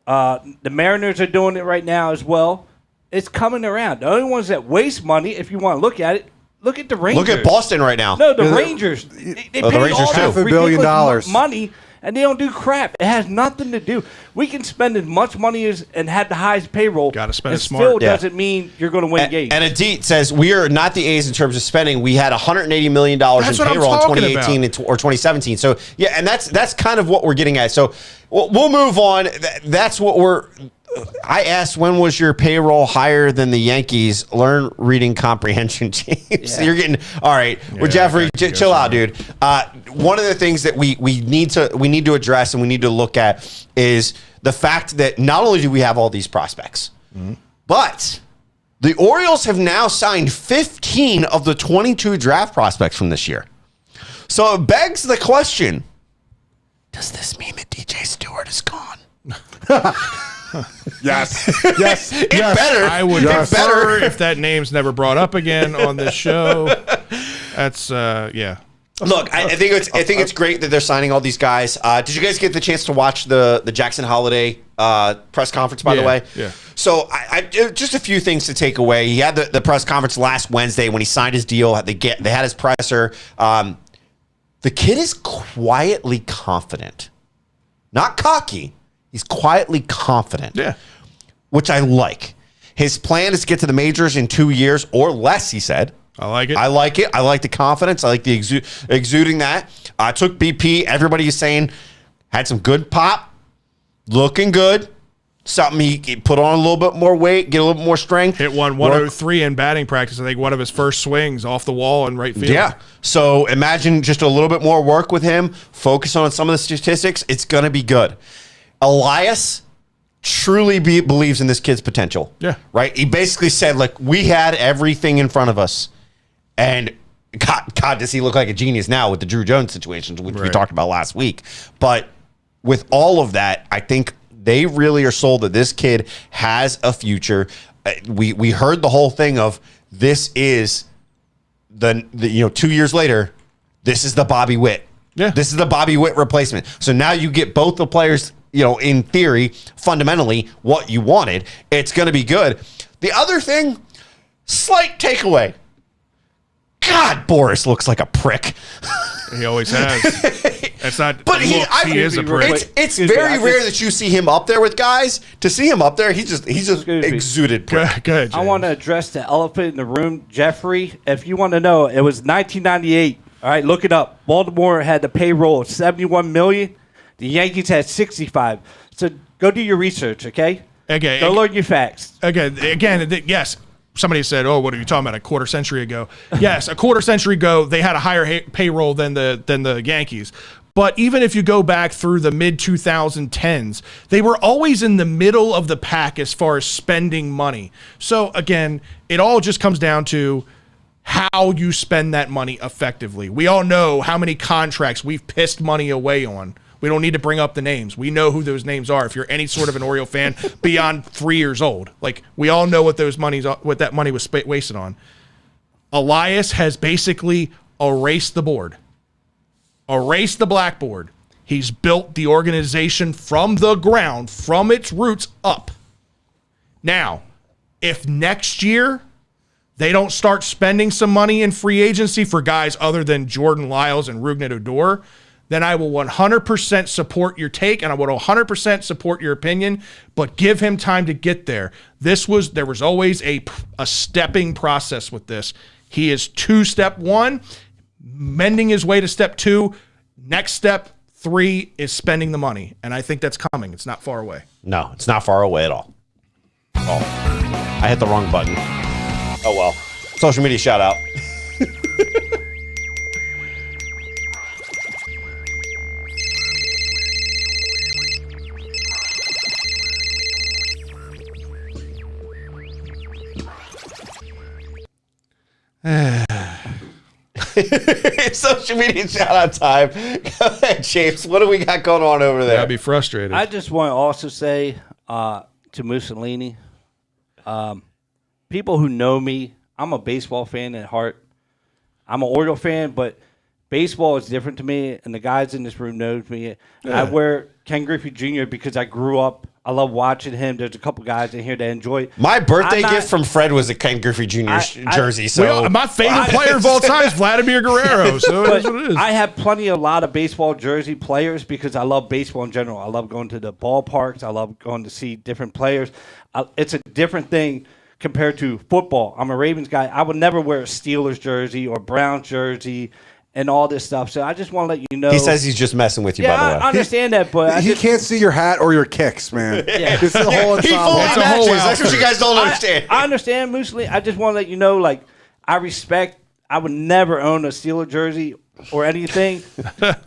E: The Mariners are doing it right now as well. It's coming around. The only ones that waste money, if you want to look at it, look at the Rangers.
C: Look at Boston right now.
E: No, the Rangers. They pay
C: the Rangers
E: all
C: too.
E: that
D: $500 million
E: ridiculous money, and they don't do crap. It has nothing to do. We can spend as much money as and have the highest payroll.
A: Gotta spend
E: it
A: it smart.
E: still
C: Yeah.
E: doesn't mean you're going to win games.
C: And Adit says, we are not the A's in terms of spending. We had $180 million
A: That's
C: in
A: what I'm
C: payroll in
A: talking
C: 2018 or 2017. So, yeah, and that's kind of what we're getting at. So we'll move on. That's what I asked, when was your payroll higher than the Yankees? Learn reading comprehension, James.
E: Yeah.
C: You're getting all right. Well,
A: Yeah,
C: Jeffrey,
A: okay,
C: chill out, dude. One of the things that we need to address and we need to look at is the fact that not only do we have all these prospects, but the Orioles have now signed 15 of the 22 draft prospects from this year. So it begs the question: does this mean that DJ Stewart is gone?
D: Yes. Yes.
C: It better.
A: I would
C: It
A: prefer if that name's never brought up again on this show. That's yeah.
C: Look, I think it's great that they're signing all these guys. Did you guys get the chance to watch the Jackson Holiday press conference? By the way,
A: yeah.
C: So I just a few things to take away. He had the press conference last Wednesday when he signed his deal. They had his presser. The kid is quietly confident, not cocky. He's quietly confident.
A: Yeah.
C: Which I like. His plan is to get to the majors in 2 years or less, he said.
A: I like it.
C: I like it. I like the confidence. I like the exuding that. I took BP. Everybody is saying had some good pop, looking good. Something he put on a little bit more weight, get a little bit more strength.
A: Hit 103 in batting practice. I think one of his first swings off the wall in right field.
C: Yeah. So imagine just a little bit more work with him. Focus on some of the statistics. It's going to be good. Elias truly believes in this kid's potential.
A: Yeah.
C: Right? He basically said, like, we had everything in front of us. And God, does he look like a genius now with the Drew Jones situation, which we talked about last week. But with all of that, I think they really are sold that this kid has a future. We heard the whole thing of this is the 2 years later, this is the Bobby Witt.
A: Yeah.
C: This is the Bobby Witt replacement. So now you get both the players, in theory, fundamentally, what you wanted. It's going to be good. The other thing, slight takeaway. God, Boris looks like a prick.
A: He always has. It's not.
C: But he
A: is a prick.
C: It's very rare that you see him up there with guys. To see him up there, he's just exuded prick.
A: Good.
E: I want to address the elephant in the room, Jeffrey. If you want to know, it was 1998. All right, look it up. Baltimore had the payroll of $71 million. The Yankees had 65. So go do your research, okay?
A: Okay.
E: Go learn your facts.
A: Again, yes. Somebody said, "Oh, what are you talking about? A quarter century ago?" Yes, a quarter century ago, they had a higher payroll than the Yankees. But even if you go back through the mid 2010s, they were always in the middle of the pack as far as spending money. So again, it all just comes down to how you spend that money effectively. We all know how many contracts we've pissed money away on. We don't need to bring up the names. We know who those names are. If you're any sort of an Oriole fan beyond 3 years old, like we all know what that money was wasted on. Elias has basically erased the board, erased the blackboard. He's built the organization from the ground, from its roots up. Now, if next year they don't start spending some money in free agency for guys other than Jordan Lyles and Rougned Odor, then I will 100% support your take and I will 100% support your opinion, but give him time to get there. There was always a stepping process with this. He is step 1, mending his way to step 2. Next step 3 is spending the money, and I think that's coming. It's not far away.
C: No, it's not far away at all. Oh, I hit the wrong button. Oh, well. Social media shout out. It's social media shout out time. Go ahead, James. What do we got going on over there?
A: I'd be frustrated.
E: I just want to also say to Mussolini, people who know me, I'm a baseball fan at heart. I'm an Oriole fan, but baseball is different to me, and the guys in this room knows me. I wear Ken Griffey Jr. because I grew up. I love watching him. There's a couple guys in here that enjoy it.
C: My birthday gift from Fred was a Ken Griffey Jr. jersey. So
A: my favorite player of all time is Vladimir Guerrero. So it is what it is.
E: I have a lot of baseball jersey players because I love baseball in general. I love going to the ballparks. I love going to see different players. It's a different thing compared to football. I'm a Ravens guy. I would never wear a Steelers jersey or Browns jersey and all this stuff. So I just want to let you know.
C: He says he's just messing with you, by the way.
E: I understand that, but
D: he can't see your hat or your kicks, man.
E: Yeah.
D: It's the whole
C: He fully
D: ensemble.
C: matches. That's what you guys don't understand.
E: I understand, Mussolini. I just want to let you know, like, I would never own a Steeler jersey or anything,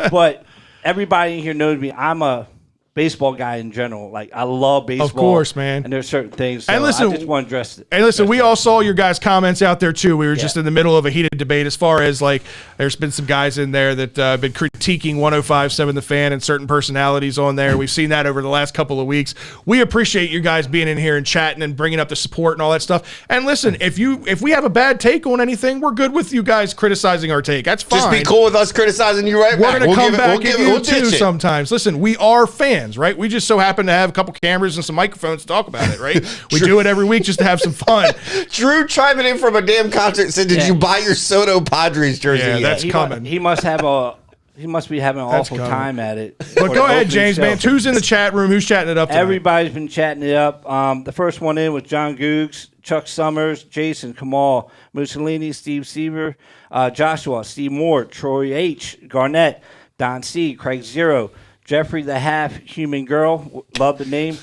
E: but everybody in here knows me. I'm a baseball guy in general. Like, I love baseball.
A: Of course, man.
E: And there's certain things. So
A: And listen,
E: I just want to address it.
A: And listen, we all saw your guys' comments out there too. We were just in the middle of a heated debate as far as like there's been some guys in there that have been critiquing 105.7 The Fan and certain personalities on there. We've seen that over the last couple of weeks. We appreciate you guys being in here and chatting and bringing up the support and all that stuff. And listen, if we have a bad take on anything, we're good with you guys criticizing our take. That's fine.
C: Just be cool with us criticizing you right back.
A: We're going to come back
C: at
A: at you too sometimes. Listen, we are fans, right? We just so happen to have a couple cameras and some microphones to talk about it, right? We do it every week just to have some fun.
C: Drew chiming in from a damn concert said, "Did you buy your Soto Padres jersey?"
A: Yeah,
C: yet?"
A: that's coming.
E: He must be having an awful
A: coming.
E: time at it.
A: But go ahead, James, man. Who's in the chat room? Who's chatting it up tonight?
E: Everybody's been chatting it up. The first one in was John Googs, Chuck Summers, Jason, Kamal, Mussolini, Steve Seaver, Joshua, Steve Moore, Troy H., Garnett, Don C., Craig Zero, Jeffrey the Half Human Girl, love the name,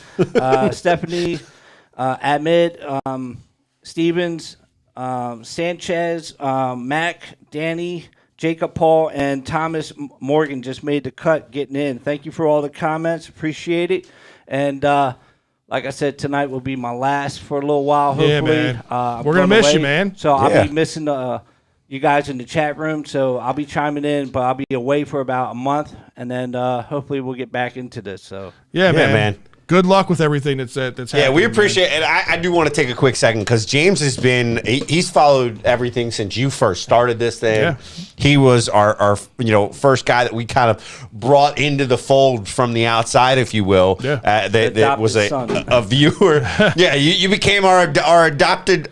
E: Stephanie, Ahmed, Stevens, Sanchez, Mac, Danny, Jacob Paul, and Thomas Morgan just made the cut getting in. Thank you for all the comments. Appreciate it. And like I said, tonight will be my last for a little while, hopefully.
A: Yeah, man. We're
E: going
A: going to miss
E: away.
A: you, man.
E: So I'll be missing you guys in the chat room. So I'll be chiming in, but I'll be away for about a month. And then hopefully we'll get back into this. So
A: yeah, man. Good luck with everything that's happening.
C: Yeah, we appreciate it. And I do want to take a quick second because James has been, he's followed everything since you first started this thing.
A: Yeah.
C: He was our first guy that we kind of brought into the fold from the outside, if you will.
A: Yeah.
C: That was a viewer. Yeah, you became our adopted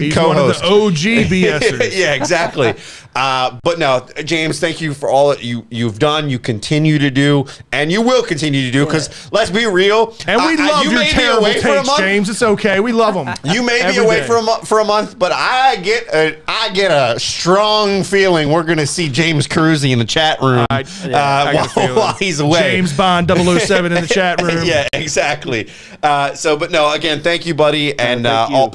A: He's
C: co-host.
A: one of the OG BSers.
C: Yeah, exactly. But no, James, thank you for all that you've done, you continue to do, and you will continue to do, because let's be real.
A: And we love your terrible takes, James. It's okay. We love them.
C: You may be away for a month, but I get a strong feeling we're going to see James Carusi in the chat room while he's away.
A: James Bond 007 in the chat room.
C: Yeah, exactly. But no, again, thank you, buddy, and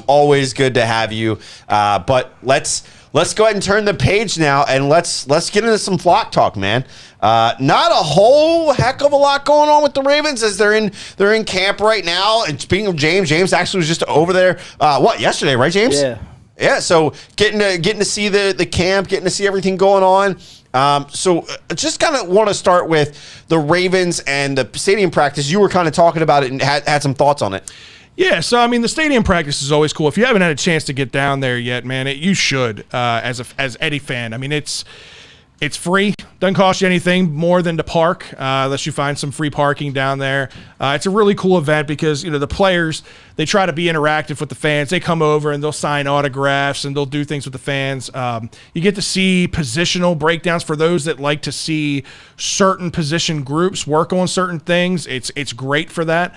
C: always good to have you. But let's go ahead and turn the page now, and let's get into some flock talk, man. Not a whole heck of a lot going on with the Ravens as they're in camp right now. And speaking of James actually was just over there. Yesterday, right, James?
E: Yeah.
C: Yeah. So getting to see the camp, getting to see everything going on. So just kind of want to start with the Ravens and the stadium practice. You were kind of talking about it and had some thoughts on it.
A: Yeah, so I mean, the stadium practice is always cool. If you haven't had a chance to get down there yet, man, you should as Eddie fan. I mean, it's It's free. Doesn't cost you anything more than to park, unless you find some free parking down there. It's a really cool event because, the players, they try to be interactive with the fans. They come over and they'll sign autographs and they'll do things with the fans. You get to see positional breakdowns for those that like to see certain position groups work on certain things. It's great for that.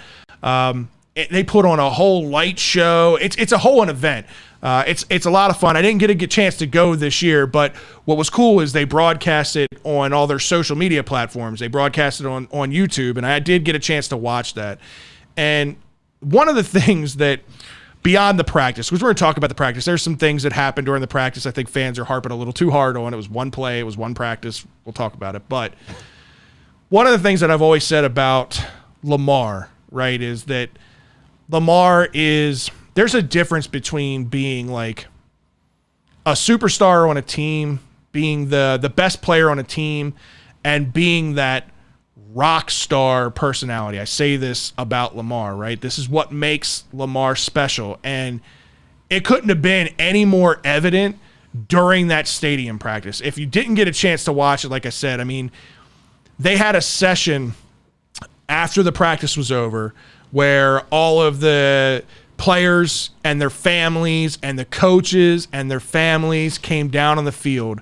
A: They put on a whole light show. It's a whole event. It's a lot of fun. I didn't get a chance to go this year, but what was cool is they broadcast it on all their social media platforms. They broadcast it on YouTube, and I did get a chance to watch that. And one of the things that, beyond the practice, because we're going to talk about the practice, there's some things that happened during the practice I think fans are harping a little too hard on. It was one play. It was one practice. We'll talk about it. But one of the things that I've always said about Lamar, right, is that Lamar is – there's a difference between being like a superstar on a team, being the best player on a team, and being that rock star personality. I say this about Lamar, right? This is what makes Lamar special. And it couldn't have been any more evident during that stadium practice. If you didn't get a chance to watch it, like I said, I mean, they had a session after the practice was over where all of the players and their families and the coaches and their families came down on the field.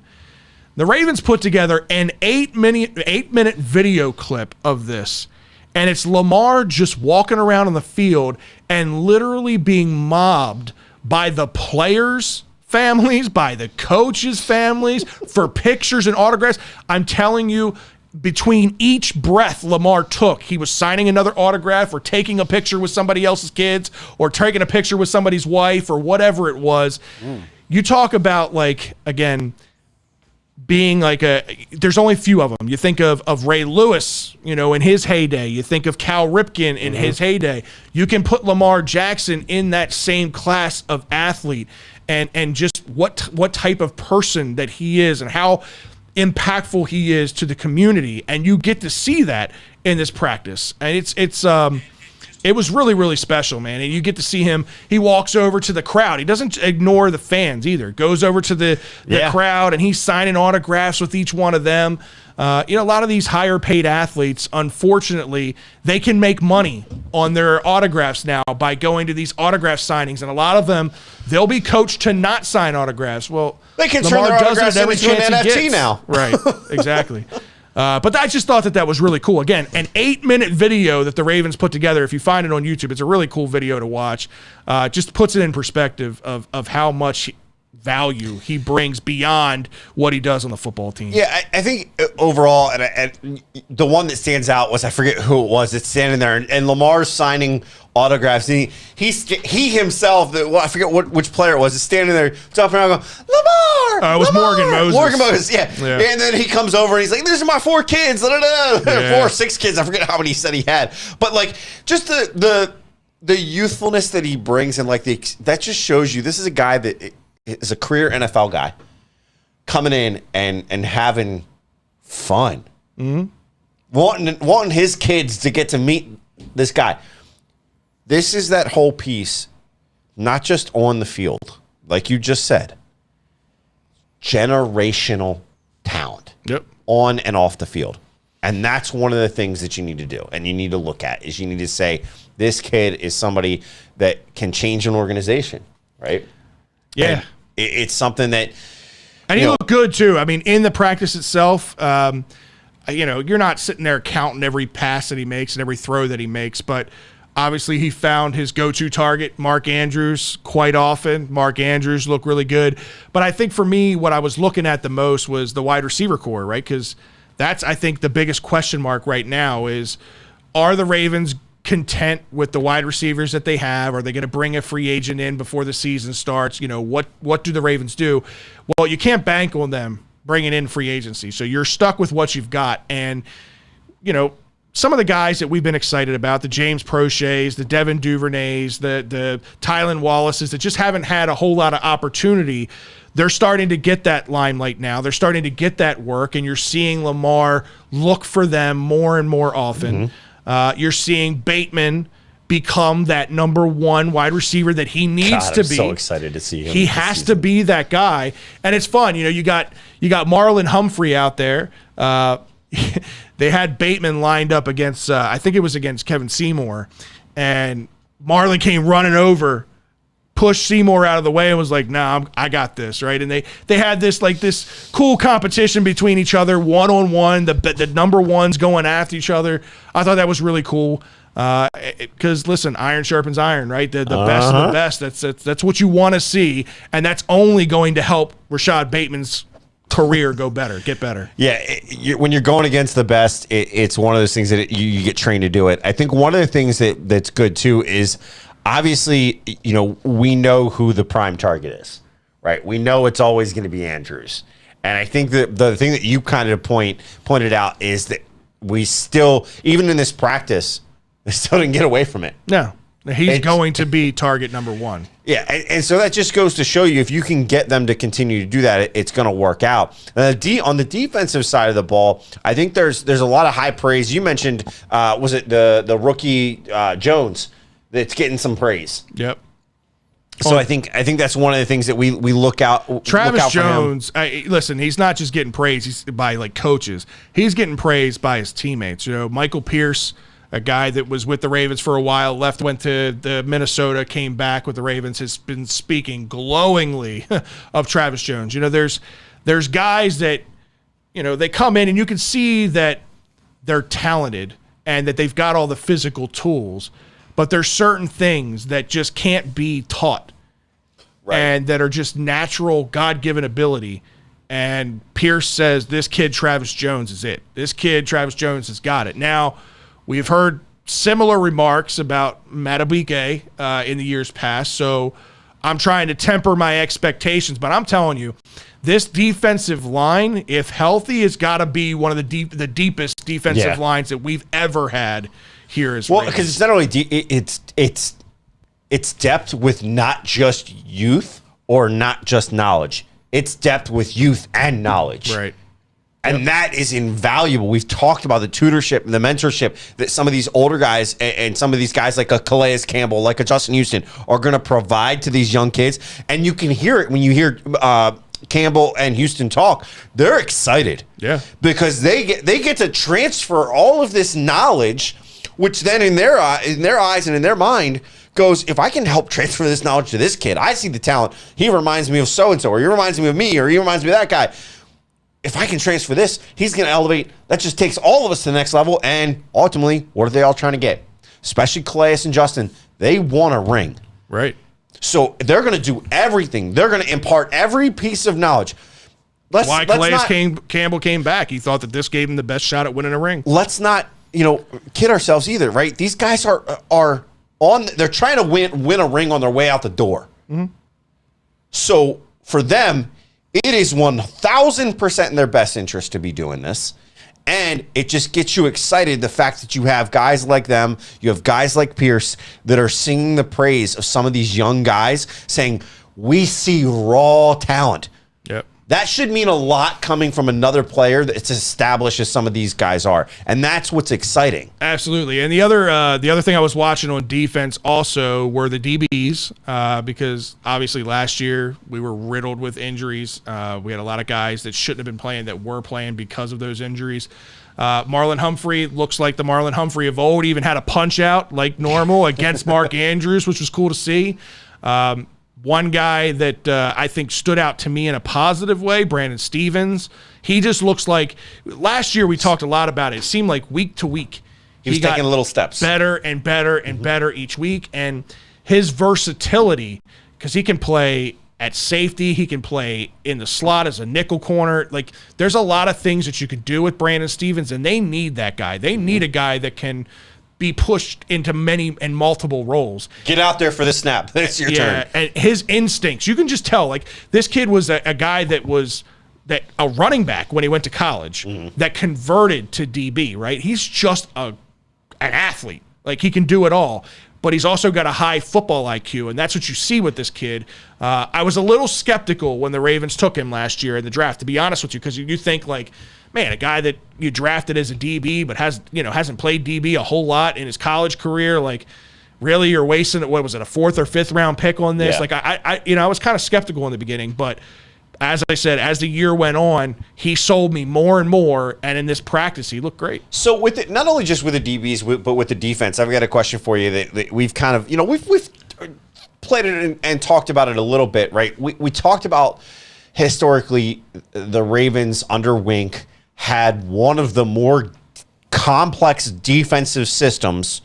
A: The Ravens put together an 8-minute video clip of this, and it's Lamar just walking around on the field and literally being mobbed by the players' families, by the coaches' families for pictures and autographs. I'm telling you, between each breath Lamar took, he was signing another autograph or taking a picture with somebody else's kids or taking a picture with somebody's wife or whatever it was. You talk about, like, again, being like there's only a few of them. You think of Ray Lewis, in his heyday. You think of Cal Ripken in his heyday. You can put Lamar Jackson in that same class of athlete and just what type of person that he is and how impactful he is to the community, and you get to see that in this practice, and it was really, really special, man. And you get to see him. He walks over to the crowd. He doesn't ignore the fans either. Goes over to the crowd, and he's signing autographs with each one of them. A lot of these higher paid athletes, unfortunately, they can make money on their autographs now by going to these autograph signings, and a lot of them, they'll be coached to not sign autographs. Well,
C: they can turn their autographs into an NFT now.
A: Right, exactly. But I just thought that was really cool. Again, an 8-minute video that the Ravens put together. If you find it on YouTube, it's a really cool video to watch. Just puts it in perspective of how much value he brings beyond what he does on the football team.
C: Yeah, I think overall, and the one that stands out was, I forget who it was, that's standing there, and Lamar's signing autographs, and he himself, I forget which player it was, is standing there jumping around going, Lamar!
A: It was Morgan Moses.
C: Morgan Moses, yeah. And then he comes over and he's like, these are my 4 kids. 4 or 6 kids. I forget how many he said he had. But like, just the youthfulness that he brings, and like that just shows you this is a guy that is a career NFL guy coming in and having fun. Wanting his kids to get to meet this guy. This is that whole piece, not just on the field, like you just said, generational talent.
A: Yep.
C: On and off the field. And that's one of the things that you need to do and you need to look at, is you need to say, this kid is somebody that can change an organization, right?
A: Yeah.
C: And it's something that...
A: And he looked good, too. I mean, in the practice itself, you're not sitting there counting every pass that he makes and every throw that he makes, but obviously he found his go-to target, Mark Andrews, quite often. Mark Andrews looked really good. But I think for me, what I was looking at the most was the wide receiver core, right? Because that's, I think, the biggest question mark right now is, are the Ravens content with the wide receivers that they have? Are they going to bring a free agent in before the season starts? What do the Ravens do? Well, you can't bank on them bringing in free agency. So you're stuck with what you've got. And, some of the guys that we've been excited about, the James Proches, the Devin Duvernays, the Tylan Wallaces, that just haven't had a whole lot of opportunity, they're starting to get that limelight now. They're starting to get that work, and you're seeing Lamar look for them more and more often. You're seeing Bateman become that number one wide receiver that he needs to
C: I'm
A: be.
C: so excited to see him.
A: He has to be that guy, and it's fun. You got Marlon Humphrey out there. They had Bateman lined up against, I think it was against Kevin Seymour, and Marlon came running over, pushed Seymour out of the way, and was like, "Nah, I got this," right? And they had this cool competition between each other, one-on-one. The number ones going after each other. I thought that was really cool. Because listen, iron sharpens iron, right? The best of the best. That's what you want to see, and that's only going to help Rashad Bateman's career get better.
C: Yeah, when you're going against the best, it's one of those things that you get trained to do it. I think one of the things that's good too is obviously, we know who the prime target is, right? We know it's always going to be Andrews, and I think that the thing that you kind of pointed out is that we still, even in this practice, they still didn't get away from it. No.
A: He's going to be target number one.
C: Yeah, and so that just goes to show you if you can get them to continue to do that, it's going to work out. On the defensive side of the ball, I think there's a lot of high praise. You mentioned, was it the rookie Jones that's getting some praise?
A: Yep.
C: So I think that's one of the things that we look out.
A: Travis
C: look out
A: Jones, listen, he's not just getting praised by like coaches. He's getting praised by his teammates. Michael Pierce, a guy that was with the Ravens for a while, went to the Minnesota, came back with the Ravens, has been speaking glowingly of Travis Jones. There's guys that, they come in and you can see that they're talented and that they've got all the physical tools, but there's certain things that just can't be taught, right, and that are just natural, God-given ability. And Pierce says, this kid, Travis Jones, is it. This kid, Travis Jones, has got it. Now, we've heard similar remarks about Matabike in the years past, so I'm trying to temper my expectations. But I'm telling you, this defensive line, if healthy, has got to be one of the deepest defensive lines that we've ever had here. Well,
C: because it's not only it's depth with not just youth or not just knowledge. It's depth with youth and knowledge.
A: Right.
C: And that is invaluable. We've talked about the tutorship, the mentorship that some of these older guys and some of these guys like a Calais Campbell, like a Justin Houston, are going to provide to these young kids. And you can hear it when you hear Campbell and Houston talk. They're excited.
A: Yeah.
C: Because they get to transfer all of this knowledge, which then in their eyes and in their mind goes, if I can help transfer this knowledge to this kid, I see the talent. He reminds me of so-and-so, or he reminds me of me, or he reminds me of that guy. If I can transfer this, he's going to elevate. That just takes all of us to the next level. And ultimately, what are they all trying to get? Especially Calais and Justin. They want a ring.
A: Right.
C: So they're going to do everything. They're going to impart every piece of knowledge.
A: Why Calais Campbell came back. He thought that this gave him the best shot at winning a ring.
C: Let's not, kid ourselves either, right? These guys are on. They're trying to win a ring on their way out the door. Mm-hmm. So for them, it is 1,000% in their best interest to be doing this. And it just gets you excited, the fact that you have guys like them, you have guys like Pierce that are singing the praise of some of these young guys, saying, we see raw talent.
A: Yep.
C: That should mean a lot coming from another player that's established as some of these guys are. And that's what's exciting.
A: Absolutely. And the other thing I was watching on defense also were the DBs, because obviously last year we were riddled with injuries. We had a lot of guys that shouldn't have been playing that were playing because of those injuries. Marlon Humphrey looks like the Marlon Humphrey of old. He even had a punch out like normal against Mark Andrews, which was cool to see. One guy that I think stood out to me in a positive way, Brandon Stevens. He just looks like – last year we talked a lot about it. It seemed like week to week.
C: He was taking little steps.
A: Better and better and better each week. And his versatility, because he can play at safety. He can play in the slot as a nickel corner. Like, there's a lot of things that you can do with Brandon Stevens, and they need that guy. They need a guy that can – be pushed into many and multiple roles.
C: Get out there for the snap. It's your turn.
A: And his instincts, you can just tell. Like, this kid was a guy that was a running back when he went to college that converted to DB, right? He's just an athlete. Like, he can do it all. But he's also got a high football IQ, and that's what you see with this kid. I was a little skeptical when the Ravens took him last year in the draft, to be honest with you, because you think, like, man, a guy that you drafted as a DB but hasn't played DB a whole lot in his college career, like, really, you're wasting, what was it, a 4th or 5th round pick on this?
C: Yeah.
A: Like, I was kind of skeptical in the beginning, but as I said, as the year went on, he sold me more and more, and in this practice, he looked great.
C: So with it, not only just with the DBs, but with the defense, I've got a question for you that we've kind of, we've played it and talked about it a little bit, right? We talked about historically the Ravens under Wink had one of the more complex defensive systems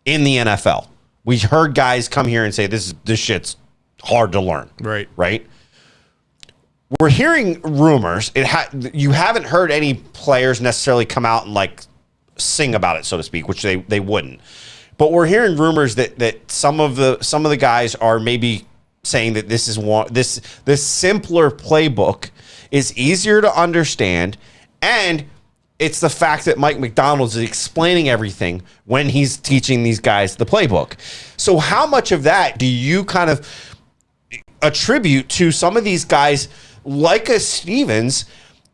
C: in the NFL. We heard guys come here and say this shit's hard to learn. Right. We're hearing rumors. You haven't heard any players necessarily come out and like sing about it, so to speak, which they wouldn't. But we're hearing rumors that some of the guys are maybe saying that this simpler playbook is easier to understand, and it's the fact that Mike McDonald's is explaining everything when he's teaching these guys the playbook. So how much of that do you kind of attribute to some of these guys like a Stevens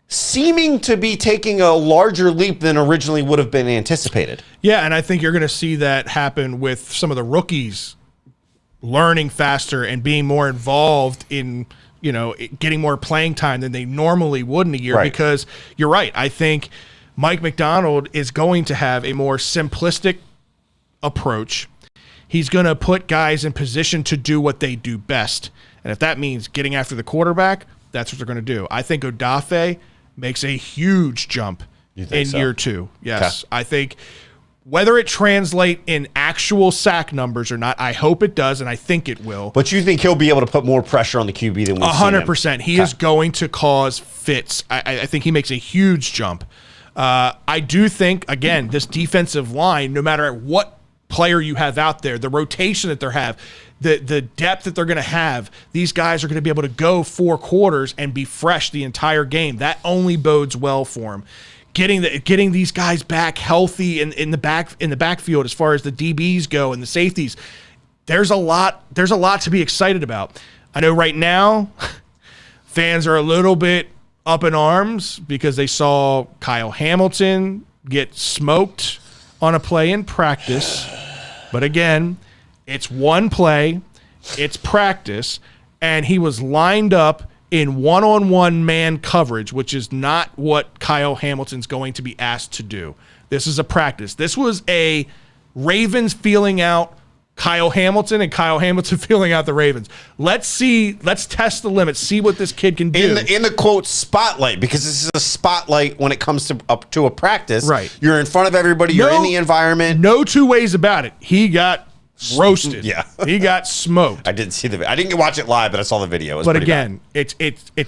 C: seeming to be taking a larger leap than originally would have been anticipated?
A: Yeah, and I think you're going to see that happen with some of the rookies learning faster and being more involved in, getting more playing time than they normally would in a year.
C: Right.
A: Because you're right. I think Mike McDonald is going to have a more simplistic approach. He's going to put guys in position to do what they do best. And if that means getting after the quarterback, that's what they're going to do. I think Odafe makes a huge jump in year 2. Yes. Okay. I think whether it translate in actual sack numbers or not, I hope it does, and I think it will.
C: But you think he'll be able to put more pressure on the QB than we've
A: 100%. He is going to cause fits. I think he makes a huge jump. I do think, again, this defensive line, no matter what player you have out there, the rotation that they have, the depth that they're going to have, these guys are going to be able to go 4 quarters and be fresh the entire game. That only bodes well for them. Getting these guys back healthy in the backfield as far as the DBs go and the safeties, there's a lot to be excited about. I know right now fans are a little bit up in arms because they saw Kyle Hamilton get smoked on a play in practice. But again, it's one play, it's practice, and he was lined up in one-on-one man coverage, which is not what Kyle Hamilton's going to be asked to do. This is a practice. This was a Ravens feeling out Kyle Hamilton and Kyle Hamilton feeling out the Ravens. Let's test the limits, see what this kid can do.
C: In the quote spotlight, because this is a spotlight when it comes to up to a practice.
A: Right.
C: You're in front of everybody, you're in the environment.
A: No two ways about it. He got roasted.
C: Yeah.
A: He got smoked.
C: I didn't watch it live, but I saw the video. It was
A: but
C: pretty
A: again, bad.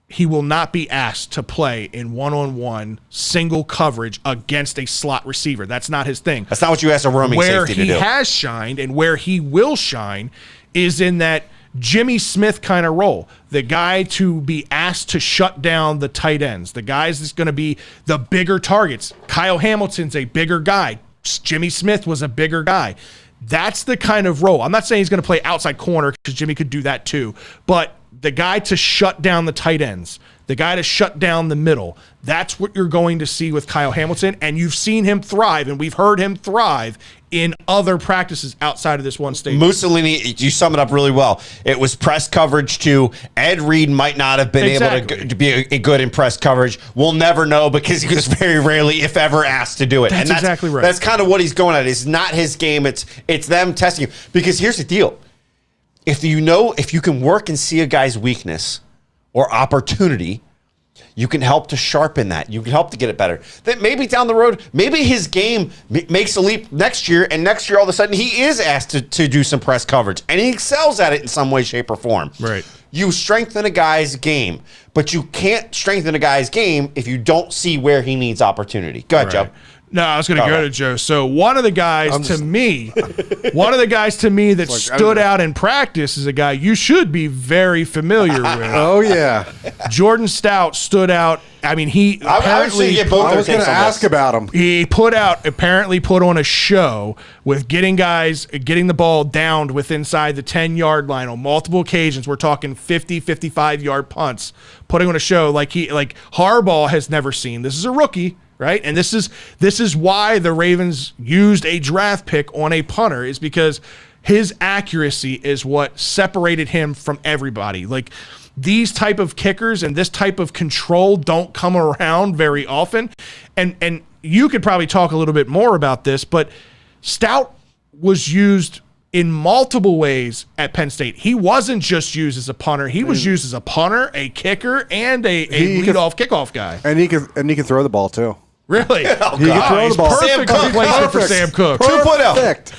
A: He will not be asked to play in one-on-one single coverage against a slot receiver. That's not his thing.
C: That's not what you asked a roaming safety to do.
A: Where he has shined and where he will shine is in that Jimmy Smith kind of role. The guy to be asked to shut down the tight ends. The guys that's going to be the bigger targets. Kyle Hamilton's a bigger guy. Jimmy Smith was a bigger guy. That's the kind of role. I'm not saying he's going to play outside corner because Jimmy could do that too. But the guy to shut down the tight ends, the guy to shut down the middle, that's what you're going to see with Kyle Hamilton. And you've seen him thrive, and we've heard him thrive in other practices outside of this one stage.
C: Mussolini, you sum it up really well. It was press coverage too. Ed Reed might not have been able to be good in press coverage. We'll never know because he was very rarely, if ever, asked to do it.
A: That's exactly right.
C: That's kind of what he's going at. It's not his game. It's them testing him. Because here's the deal. If you can work and see a guy's weakness or opportunity, you can help to sharpen that. You can help to get it better. That maybe down the road, maybe his game makes a leap next year, and next year all of a sudden he is asked to do some press coverage, and he excels at it in some way, shape, or form.
A: Right.
C: You strengthen a guy's game, but you can't strengthen a guy's game if you don't see where he needs opportunity. Go ahead, Joe.
A: No, I was going to go to Joe. So one of the guys to me that stood out in practice is a guy you should be very familiar with.
D: Oh, yeah.
A: Jordan Stout stood out. I mean,
D: I was going to ask about him.
A: He apparently put on a show with getting the ball downed inside the 10-yard line on multiple occasions. We're talking 50, 55-yard punts, putting on a show like Harbaugh has never seen. This is a rookie. right? And this is why the Ravens used a draft pick on a punter, is because his accuracy is what separated him from everybody. Like, these type of kickers and this type of control don't come around very often. And you could probably talk a little bit more about this, but Stout was used in multiple ways at Penn State. He wasn't just used as a punter. He was used as a punter, a kicker, and a leadoff kickoff guy.
D: And he can throw the ball too.
A: Really?
D: He can throw the ball.
A: Perfect replacement for Sam Cook.
C: 2.0.
D: Perfect.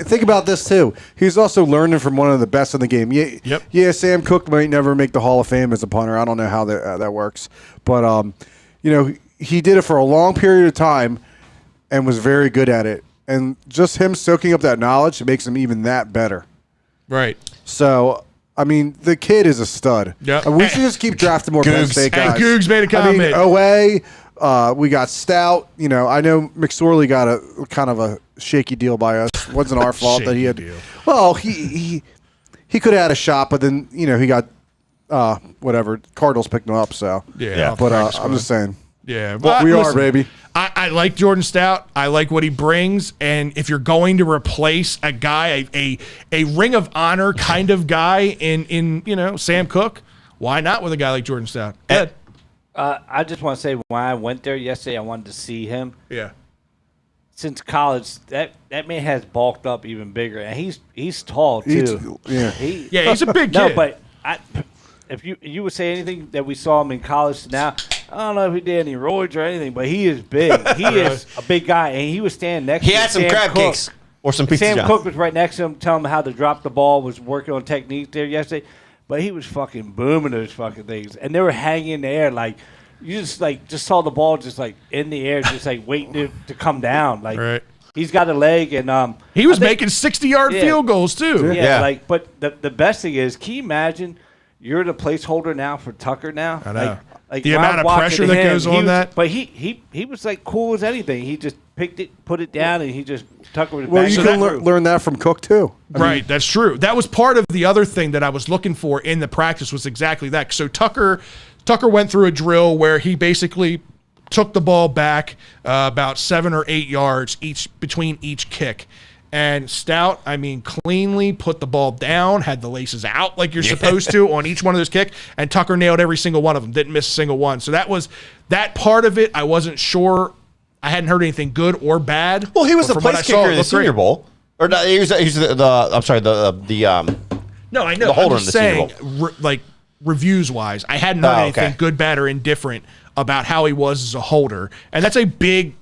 D: Think about this too. He's also learning from one of the best in the game. Yeah, Sam Cook might never make the Hall of Fame as a punter. I don't know how that works, but he did it for a long period of time and was very good at it. And just him soaking up that knowledge makes him even that better.
A: Right.
D: So, I mean, the kid is a stud.
A: Yep.
D: We should just keep drafting more Penn State guys.
A: Hey, Googs made a comment.
D: We got Stout. I know McSorley got a kind of a shaky deal by us. It wasn't our fault that he had.
A: Deal.
D: Well, he could have had a shot, but then he got whatever. Cardinals picked him up. So
A: yeah.
D: But I'm just saying.
A: Yeah,
D: but we are, baby.
A: I like Jordan Stout. I like what he brings. And if you're going to replace a guy, a Ring of Honor kind of guy in Sam Cook, why not with a guy like Jordan Stout? Good.
E: I just want to say, when I went there yesterday, I wanted to see him.
A: Yeah.
E: Since college, that man has bulked up even bigger, and he's tall too.
A: He's a big kid.
E: No, but if you would say anything that we saw him in college now, I don't know if he did any roids or anything, but he is big. He is a big guy, and he was standing next to
C: He had some crab cakes or some pizza.
E: Sam Cook was right next to him, telling him how to drop the ball, was working on technique there yesterday. But he was fucking booming those fucking things, and they were hanging in the air like you just saw the ball just like in the air, just like waiting to come down. Like
A: right.
E: He's got a leg, and
A: he was making 60-yard field goals too.
E: Yeah. But the best thing is, can you imagine you're the placeholder now for Tucker now?
A: I know.
E: Like
A: the amount of pressure that goes on that.
E: But he was like cool as anything. He just picked it, put it down, and he just Tucker was
D: well,
E: back.
D: You can learn that from Cook too.
A: I mean, that's true. That was part of the other thing that I was looking for in the practice was exactly that. So Tucker went through a drill where he basically took the ball back about 7 or 8 yards between each kick. And Stout, cleanly put the ball down, had the laces out like you're supposed to on each one of those kicks, and Tucker nailed every single one of them, didn't miss a single one. So that part of it, I wasn't sure. I hadn't heard anything good or bad.
C: Well, he was the place kicker in the Senior Bowl. Or no, he was No,
A: I know.
C: The holder
A: I'm just saying, reviews wise, I hadn't heard anything good, bad, or indifferent about how he was as a holder, and that's a big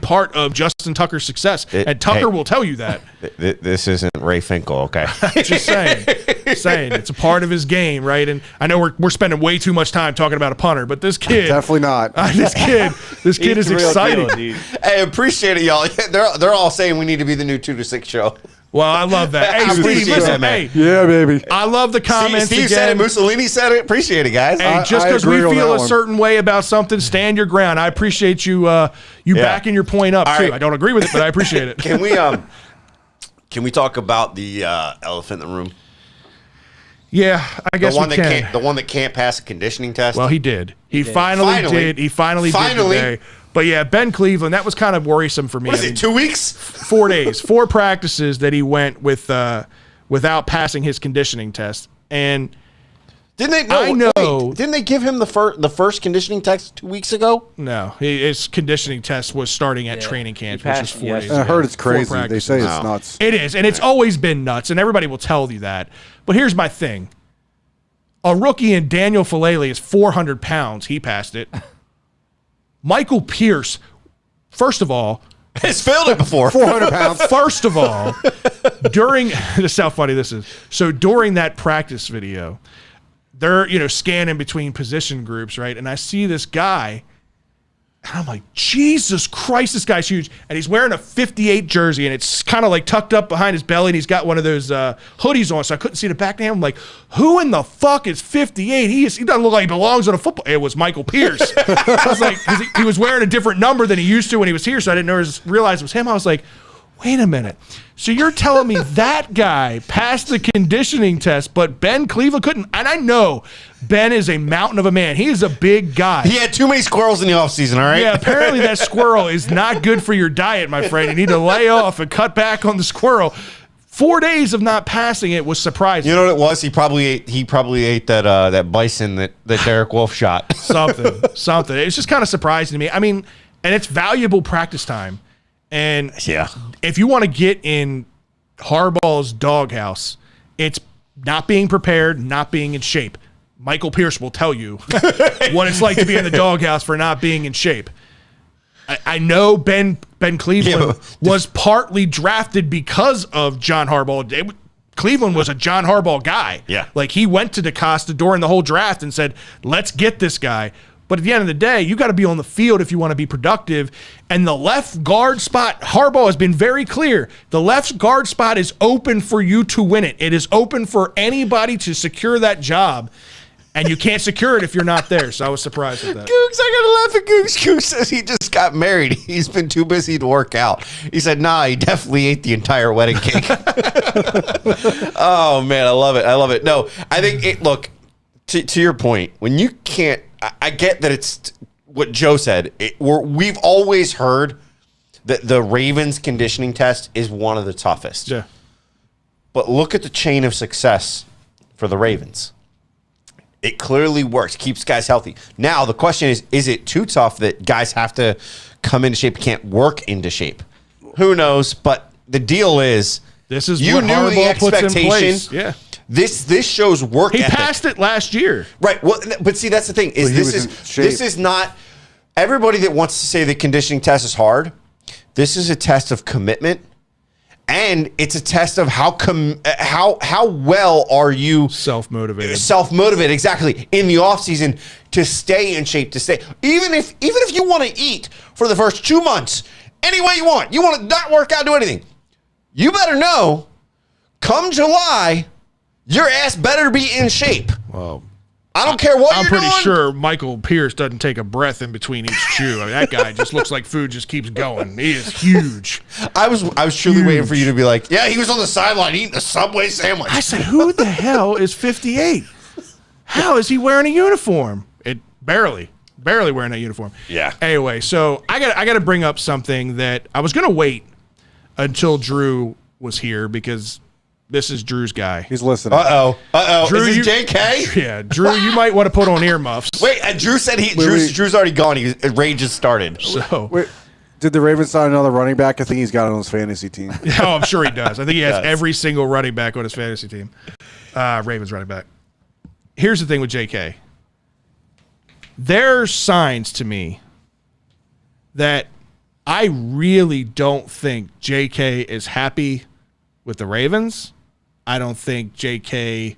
A: part of Justin Tucker's success. And Tucker will tell you that.
C: This isn't Ray Finkel, okay?
A: Just saying, it's a part of his game, right? And I know we're spending way too much time talking about a punter, but this kid
D: definitely not.
A: This kid is exciting.
C: Deal, hey, appreciate it, y'all. They're all saying we need to be the new 2 to 6 show.
A: Well, I love that. Hey, Steve, listen,
D: yeah, baby.
A: I love the comments.
C: Steve said it. Mussolini said it. Appreciate it, guys.
A: Hey, just because we feel a certain way about something, stand your ground. I appreciate you backing your point up, too. Right. I don't agree with it, but I appreciate it.
C: Can we talk about the elephant in the room?
A: Yeah, I guess we can.
C: The one that can't pass a conditioning test?
A: Well, he did. He finally did. He finally did today. But yeah, Ben Cleveland, that was kind of worrisome for me.
C: What is it, 2 weeks?
A: 4 days, 4 practices that he went with without passing his conditioning test. And
C: didn't they give him the first conditioning test 2 weeks ago?
A: No, his conditioning test was starting at training camp, which was 4 days.
D: I heard it's crazy. They say it's nuts.
A: It is, and it's always been nuts, and everybody will tell you that. But here's my thing. A rookie in Daniel Falele is 400 pounds. He passed it. Michael Pierce, first of all,
C: has failed it before.
D: 400 pounds.
A: First of all, this is how funny this is. So during that practice video, they're scanning between position groups, right? And I see this guy, and I'm like, Jesus Christ, this guy's huge. And he's wearing a 58 jersey, and it's kind of like tucked up behind his belly, and he's got one of those hoodies on, so I couldn't see the back of him. I'm like, who in the fuck is 58? He doesn't look like he belongs on a football. It was Michael Pierce. I was like, 'cause he was wearing a different number than he used to when he was here, so I didn't realize it was him. I was like, wait a minute. So you're telling me that guy passed the conditioning test, but Ben Cleveland couldn't? And I know Ben is a mountain of a man. He is a big guy.
C: He had too many squirrels in the offseason, all right?
A: Yeah, apparently that squirrel is not good for your diet, my friend. You need to lay off and cut back on the squirrel. 4 days of not passing it was surprising.
C: You know what it was? He probably ate that bison that Derek Wolf shot.
A: Something. It's just kind of surprising to me. I mean, and it's valuable practice time. And
C: yeah,
A: if you want to get in Harbaugh's doghouse, it's not being prepared, not being in shape. Michael Pierce will tell you what it's like to be in the doghouse for not being in shape. I know Ben Cleveland was partly drafted because of John Harbaugh. Cleveland was a John Harbaugh guy.
C: Yeah.
A: Like he went to DeCosta during the whole draft and said, let's get this guy. But at the end of the day, you got to be on the field if you want to be productive. And the left guard spot, Harbaugh has been very clear. The left guard spot is open for you to win it. It is open for anybody to secure that job. And you can't secure it if you're not there. So I was surprised at that.
C: Gooks, I gotta laugh at Gooks. Gooks says he just got married. He's been too busy to work out. He said, nah, he definitely ate the entire wedding cake. Oh, man, I love it. No, I think, look, to your point, when you can't, I get that it's what Joe said. We've always heard that the Ravens conditioning test is one of the toughest.
A: Yeah.
C: But look at the chain of success for the Ravens. It clearly works, keeps guys healthy. Now, the question is it too tough that guys have to come into shape, can't work into shape? Who knows? But the deal is,
A: this is
C: you
A: what
C: knew
A: Harbaugh
C: the
A: puts in
C: expectation.
A: place. Yeah.
C: This shows work
A: He
C: ethic.
A: passed it last year.
C: Right. Well, but see, that's the thing. This is not everybody that wants to say the conditioning test is hard. This is a test of commitment, and it's a test of how well are you
A: self-motivated,
C: exactly, in the offseason to stay in shape, to stay even if you want to eat for the first 2 months any way you want to not work out, do anything, you better know come July your ass better be in shape.
A: Well,
C: I don't care what
A: I'm
C: you're
A: pretty
C: doing.
A: sure Michael Pierce doesn't take a breath in between each chew. I mean, that guy just looks like food just keeps going. He is huge.
C: I was truly waiting for you to be like, yeah, he was on the sideline eating a Subway sandwich.
A: I said, who the hell is 58? How is he wearing a uniform? It barely wearing a uniform.
C: Yeah.
A: Anyway, so I got to bring up something that I was going to wait until Drew was here because this is Drew's guy.
D: He's listening.
C: Uh-oh.
A: Drew,
C: is this JK?
A: Yeah, Drew, you might want to put on earmuffs.
C: Wait, Drew said Drew's already gone. Rage has started.
A: So,
D: Wait, did the Ravens sign another running back? I think he's got it on his fantasy team.
A: oh, I'm sure he does. I think he has every single running back on his fantasy team. Ravens running back. Here's the thing with JK. There's signs to me that I really don't think JK is happy with the Ravens. I don't think JK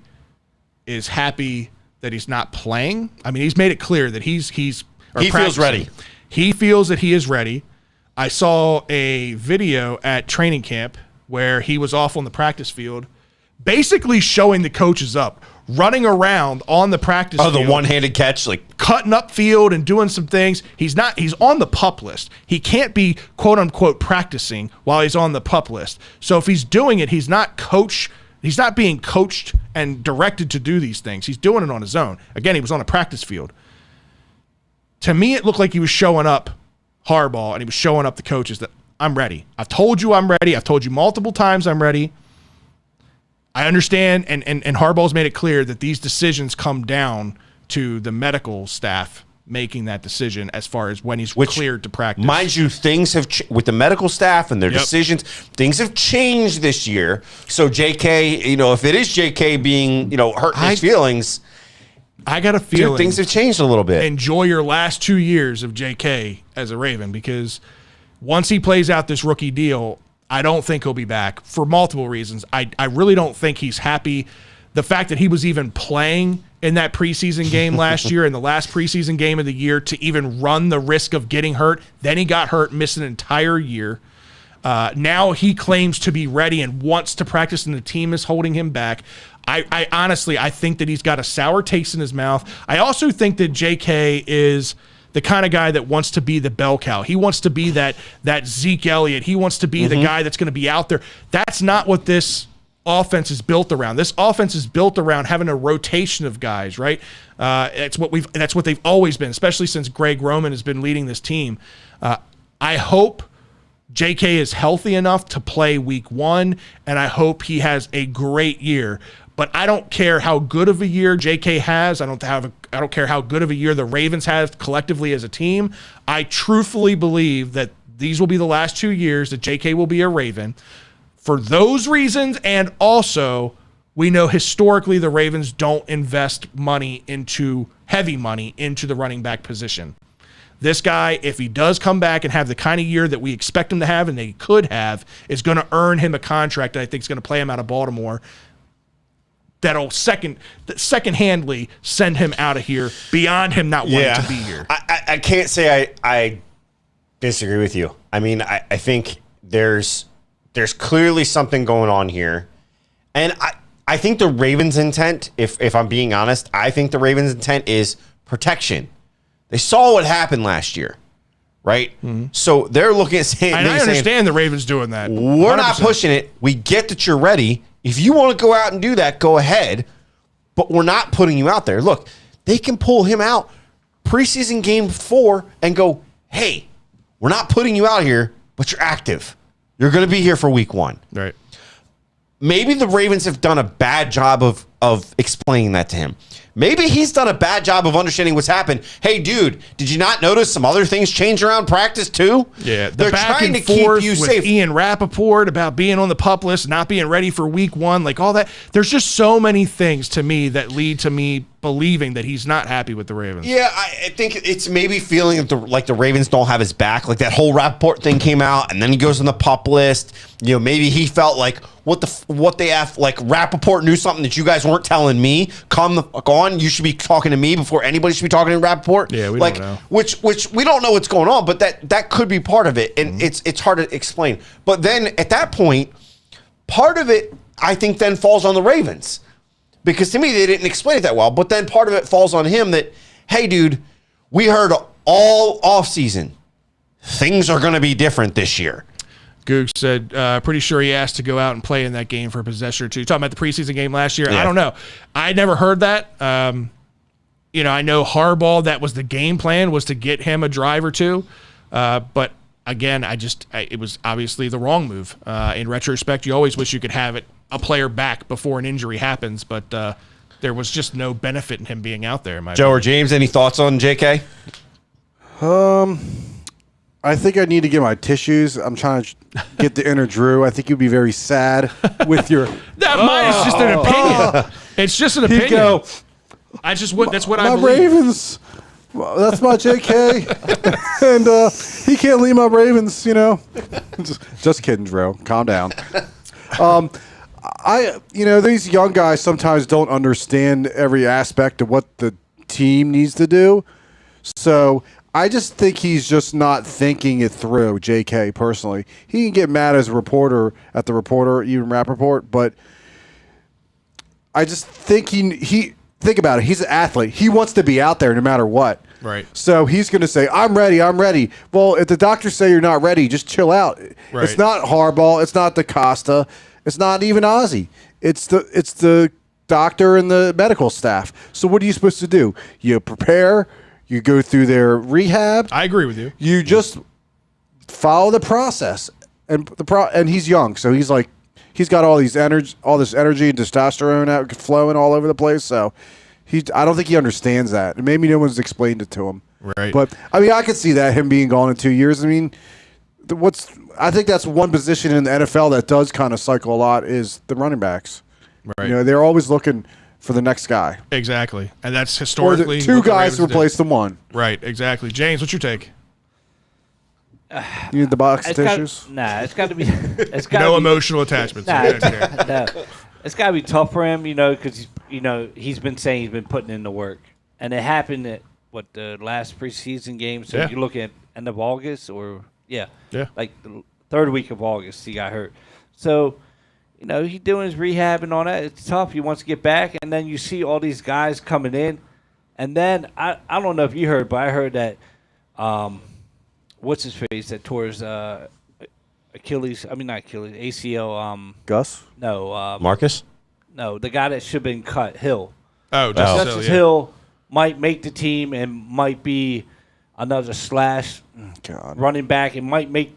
A: is happy that he's not playing. I mean, he's made it clear that he feels
C: ready.
A: He feels that he is ready. I saw a video at training camp where he was off on the practice field, basically showing the coaches up, running around on the practice field.
C: Oh, the one-handed catch, like
A: cutting up field and doing some things. He's on the PUP list. He can't be quote unquote practicing while he's on the PUP list. So if he's doing it, he's not being coached and directed to do these things. He's doing it on his own. Again, he was on a practice field. To me, it looked like he was showing up Harbaugh and he was showing up the coaches that I'm ready. I've told you I'm ready. I've told you multiple times I'm ready. I understand, and Harbaugh's made it clear that these decisions come down to the medical staff making that decision as far as when he's cleared to practice.
C: Mind you, things have with the medical staff and their decisions, things have changed this year. So JK, if it is JK being, hurting his feelings,
A: I got a feeling
C: things have changed a little bit.
A: Enjoy your last 2 years of JK as a Raven, because once he plays out this rookie deal, I don't think he'll be back for multiple reasons. I really don't think he's happy. The fact that he was even playing in that preseason game last year, in the last preseason game of the year, to even run the risk of getting hurt. Then he got hurt, missed an entire year. Now he claims to be ready and wants to practice, and the team is holding him back. I honestly think that he's got a sour taste in his mouth. I also think that JK is the kind of guy that wants to be the bell cow. He wants to be that Zeke Elliott. He wants to be the guy that's going to be out there. That's not what this offense is built around. This offense is built around having a rotation of guys, right? That's what they've always been, especially since Greg Roman has been leading this team. I hope JK is healthy enough to play week 1, and I hope he has a great year. But I don't care how good of a year JK has. I don't care how good of a year the Ravens have collectively as a team. I truthfully believe that these will be the last 2 years that JK will be a Raven. For those reasons, and also we know historically the Ravens don't invest heavy money into the running back position. This guy, if he does come back and have the kind of year that we expect him to have and they could have, is going to earn him a contract that I think is going to play him out of Baltimore. That'll second-handedly send him out of here beyond him not wanting to be here.
C: I can't say I disagree with you. I mean, I think there's clearly something going on here. And I think the Ravens' intent, if I'm being honest, I think the Ravens' intent is protection. They saw what happened last year, right? Mm-hmm. So they're looking at saying...
A: And I understand the Ravens doing that. 100%.
C: We're not pushing it. We get that you're ready. If you want to go out and do that, go ahead. But we're not putting you out there. Look, they can pull him out preseason game 4 and go, hey, we're not putting you out here, but you're active. You're going to be here for week 1.
A: Right.
C: Maybe the Ravens have done a bad job of explaining that to him. Maybe he's done a bad job of understanding what's happened. Hey, dude, did you not notice some other things change around practice too?
A: Yeah,
C: they're trying to keep you
A: with
C: safe.
A: Ian Rappaport about being on the PUP list, not being ready for week 1, like all that. There's just so many things to me that lead to me believing that he's not happy with the Ravens.
C: Yeah, I think it's maybe feeling like the Ravens don't have his back. Like that whole Rappaport thing came out, and then he goes on the PUP list. You know, maybe he felt like what the F, like Rappaport knew something that you guys weren't telling me. Come the fuck on, you should be talking to me before anybody should be talking to Rappaport.
A: Yeah, we
C: don't
A: know.
C: Which we don't know what's going on, but that could be part of it, and it's hard to explain. But then at that point, part of it I think then falls on the Ravens. Because to me, they didn't explain it that well. But then part of it falls on him that, hey, dude, we heard all offseason things are going to be different this year.
A: Goog said, pretty sure he asked to go out and play in that game for a possession or two. Talking about the preseason game last year.
C: Yeah.
A: I don't know. I never heard that. I know Harbaugh, that was the game plan, was to get him a drive or two. But again, it was obviously the wrong move. In retrospect, you always wish you could have a player back before an injury happens, but there was just no benefit in him being out there.
C: Joe or James, any thoughts on JK?
D: I think I need to get my tissues. I'm trying to get the inner Drew. I think you'd be very sad with your...
A: Mine is just an opinion. It's just an opinion.
D: Go,
A: that's what I
D: my
A: believe.
D: Ravens. Well, that's my JK. And he can't leave my Ravens, you know. Just kidding, Drew. Calm down. These young guys sometimes don't understand every aspect of what the team needs to do. So I just think he's just not thinking it through, JK, personally. He can get mad as a reporter at the reporter, even Rappaport, but I just think think about it. He's an athlete. He wants to be out there no matter what.
A: Right.
D: So he's going to say, I'm ready. Well, if the doctors say you're not ready, just chill out.
A: Right.
D: It's not Harbaugh. It's not DaCosta. It's not even Ozzie. It's the doctor and the medical staff. So what are you supposed to do? You prepare. You go through their rehab.
A: I agree with you.
D: You just follow the process. And he's young, so he's got all this energy and testosterone out flowing all over the place. So I don't think he understands that. And maybe no one's explained it to him.
A: Right.
D: But I mean, I could see that him being gone in 2 years. I mean, I think that's one position in the NFL that does kind of cycle a lot is the running backs.
A: Right.
D: You know, they're always looking for the next guy.
A: Exactly. And that's historically
D: or two
A: what the
D: guys to
A: Ravens
D: replace
A: did.
D: the one.
A: Right, exactly. James, what's your take?
D: You need the box of tissues?
E: It's got to be.
A: No emotional attachments.
E: No. It's got to be tough for him, because he's been saying he's been putting in the work, and it happened at the last preseason game. So
A: Yeah.
E: you're looking at end of August
A: Yeah.
E: like the third week of August he got hurt. So he's doing his rehab and all that. It's tough. He wants to get back, and then you see all these guys coming in, and then I don't know if you heard, but I heard that what's his face that tore his Achilles? I mean, not Achilles, ACL.
D: Gus?
E: No,
C: Marcus?
E: no, the guy that should have been cut, Hill.
A: Oh,
E: Justice Hill might make the team and might be another slash running back. It might make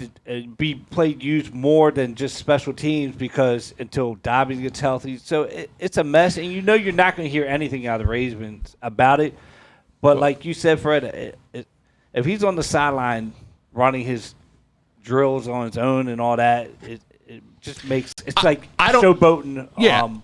E: be used more than just special teams because until Dobbins gets healthy. So it's a mess, and you know you're not going to hear anything out of the Ravens about it. But like you said, Fred, if he's on the sideline running his drills on his own and all that, it just makes it's like showboating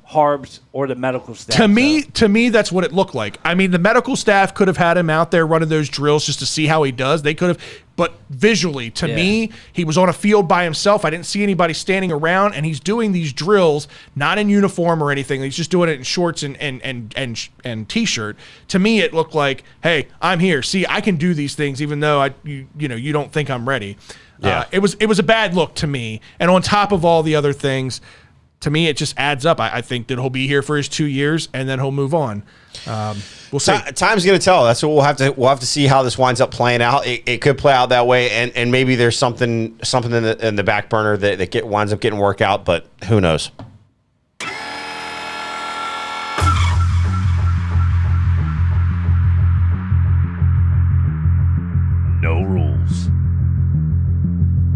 E: Harbs or the medical staff.
A: To me, that's what it looked like. I mean, the medical staff could have had him out there running those drills just to see how he does. They could have, but visually, to me, he was on a field by himself. I didn't see anybody standing around, and he's doing these drills not in uniform or anything. He's just doing it in shorts and t-shirt. To me, it looked like, hey, I'm here. See, I can do these things, even though you don't think I'm ready. Yeah. It was a bad look to me. And on top of all the other things, to me, it just adds up. I think that he'll be here for his 2 years, and then he'll move on. We'll see.
C: Time's going to tell. That's what we'll have to see how this winds up playing out. It could play out that way, and maybe there's something in the back burner that winds up getting worked out, but who knows?
F: No rules.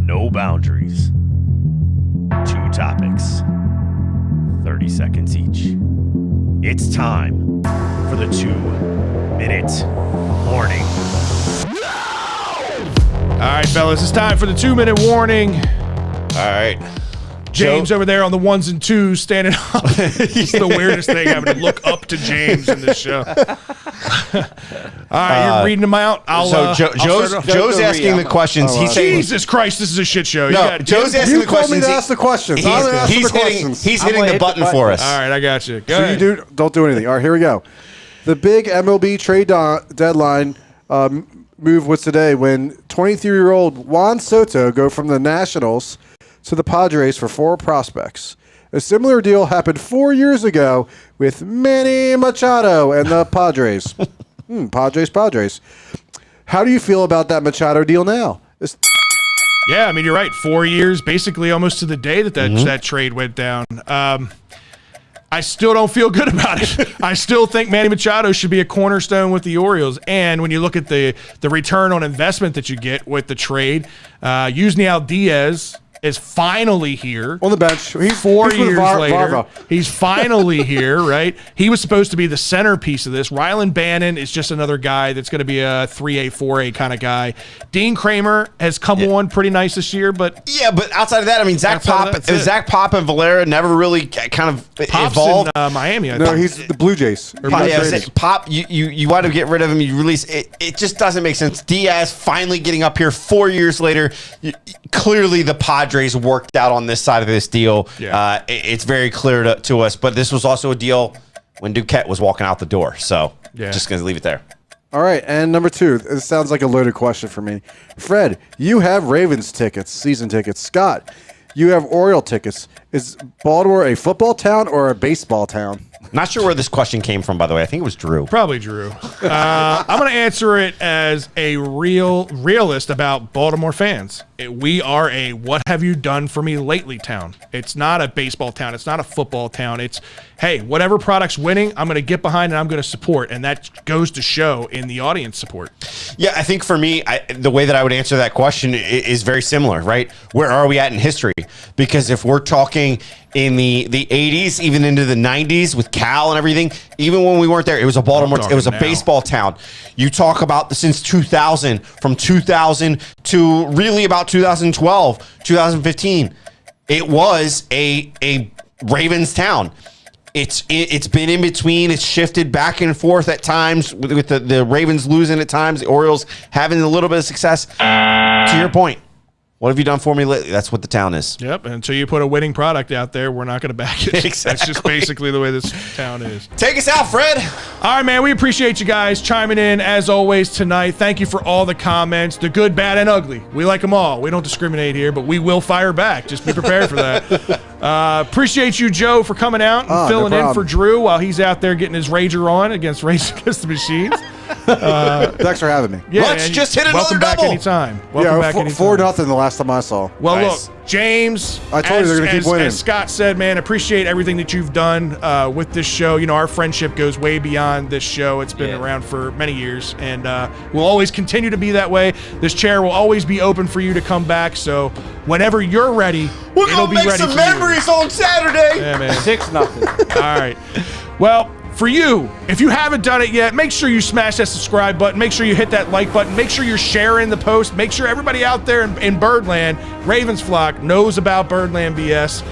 F: No boundaries. 2 topics. 30 seconds each. It's time for the 2-minute warning.
A: All right, fellas, it's time for the 2-minute warning.
C: All right.
A: James over there on the 1s and 2s standing up. It's the weirdest thing, having to look up to James in this show. All right, you're reading them out.
C: Joe's asking the questions. He's saying,
A: Jesus Christ, this is a shit show.
C: Joe's asking the questions.
D: You told me to ask the questions.
C: He's hitting the button for us.
A: All right, I got you. Go
D: So
A: ahead.
D: you don't do anything. All right, here we go. The big MLB trade deadline move was today when 23-year-old Juan Soto go from the Nationals to the Padres for 4 prospects. A similar deal happened 4 years ago with Manny Machado and the Padres. Padres. How do you feel about that Machado deal now?
A: Yeah, I mean, you're right. 4 years, basically almost to the day that trade went down. I still don't feel good about it. I still think Manny Machado should be a cornerstone with the Orioles. And when you look at the return on investment that you get with the trade, Yusniel Diaz is finally here.
D: On the bench. He's
A: 4 years later.
D: Varva.
A: He's finally here, right? He was supposed to be the centerpiece of this. Rylan Bannon is just another guy that's going to be a 3A, 4A kind of guy. Dean Kramer has come on pretty nice this year, but...
C: Yeah, but outside of that, I mean, Zach Pop and Valera never really kind of
A: Pop's
C: evolved.
A: in Miami, I
D: No,
A: think.
D: he's the Blue Jays.
C: Pop, you want to get rid of him. You release it. It just doesn't make sense. Diaz finally getting up here 4 years later. Clearly, the Padres worked out on this side of this deal.
A: Yeah.
C: It's very clear to us. But this was also a deal when Duquette was walking out the door. So just going to leave it there.
D: All right, and number 2. This sounds like a loaded question for me. Fred, you have Ravens tickets, season tickets. Scott, you have Oriole tickets. Is Baltimore a football town or a baseball town?
C: Not sure where this question came from, by the way. I think it was Drew.
A: Probably Drew. I'm going to answer it as a realist about Baltimore fans. We are a what have you done for me lately town. It's not a baseball town. It's not a football town. It's, hey, whatever product's winning, I'm going to get behind and I'm going to support. And that goes to show in the audience support.
C: Yeah, I think for me, the way that I would answer that question is very similar, right? Where are we at in history? Because if we're talking in the 80s, even into the 90s with Cal and everything, even when we weren't there, it was a Baltimore, it was a baseball town. You talk about since 2000, from 2000 to really about 2012, 2015, it was a Ravens town. It's been in between. It's shifted back and forth at times with the Ravens losing at times, the Orioles having a little bit of success. To your point, what have you done for me lately? That's what the town is.
A: Yep. Until you put a winning product out there, we're not going to back it.
C: Exactly.
A: That's just basically the way this town is.
C: Take us out, Fred.
A: All right, man. We appreciate you guys chiming in as always tonight. Thank you for all the comments, the good, bad, and ugly. We like them all. We don't discriminate here, but we will fire back. Just be prepared for that. Appreciate you, Joe, for coming out and filling in for Drew while he's out there getting his Rager on against Race Against the Machines.
D: Thanks for having me.
A: Yeah,
C: Let's
A: and
C: just hit another
A: welcome back
C: double.
A: anytime. Welcome back anytime.
D: 4-0 the last time I saw.
A: Well,
C: Nice.
A: look, James,
D: I told you they're gonna keep winning.
A: As Scott said, man, appreciate everything that you've done with this show. You know, our friendship goes way beyond this show. It's been around for many years, and will always continue to be that way. This chair will always be open for you to come back. So whenever you're ready,
C: We're
A: it'll
C: going
A: be
C: to make
A: ready
C: some
A: for
C: memories on Saturday.
A: you. Yeah, man.
E: 6-0.
A: All right. Well, for you, if you haven't done it yet, make sure you smash that subscribe button. Make sure you hit that like button. Make sure you're sharing the post. Make sure everybody out there in Birdland, Ravens flock, knows about Birdland BS.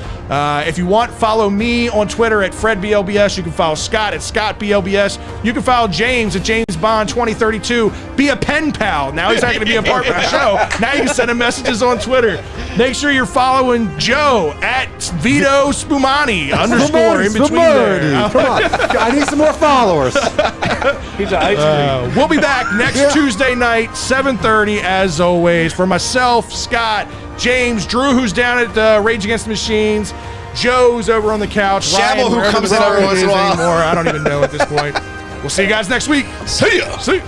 A: If you want, follow me on Twitter at FredBLBS. You can follow Scott at ScottBLBS. You can follow James at JamesBond2032. Be a pen pal. Now he's not going to be a part of the show. Now you can send him messages on Twitter. Make sure you're following Joe at Vito Spumani _ in between there.
D: Come on. I need some more followers.
E: He's an ice cream.
A: We'll be back next Tuesday night, 7:30, as always. For myself, Scott, James, Drew, who's down at Rage Against the Machines, Joe's over on the couch,
C: Shabble,
A: Ryan,
C: who
A: wherever
C: comes
A: the
C: in every
A: fuck
C: once
A: it
C: in a
A: is
C: while.
A: anymore. I don't even know at this point. We'll see you guys next week.
C: See ya.
A: See ya.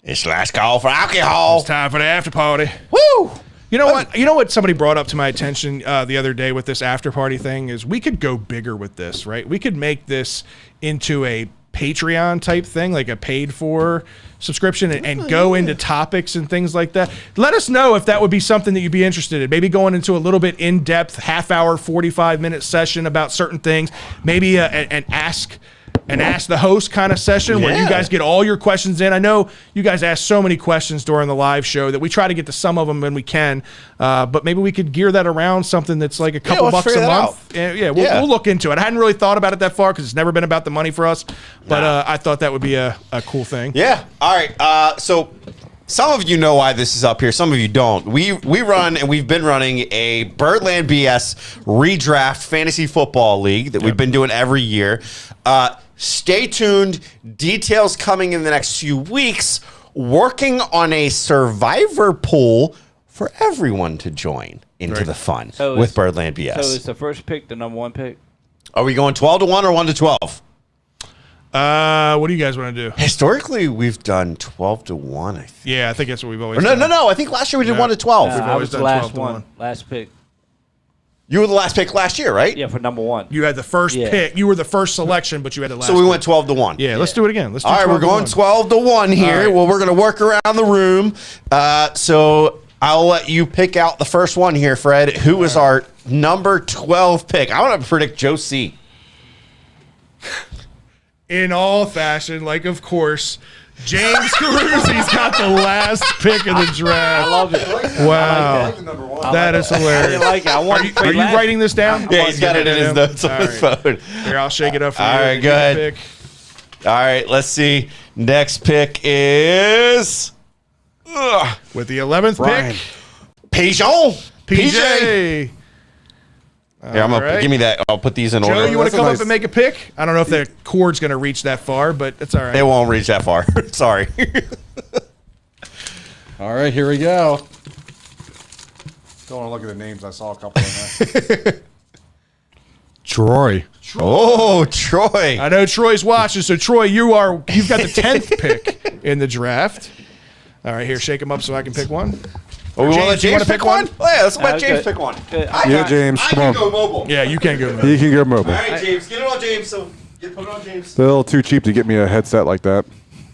C: It's last call for alcohol.
A: It's time for the after party.
C: Woo!
A: You know what? You know what somebody brought up to my attention the other day with this after party thing is we could go bigger with this, right? We could make this into a Patreon type thing, like a paid for subscription, and go into topics and things like that. Let us know if that would be something that you'd be interested in. Maybe going into a little bit in depth, half hour, 45-minute session about certain things. Maybe an ask the host kind of session where you guys get all your questions in. I know you guys ask so many questions during the live show that we try to get to some of them when we can, but maybe we could gear that around something that's like a couple
C: let's
A: bucks a
C: figure that
A: month. We'll look into it. I hadn't really thought about it that far because it's never been about the money for us, but I thought that would be a cool thing.
C: Yeah. All right. So some of you know why this is up here. Some of you don't. We run and we've been running a Birdland BS redraft fantasy football league that we've been doing every year. Stay tuned. Details coming in the next few weeks. Working on a survivor pool for everyone to join into the fun with Birdland BS.
E: So is the first pick the number one pick?
C: Are we going 12 to 1 or 1 to 12?
A: What do you guys want to do?
C: Historically, we've done 12 to 1, I think.
A: Yeah, I think that's what we've always
C: No.
A: done.
C: I think last year we did 1 to 12.
E: I
A: always
E: was the
A: done
E: last
A: 12 to
E: one.
A: 1.
E: Last pick.
C: You were the last pick last year, right?
E: Yeah, for number one.
A: You had the first pick. You were the first selection, but you had the last
C: So we
A: pick.
C: went 12 to 1.
A: Yeah, let's do it again. Let's do
C: All right,
A: 12
C: we're
A: to
C: going
A: 1.
C: 12 to 1 here.
A: All right.
C: Well, we're going to work around the room. So I'll let you pick out the first one here, Fred. Who is our number 12 pick? I want to predict Joe C.
A: In all fashion, like, of course, James Carusi's got the last pick of the draft.
E: I love it.
A: Wow. That is
E: I
A: hilarious.
E: didn't like it. I want
A: Are you writing this down?
C: Yeah, he's got it in his notes on his phone.
A: Here, I'll shake it up for you.
C: All right,
A: You
C: go
A: get
C: ahead.
A: a pick.
C: All right, let's see. Next pick is
A: With the 11th
D: Brian.
A: pick,
C: Pigeon.
A: PJ.
C: Here, I'm gonna give me that. I'll put these in
A: Joe,
C: order.
A: you want to
D: That's a
A: come up
D: nice-
A: and make a pick? I don't know if the cord's going to reach that far, but it's all right.
C: It won't reach that far. Sorry.
D: All right, here we go. Don't want to look at the names. I saw a couple in there. Troy.
C: Oh, Troy.
A: I know Troy's watching, so Troy, you've got the 10th pick in the draft. All right, here, shake him up so I can pick one.
C: Oh, we want to let
A: James, you
C: James
A: wanna
C: pick
A: pick
C: one?
A: one?
C: Oh, yeah, let's let
E: Okay.
C: James pick one.
D: Yeah, James,
C: I
D: come
C: can
D: on.
C: go mobile.
A: Yeah, you can't go.
D: He can go mobile.
C: All right, James. Get it on James. So put it on James.
D: It's a little too cheap to get me a headset like that.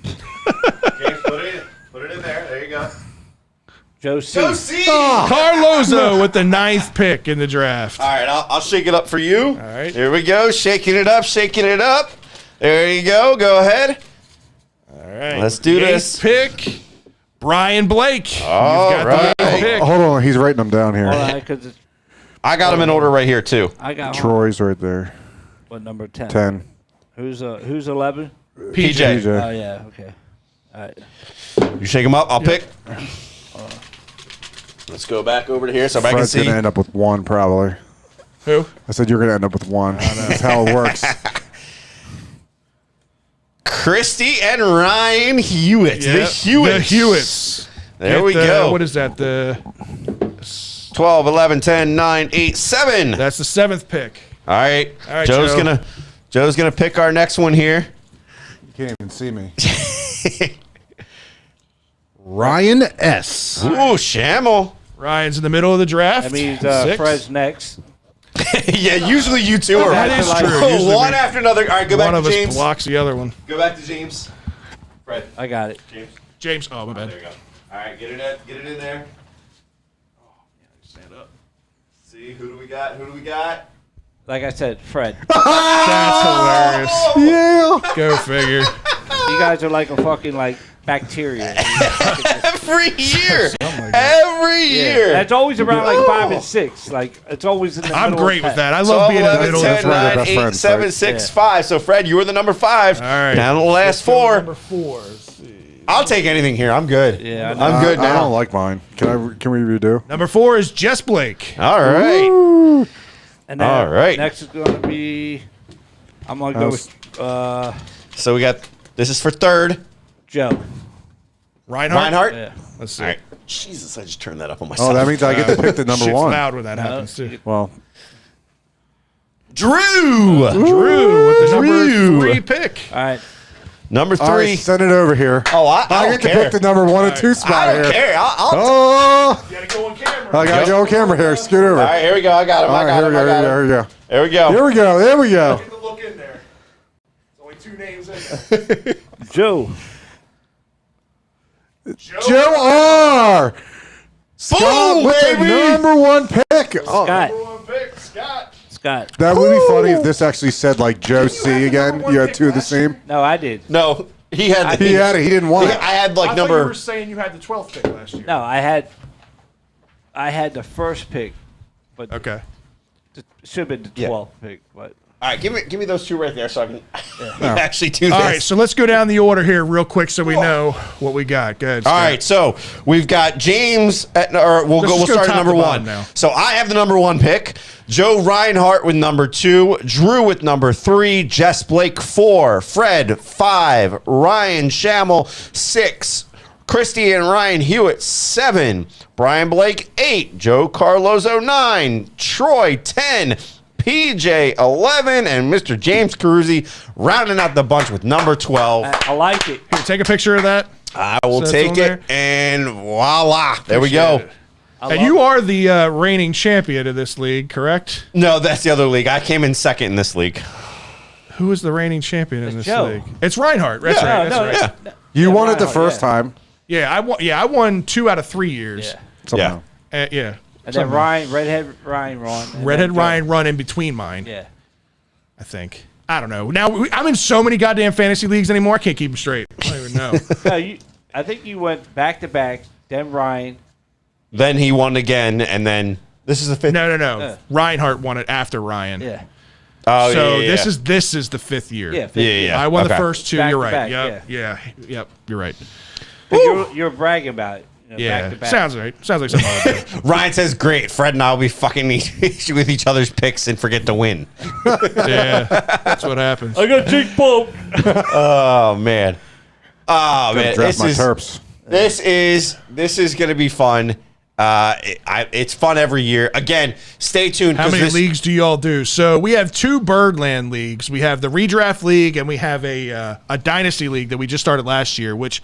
C: James, put it in there. There you go.
E: Joe C.
A: Carlozo with the 9th pick in the draft.
C: All right, I'll shake it up for you. All
A: right.
C: Here we go. Shaking it up, shaking it up. There you go. Go ahead.
A: All right.
C: Let's do
A: The
C: this.
A: 8th pick, Brian Blake.
C: All
A: You've got
C: right.
A: the 8th pick.
D: Hold on, he's writing them down here.
E: All right, because
C: I got them in order right here, too.
E: I got
D: Troy's right there.
E: what number 10?
D: 10.
E: Who's 11?
C: PJ.
E: Oh yeah, okay. All right.
C: You shake them up. I'll pick. Let's go back over to here so I can
D: Fred's
C: see.
D: going to end up with 1 probably.
A: Who?
D: I said you're going to end up with 1. That's how it works.
C: Christy and Ryan Hewitt.
A: Yeah,
C: The Hewitts.
A: The Hewitts.
C: There we
A: Get the-
C: go.
A: What is that? The
C: 12, 11, 10, 9, 8, 7.
A: That's the 7th pick.
C: All right.
A: All right,
C: Joe's
A: Joe.
C: gonna pick our next one here.
D: You can't even see me.
G: Ryan S.
C: Ooh, Shamel.
A: Ryan's in the middle of the draft.
E: That means
A: 6.
E: Fred's next.
C: Yeah, usually you two are
A: That is true. Usually
C: one
A: we-
C: after another. All right, go
A: One
C: back
A: of
C: to
A: us
C: James.
A: blocks the other one.
C: Go back to James. Fred.
E: I got it.
C: James.
A: James. Oh, my bad.
C: There you go. All right, get it in there.
A: Stand up.
C: See, who do we got? Who do we got?
E: Like I said, Fred.
A: That's hilarious.
D: Yeah.
A: Go figure.
E: You guys are like a fucking like bacteria.
C: Every year.
A: God.
C: Every year.
E: That's always around like 5 and 6. Like it's always in the
A: I'm
E: middle
A: great
E: of
A: with that. I
C: 12,
A: love being in the
C: 11,
A: middle
C: 10,
A: of the
D: We're the
C: 9,
D: best
C: 8,
D: friends,
C: 7,
D: right?
C: 6, 5. So, Fred, you were the number 5.
A: All right.
C: Down to the last 4.
A: Number 4. Let's see.
C: I'll take anything here. I'm good.
E: Yeah, I know.
C: I'm good
D: I
C: now.
D: don't like mine. Can we redo?
A: Number 4 is Jess Blake.
C: All right.
E: And then
C: All right.
E: next is going to be. I'm going to go with
C: So we got, this is for 3rd.
E: Joe.
A: Reinhardt.
C: Reinhardt.
E: Yeah.
A: Let's see.
C: All right. Jesus, I just turned that up on myself.
D: Oh, that means I get to pick the number
A: Shit's
D: 1.
A: loud when that happens too.
D: Well,
C: Drew.
A: Drew with the
C: Drew.
A: number 3 pick.
E: All right.
C: Number 3.
D: all right, send it over here.
C: Oh, I
D: I
C: don't
D: get to
C: care.
D: pick the number 1 and 2 spot
C: I don't
D: here.
C: care. I'll
D: Oh,
A: You gotta go on camera.
D: I got to go on camera here. Scoot over.
C: All right, here we go. I got him.
D: All
C: I
D: right,
C: got
D: here
C: him.
D: we
C: I
D: go.
C: got him.
D: Here we go.
C: There we go.
D: Here we go. There we go.
A: Take a look in there. There's only 2 names in there.
E: Joe.
D: Joe R. Scott
C: Boom,
D: with the
C: baby.
D: number 1 pick. Oh,
E: Scott.
A: Number 1 pick, Scott.
E: Scott.
D: that would be funny if this actually said like Joe C again.
A: number
D: You
A: one
D: had 2 of the
A: pick last year?
D: same.
E: No, I did.
C: No, he had.
D: He had it. He didn't want it.
C: I had
A: I
C: like
A: thought you
C: number.
A: were saying you had the 12th pick last year.
E: No, I had the first pick, but
A: Okay.
E: it should have been the
C: Yeah.
E: 12th pick. But
C: All right, give me those 2 right there so I can actually do this.
A: All right, so let's go down the order here real quick so we know what we got. Good.
C: All right, so we've got James at, or we'll
A: Let's
C: go. We'll
A: just go
C: start at
A: top
C: number
A: to
C: 1
A: bottom now.
C: So I have the number 1 pick. Joe Reinhardt with number 2, Drew with number 3, Jess Blake 4, Fred 5, Ryan Shamel 6, Christy and Ryan Hewitt 7, Brian Blake 8, Joe Carlozo 9, Troy 10. PJ 11 and Mr. James Carusi rounding out the bunch with number 12.
E: I like it.
A: Here, take a picture of that.
C: I will
A: that's
C: take
A: on
C: it
A: there.
C: and voila. There we go.
A: Appreciate it. And you are the reigning champion of this league, correct?
C: No, that's the other league. I came in 2nd in this league.
A: Who is the reigning champion in
E: It's
A: this
E: Joe.
A: league? It's Reinhardt. That's
C: Yeah.
A: right. That's
E: No,
A: right.
C: Yeah.
D: You won it the
E: Reinhardt,
D: first
E: yeah.
D: time.
A: Yeah, I won 2 out of 3 years.
E: Yeah.
D: Somehow.
A: Yeah.
E: And then Ryan, Redhead Ryan won. and
A: Redhead
E: then Joe.
A: Ryan run in between mine.
E: Yeah.
A: I think. I don't know. Now I'm in so many goddamn fantasy leagues anymore. I can't keep them straight. I don't even know.
E: No, I think you went back to back. Then Ryan.
C: Then he won again, and then this is the 5th.
A: No. Reinhardt won it after Ryan.
E: Yeah.
C: Oh,
A: So
C: yeah,
A: this is the 5th year.
E: Yeah.
C: yeah.
A: I won the
C: Okay.
A: first 2.
E: Back
A: You're
E: to
A: right.
E: back,
A: Yep. You're right.
E: But you're bragging about it. You know,
A: Yeah.
E: Back to back.
A: Sounds right. Sounds like something I would do.
C: Ryan says, "Great, Fred and I'll be fucking with each other's picks and forget to win."
A: Yeah. That's what happens.
E: I got cheek bump.
C: Oh man, oh man,
D: Draft my Terps.
C: this is gonna be fun. It's fun every year. Again, stay tuned.
A: How
C: 'cause
A: many
C: this-
A: leagues do y'all do? So we have 2 Birdland leagues. We have the redraft league and we have a dynasty league that we just started last year, which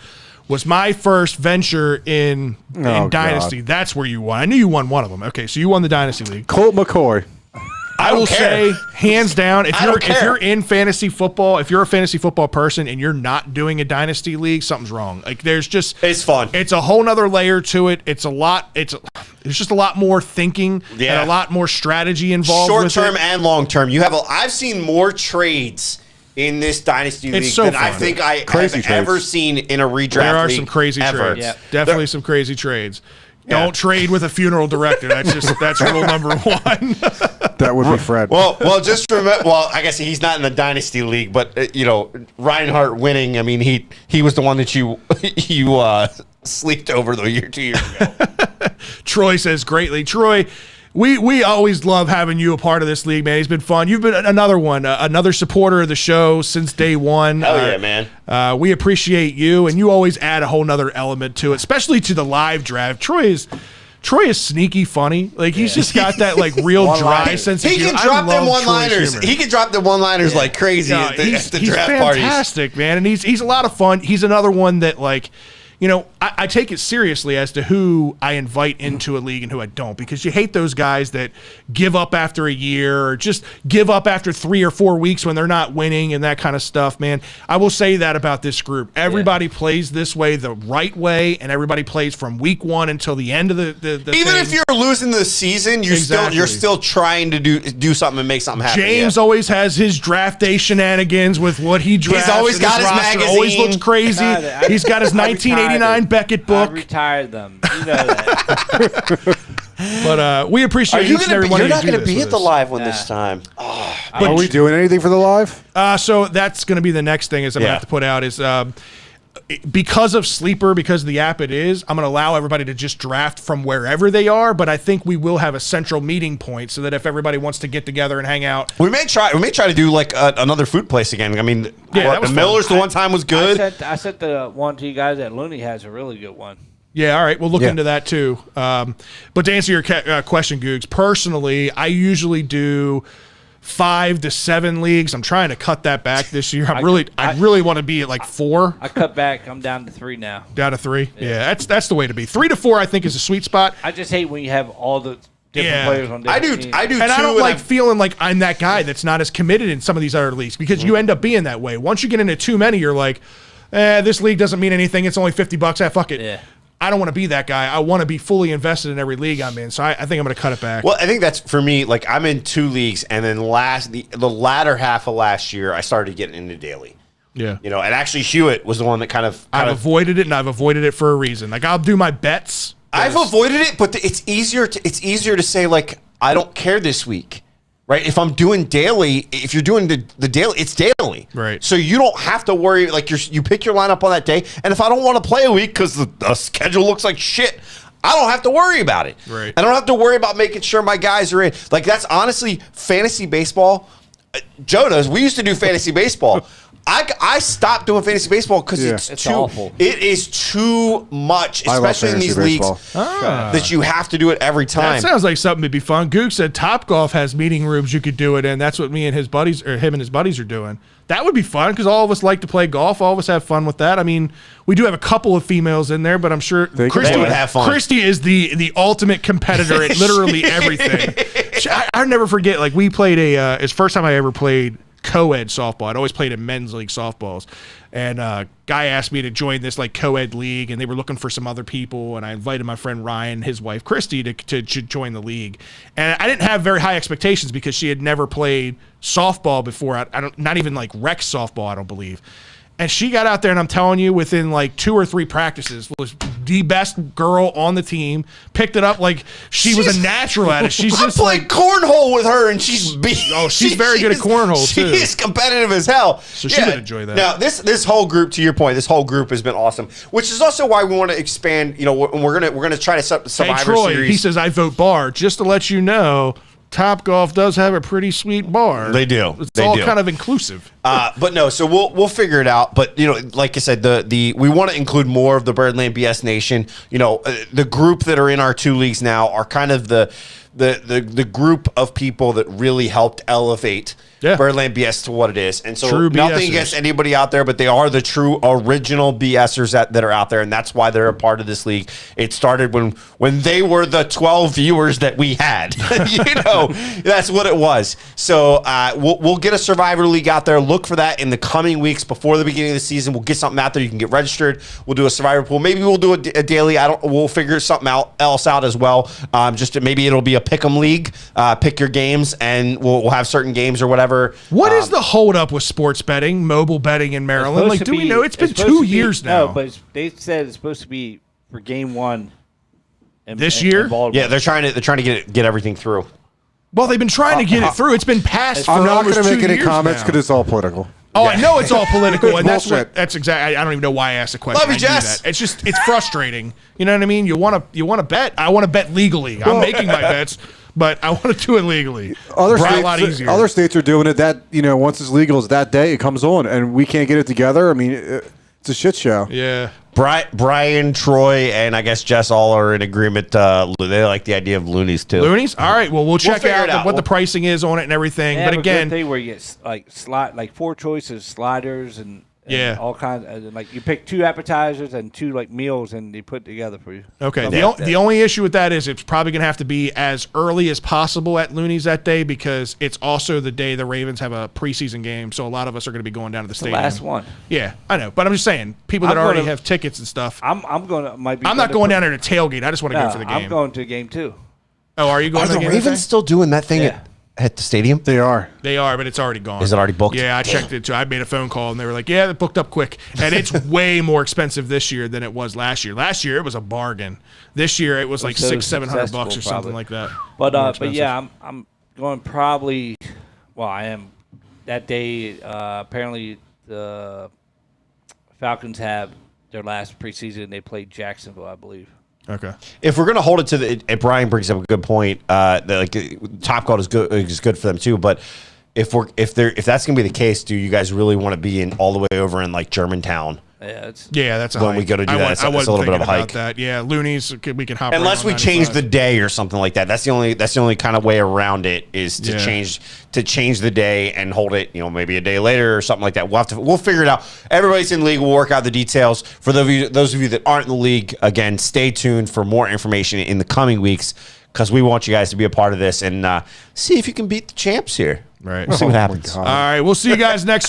A: was my first venture in
D: Oh,
A: dynasty.
D: God.
A: That's where you won. I knew you won one of them. Okay, so you won the dynasty league.
D: Colt McCoy.
A: I will
C: care.
A: say, hands down, if
C: I don't
A: you're
C: care.
A: in fantasy football, if you're a fantasy football person and you're not doing a dynasty league, something's wrong. Like there's just
C: It's fun.
A: It's a whole nother layer to it. It's a lot. It's just a lot more thinking and a lot more strategy involved.
C: Short
A: with
C: term
A: it.
C: and long term. I've seen more trades in this dynasty league
A: so
C: than
A: fun.
C: I think I
D: Crazy
C: have
D: trades.
C: ever seen in a redraft
A: There are
C: league
A: some crazy
C: ever.
A: trades.
E: Yeah.
A: Definitely some crazy trades.
C: Yeah.
A: Don't trade with a funeral director. That's rule number one.
D: That would be Fred.
C: Well, just remember. Well, I guess he's not in the dynasty league, but Reinhardt winning. I mean, he was the one that you sleeped over the year 2 years ago.
A: Troy says greatly. Troy, we always love having you a part of this league, man. He's been fun. You've been another one, another supporter of the show since day one.
C: Hell yeah, man.
A: We appreciate you, and you always add a whole nother element to it, especially to the live draft. Troy is sneaky funny. Like he's just got that like real dry sense of
C: He
A: humor.
C: can drop them
A: I love Troy's
C: one-liners.
A: humor.
C: He can drop the one-liners like crazy
A: No,
C: at the
A: he's
C: draft parties.
A: fantastic, man, and he's a lot of fun. He's another one that like, I take it seriously as to who I invite into a league and who I don't, because you hate those guys that give up after a year or just give up after 3 or 4 weeks when they're not winning and that kind of stuff, man. I will say that about this group. Everybody plays this way the right way, and everybody plays from week 1 until the end of the
C: Even
A: thing.
C: if you're losing the season, you're still trying to do something and make something happen.
A: James
C: yeah.
A: always has his draft day shenanigans with what he drafts.
C: always
A: and
C: got his
A: roster
C: magazine.
A: Always looks crazy.
E: He's
A: got his 1989 Beckett book.
E: I retired them. You know that.
A: But we appreciate each and every one of
C: You're
A: you
C: not going to
A: do
C: be
A: this
C: at the
A: with us.
C: live one this time.
D: Are we doing anything for the live?
A: So that's going to be the next thing is I'm going to have to put out is because of Sleeper, because of the app I'm going to allow everybody to just draft from wherever they are, but I think we will have a central meeting point so that if everybody wants to get together and hang out.
C: We may try to do like another food place again. I mean,
A: that was
C: Miller's
A: fun.
C: the one time was good.
E: I sent the one to you guys that Looney has a really good one.
A: Yeah, all right. We'll look into that too. But to answer your question, Googs, personally, I usually do 5 to 7 leagues. I'm trying to cut that back this year. I really want to be at like 4.
E: I cut back. I'm down to 3 now.
A: Down to 3. Yeah, that's the way to be. 3 to 4, I think, is a sweet spot.
E: I just hate when you have all the different players on different teams.
C: I do
A: And
C: too.
A: I don't like feeling like I'm that guy that's not as committed in some of these other leagues because you end up being that way. Once you get into too many, you're like, this league doesn't mean anything. It's only $50. Fuck it.
E: Yeah.
A: I don't want to be that guy. I want to be fully invested in every league I'm in. So I think I'm going to cut it back.
C: Well, I think that's for me. Like I'm in 2 leagues, and then the latter half of last year, I started getting into daily.
A: Yeah.
C: And actually Hewitt was the one that kind of
A: I've avoided it, and I've avoided it for a reason. Like I'll do my bets.
C: I've avoided it, but it's easier to say like I don't care this week. Right? If I'm doing daily, if you're doing the daily, it's daily.
A: Right.
C: So you don't have to worry. Like you pick your lineup on that day, and if I don't want to play a week because the schedule looks like shit, I don't have to worry about it.
A: Right.
C: I don't have to worry about making sure my guys are in. Like that's honestly fantasy baseball. Joe does. We used to do fantasy baseball. I stopped doing fantasy baseball because it's too
E: awful.
C: It is too much,
D: I love
C: especially in these
D: fantasy
C: leagues
D: baseball.
C: that you have to do it every time.
A: That sounds like something to be fun. Gook said Topgolf has meeting rooms you could do it in. That's what me and his buddies, or him and his buddies, are doing. That would be fun because all of us like to play golf. All of us have fun with that. I mean, we do have a couple of females in there, but I'm sure
C: They would have fun.
A: Christy is the ultimate competitor at literally everything. I never forget. Like we played it's the first time I ever played co-ed softball. I'd always played in men's league softballs, and guy asked me to join this like co-ed league, and they were looking for some other people, and I invited my friend Ryan and his wife Christy to join the league, and I didn't have very high expectations because she had never played softball before. I don't, not even like rec softball, I don't believe. And she got out there, and I'm telling you, within like 2 or 3 practices, was the best girl on the team. Picked it up like she was a natural at it. She's just
C: played
A: like
C: cornhole with her, and she's
A: she's very good at cornhole too.
C: She is competitive as hell.
A: So she would enjoy that.
C: Now this whole group, to your point, this whole group has been awesome, which is also why we want to expand. And we're gonna try to Survivor
A: Hey Troy,
C: Series.
A: he says I vote bar. Just to let you know, Topgolf does have a pretty sweet bar.
C: They do.
A: It's
C: They
A: all
C: do.
A: kind of inclusive.
C: But no, so we'll figure it out. But like I said, we want to include more of the Birdland BS Nation. The group that are in our 2 leagues now are kind of the group of people that really helped elevate Birdland BS to what it is. And so
A: True
C: nothing
A: BSers.
C: against anybody out there, but they are the true original BSers that are out there, and that's why they're a part of this league. It started when they were the 12 viewers that we had. That's what it was. So we'll get a Survivor League out there. Look for that in the coming weeks before the beginning of the season. We'll get something out there. You can get registered. We'll do a Survivor pool. Maybe we'll do a daily. We'll figure something else out as well. Maybe it'll be a pick'em league. Pick your games, and we'll have certain games or whatever.
A: What is the holdup with sports betting, mobile betting in Maryland? Like, do we know? It's been 2 years now.
E: No, but they said it's supposed to be for game 1
A: this year.
E: in Baltimore.
C: Yeah, they're trying to get everything through.
A: Well, they've been trying to get it through. It's been passed for
D: I'm not
A: almost
D: going to
A: 2
D: make any
A: years
D: comments
A: now.
D: because it's all political.
A: Oh, I know it's all political, and
D: Bullshit.
A: that's exactly. I don't even know why I asked the question.
C: Love you,
A: I knew
C: Jess.
A: that. It's frustrating. You know what I mean? You want to bet. I want to bet legally. I'm making my bets, but I want to do it legally.
D: Other
A: a lot
D: states,
A: easier.
D: other states are doing it. Once it's legal, it's that day. It comes on, and we can't get it together. I mean, it's a shit show.
A: Yeah.
C: Brian, Troy, and I guess Jess all are in agreement. They like the idea of loonies too.
A: Loonies? All right. Well, we'll check
C: figure it
A: out
C: out.
A: what the pricing is on it and everything.
E: They
A: But
E: have a
A: again,
E: good thing where you get like 4 choices, sliders, and
A: Yeah.
E: all kinds. Like you pick 2 appetizers and 2 like meals, and they put together for you.
A: okay.
E: Something
A: The,
E: like
A: the only issue with that is it's probably going to have to be as early as possible at Loonies that day because it's also the day the Ravens have a preseason game. So a lot of us are going to be going down to the stadium.
E: last one.
A: Yeah, I know. But I'm just saying, people that
E: I'm
A: already
E: gonna-
A: have tickets and stuff.
E: I'm
A: not going down there to tailgate. I just want to go for the game.
E: I'm going to a game too.
A: Oh, are you going
C: Are
A: to the
C: the
A: game that
C: Ravens
A: day?
C: still doing that thing
E: Yeah.
C: at the stadium?
D: They are.
A: They are, but it's already gone.
C: Is it already booked?
A: Yeah, I checked it too. I made a phone call and they were like, "Yeah, it booked up quick." And it's way more expensive this year than it was last year. Last year it was a bargain. This year it was like
E: So
A: $600-700
E: successful,
A: or something
E: probably.
A: like that.
E: But yeah, I'm going probably. Well, I am that day. Apparently, the Falcons have their last preseason. They played Jacksonville, I believe.
A: Okay.
C: If we're gonna hold it to the, Brian brings up a good point. Top Gold is good for them too. But if that's gonna be the case, do you guys really want to be in all the way over in like Germantown?
E: Yeah,
A: That's a
C: When
A: hike.
C: we go to do that, it's a
A: wasn't
C: little bit of a
A: thinking
C: hike.
A: about that. Yeah, Loonies. We can hop.
C: Unless
A: right
C: we
A: on
C: change
A: 95.
C: the day or something like that. That's the only kind of way around it is to
A: Yeah.
C: change the day and hold it, maybe a day later or something like that. We'll figure it out. Everybody's in the league. We'll work out the details. For those of you that aren't in the league, again, stay tuned for more information in the coming weeks because we want you guys to be a part of this and see if you can beat the champs here.
A: Right.
C: We'll see what happens.
A: All right. We'll see you guys next